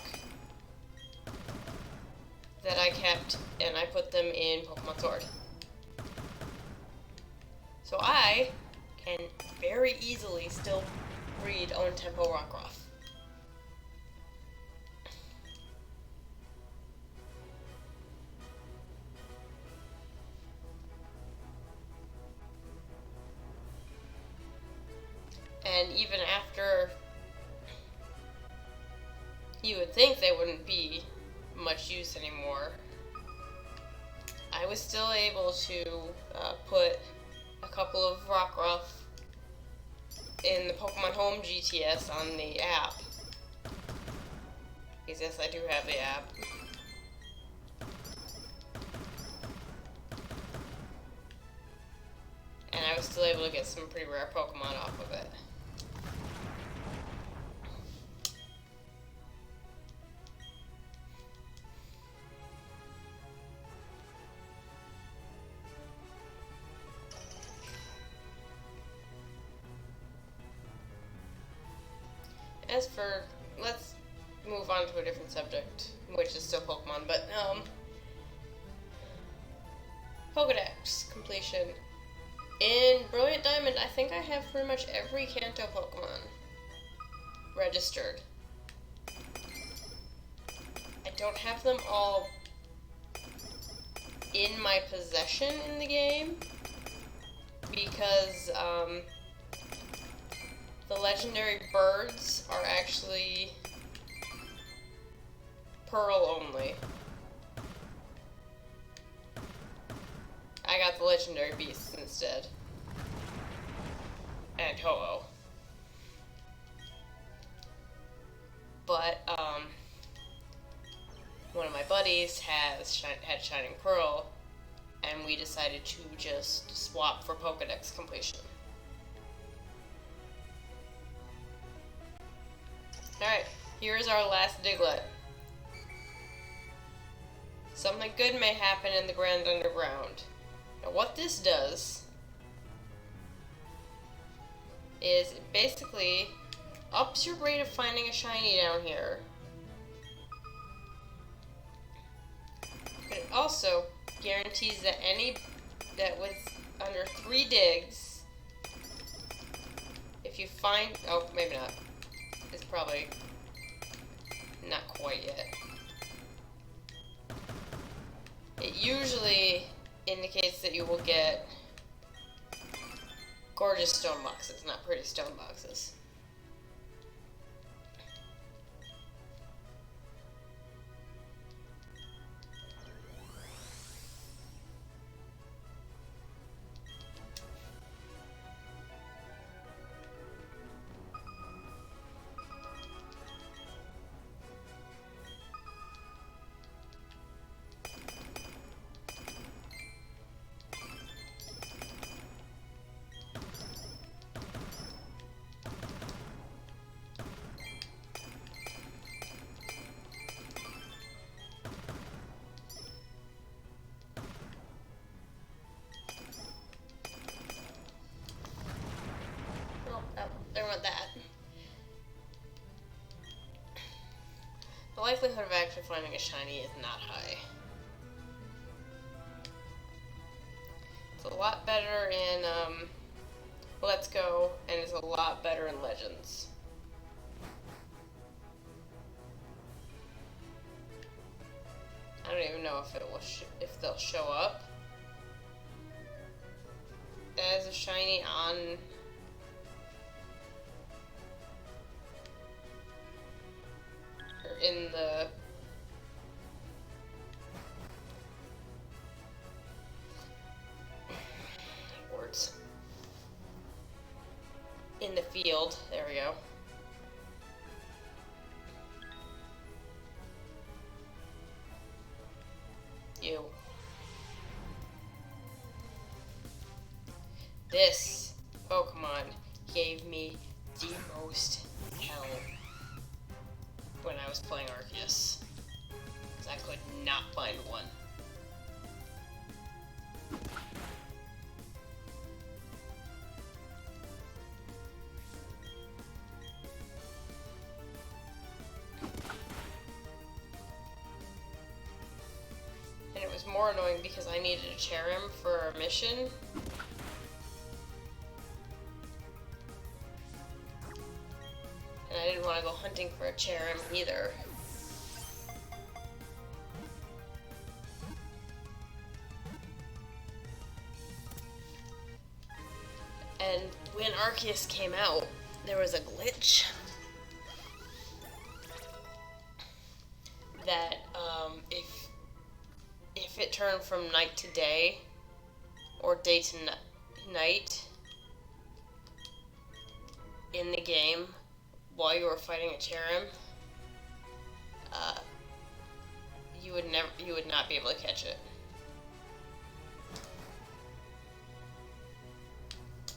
that I kept, and I put them in Pokemon Sword. So I can very easily still breed Own Tempo Rockruff. even after you would think they wouldn't be much use anymore, I was still able to put a couple of Rockruff in the Pokemon Home GTS on the app. Because yes, I do have the app. And I was still able to get some pretty rare Pokemon off of it. As for, let's move on to a different subject, which is still Pokemon, but, Pokedex completion. In Brilliant Diamond, I think I have pretty much every Kanto Pokemon registered. I don't have them all in my possession in the game, because, the legendary birds are actually Pearl only. I got the legendary beasts instead. And Ho-Oh. But, one of my buddies had Shining Pearl, and we decided to just swap for Pokedex completion. Alright, here's our last Diglett. Something good may happen in the Grand Underground. Now what this does is it basically ups your rate of finding a shiny down here. But it also guarantees that with under 3 digs, if you find, oh, maybe not. It's probably not quite yet. It usually indicates that you will get gorgeous stone boxes, not pretty stone boxes. There went that. The likelihood of actually finding a shiny is not high. It's a lot better in Let's Go, and it's a lot better in Legends. I don't even know if it will if they'll show up as a shiny on in the words in the field. There we go. You. This Pokemon gave me the most hell when I was playing Arceus, because I could not find one. And it was more annoying because I needed a Cherim for a mission. And I didn't want to go hunting for a Cherim either. And when Arceus came out, there was a glitch that if it turned from night to day or day to night in the game while you were fighting a Cherim, you would not be able to catch it.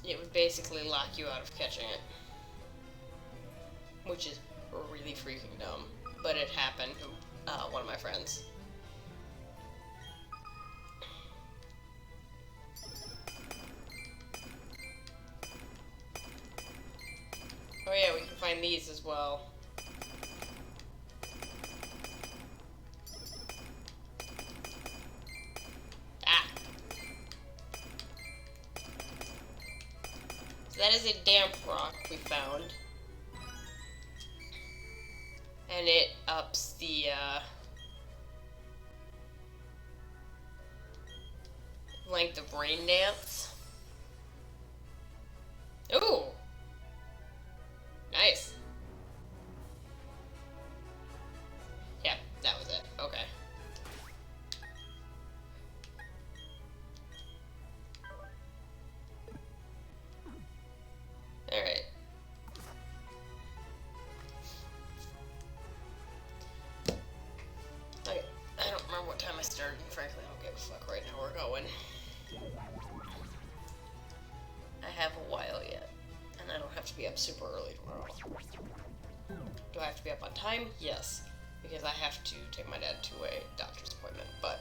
It would basically lock you out of catching it, which is really freaking dumb. But it happened to one of my friends. Oh yeah, we can find these as well. Ah! So that is a damp rock we found. And it ups the, length of rain dance. Ooh! Nice. Yep, that was it. Okay. Alright. Okay, I don't remember what time I started, and frankly, I don't give a fuck right now. We're going. I have a while yet, and I don't have to be up super early tomorrow. Do I have to be up on time? Yes, because I have to take my dad to a doctor's appointment, but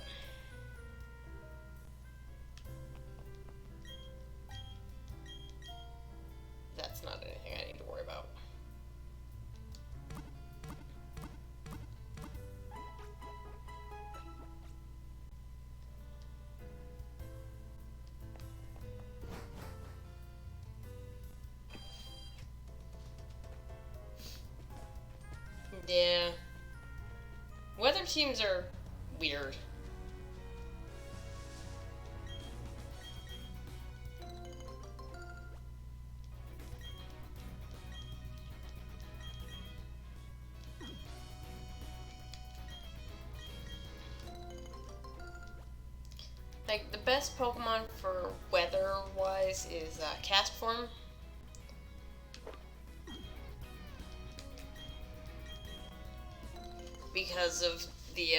that's not anything I need to worry about. Yeah. Weather teams are weird. Like, the best Pokemon for weather-wise is Castform. Because of the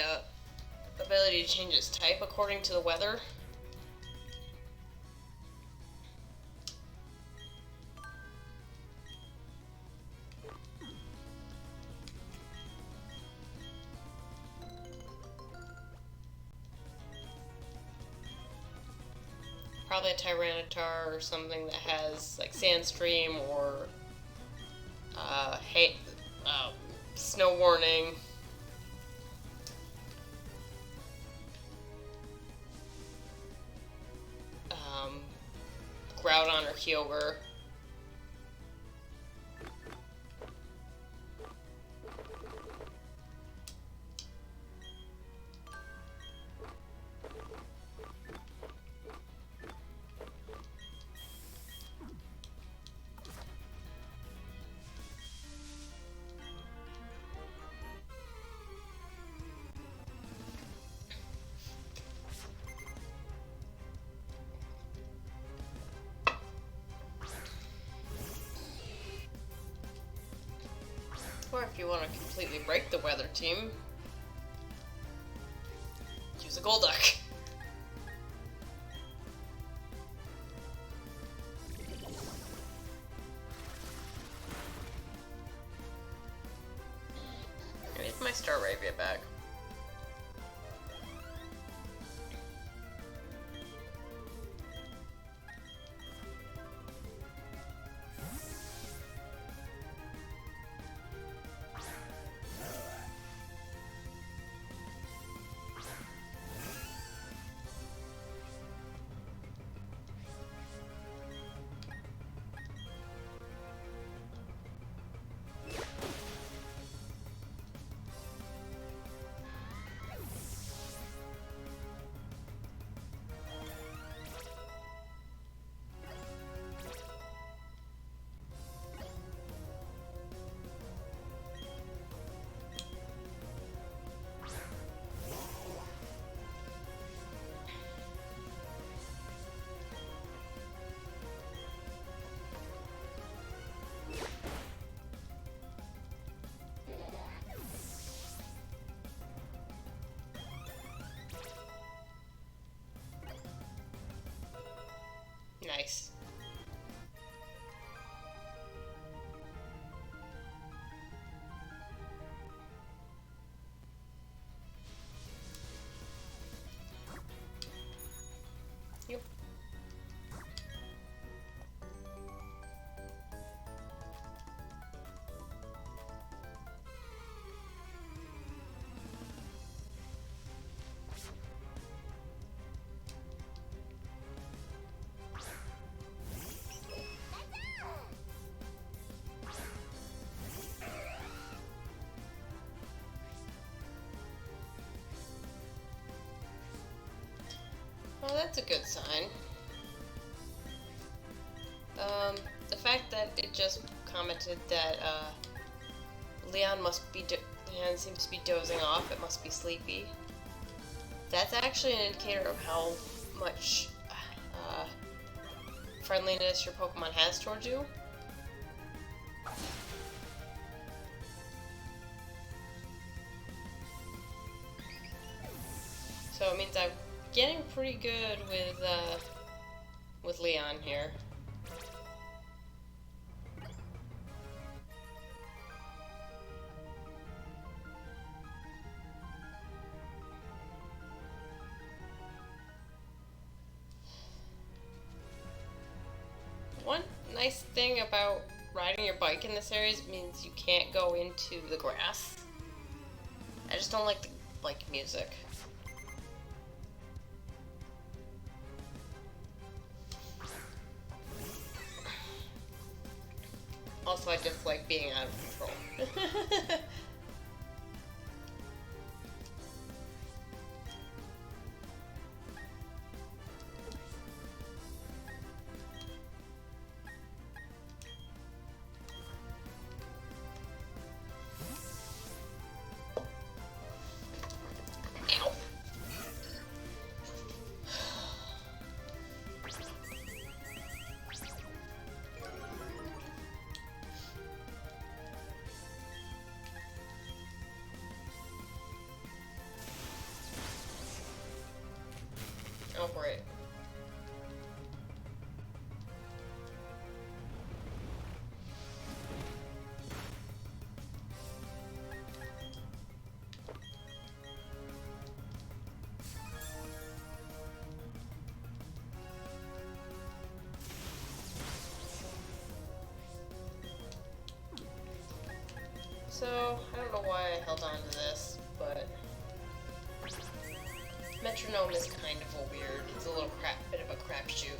ability to change its type according to the weather. Probably a Tyranitar or something that has like Sandstream or Snow Warning. Groudon or Kyogre. Or if you want to completely break the weather team, use a Golduck. I need my Staravia back. Nice. Yep. Well, that's a good sign. The fact that it just commented that Leon Leon seems to be dozing off. It must be sleepy. That's actually an indicator of how much friendliness your Pokemon has towards you. So it means I'm getting pretty good with Leon here. One nice thing about riding your bike in this area means you can't go into the grass. I just don't like the bike music. Also, I just like being out of control. Oh, great. So, I don't know why I held on to this, but Metronome is kind of a weird, it's a little bit of a crapshoot.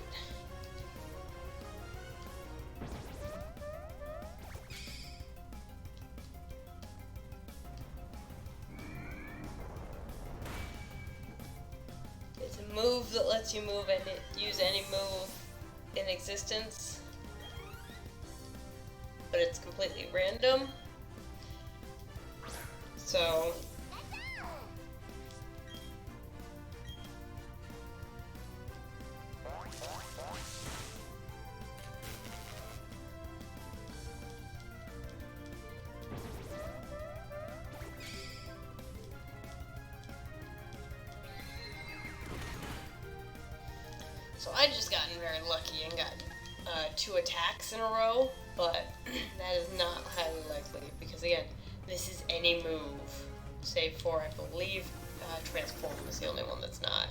It's a move that lets you move and use any move in existence, but it's completely random. So I just gotten very lucky and got 2 attacks in a row, but that is not highly likely because again, this is any move, save for I believe Transform is the only one that's not.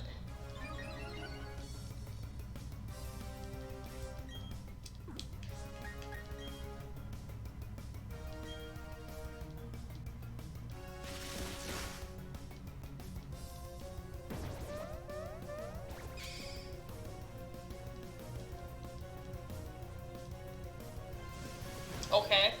Okay.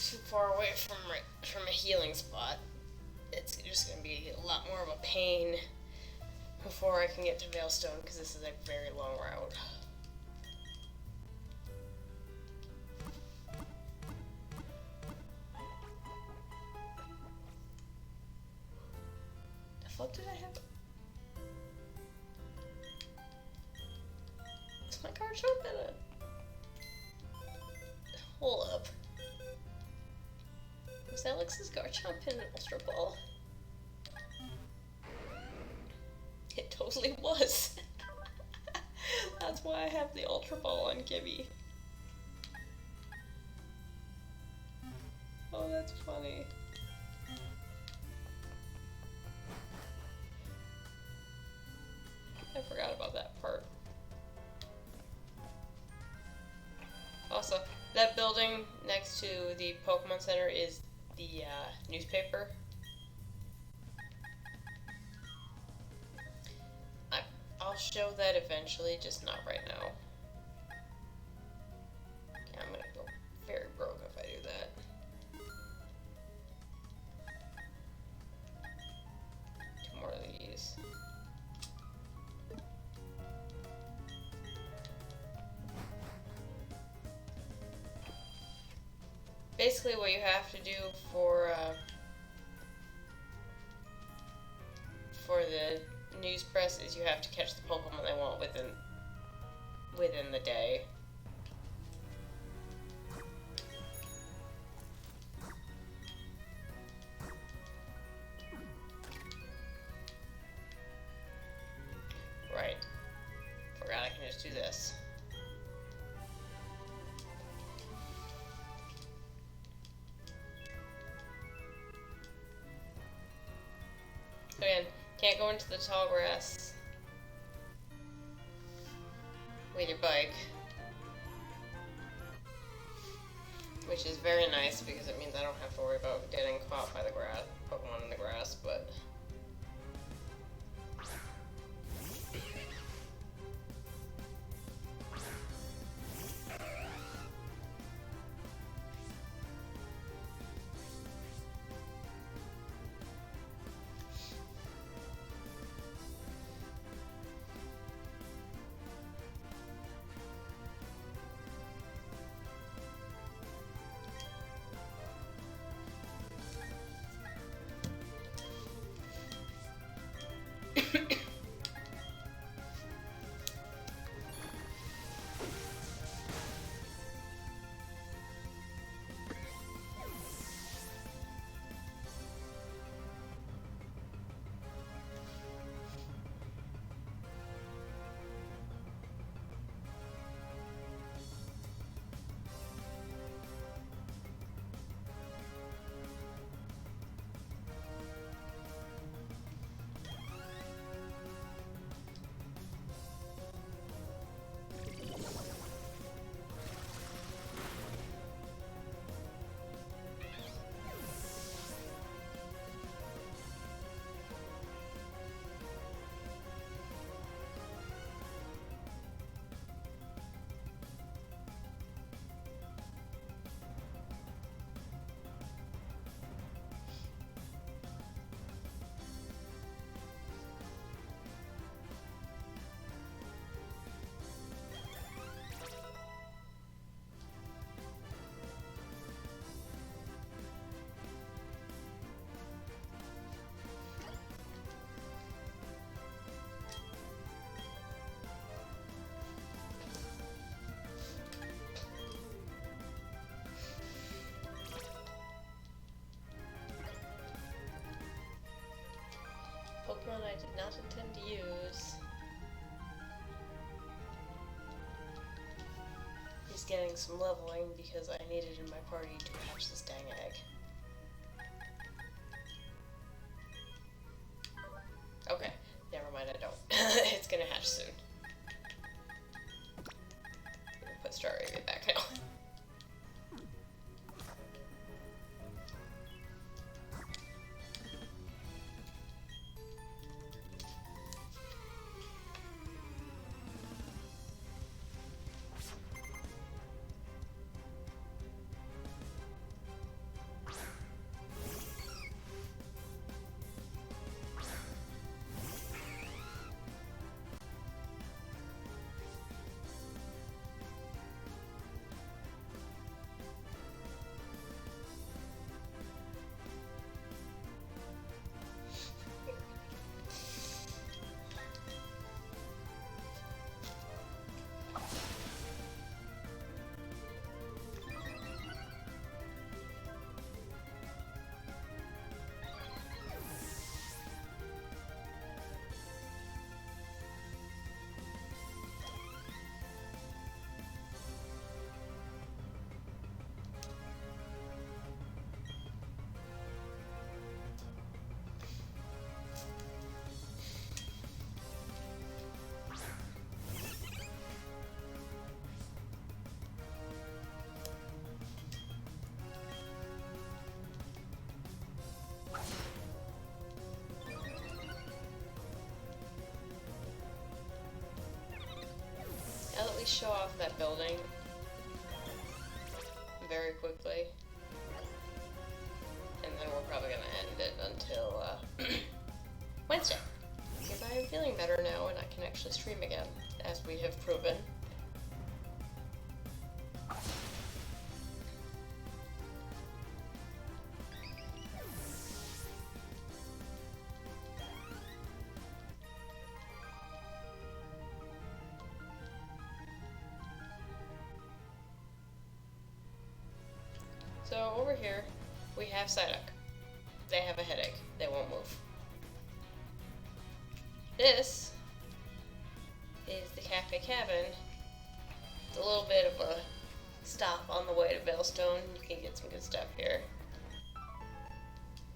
too far away from a healing spot. It's just going to be a lot more of a pain before I can get to Veilstone, because this is a very long route. The fuck did I have? Is my Garchomp in it? Hold up. Was Alex's Garchomp in an Ultra Ball? It totally was. That's why I have the Ultra Ball on Gibby. Oh, that's funny. I forgot about that part. Also, that building next to the Pokemon Center is the newspaper. I'll show that eventually, just not right now. Okay, I'm gonna go very broke if I do that. Two more of these. Basically, what you have to do for the news press is you have to catch the Pokemon they want within the day. Right. Forgot I can just do this. Again, can't go into the tall grass with your bike, which is very nice because it means I don't have to worry about getting caught by the Pokemon in the grass, but Pokemon I did not intend to use. He's getting some leveling because I needed in my party to hatch this dang egg. Okay, never mind, I don't. It's gonna hatch soon. I'm gonna put Staravia back now. least show off that building very quickly. And then we're probably gonna end it until Wednesday. Because I am feeling better now and I can actually stream again, as we have proven. So over here, we have Psyduck. They have a headache. They won't move. This is the Cafe Cabin. It's a little bit of a stop on the way to Veilstone. You can get some good stuff here.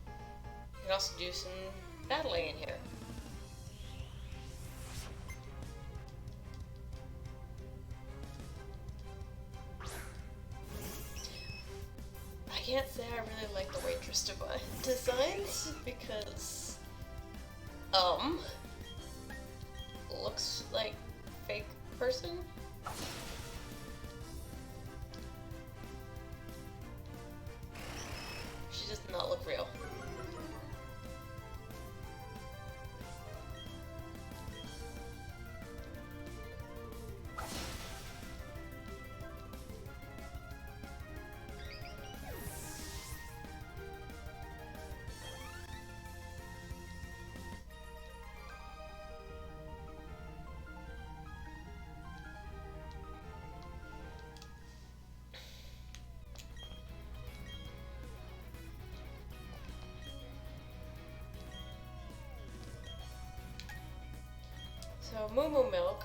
You can also do some battling in here. I can't say I really like the waitress designs because, looks like fake person. She does not look real. So Moo Moo Milk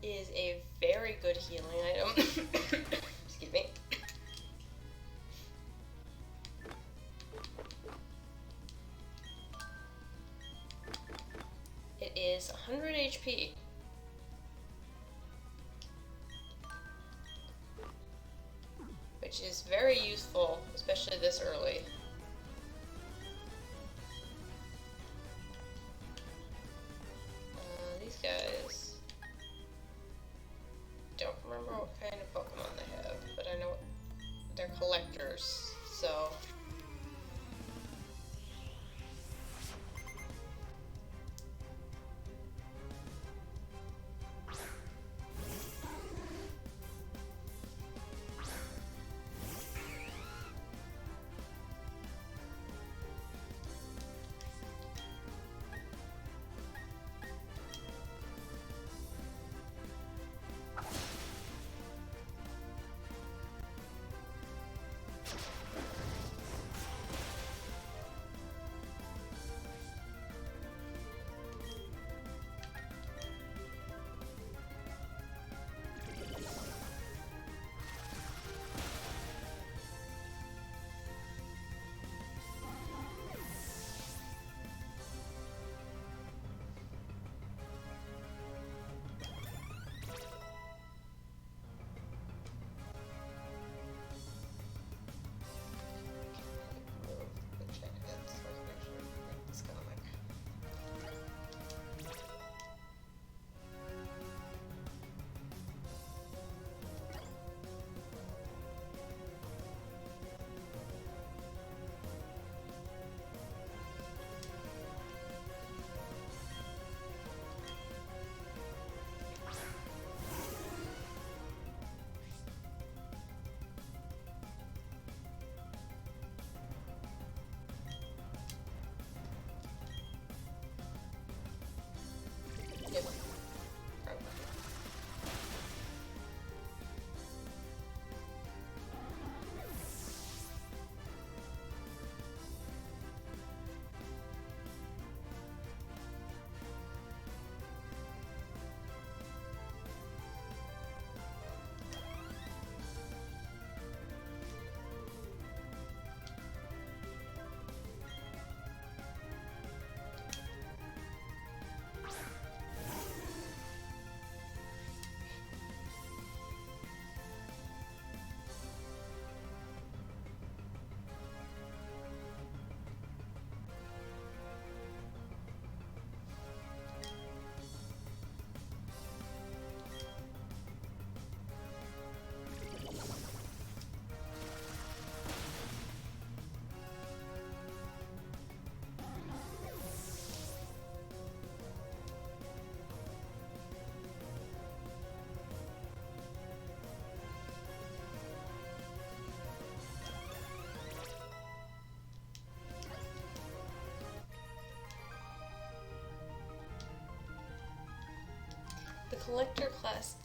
is a very good healing item. Excuse me. It is 100 HP. Which is very useful, especially this early. These guys, don't remember what kind of Pokemon they have, but I know they're collectors, so. The collector class,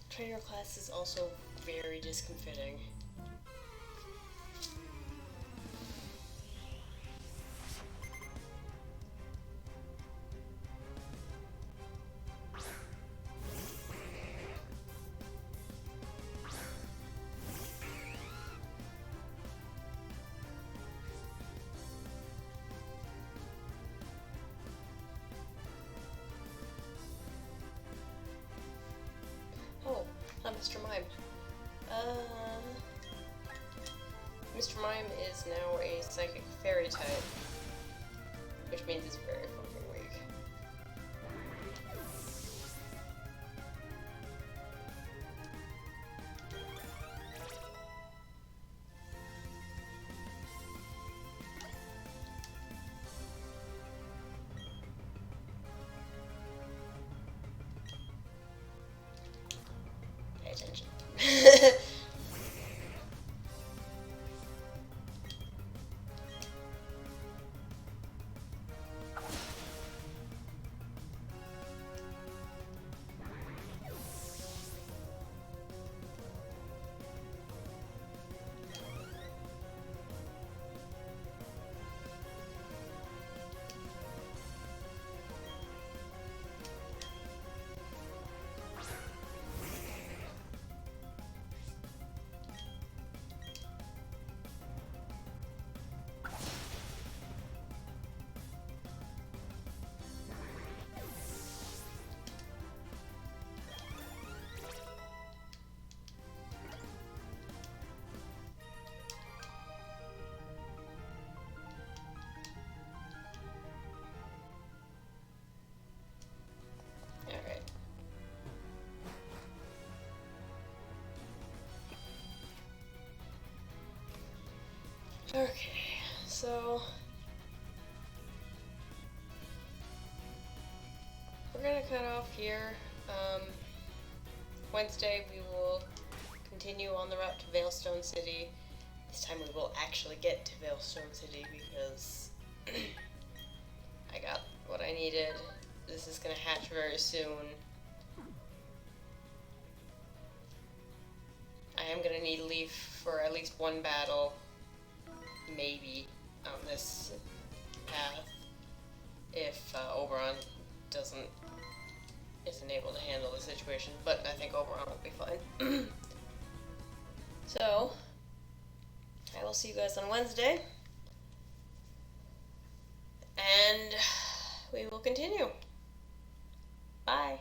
trainer class is also very discomfiting. Oh, Mr. Mime. Mr. Mime is now a psychic fairy type, which means he's very fucking weak. Pay attention. Okay, so we're gonna cut off here. Wednesday we will continue on the route to Veilstone City. This time we will actually get to Veilstone City because I got what I needed. This is gonna hatch very soon. I am gonna need Leaf for at least one battle. Maybe on this path if Oberon isn't able to handle the situation, but I think Oberon will be fine. So I will see you guys on Wednesday, and we will continue. Bye.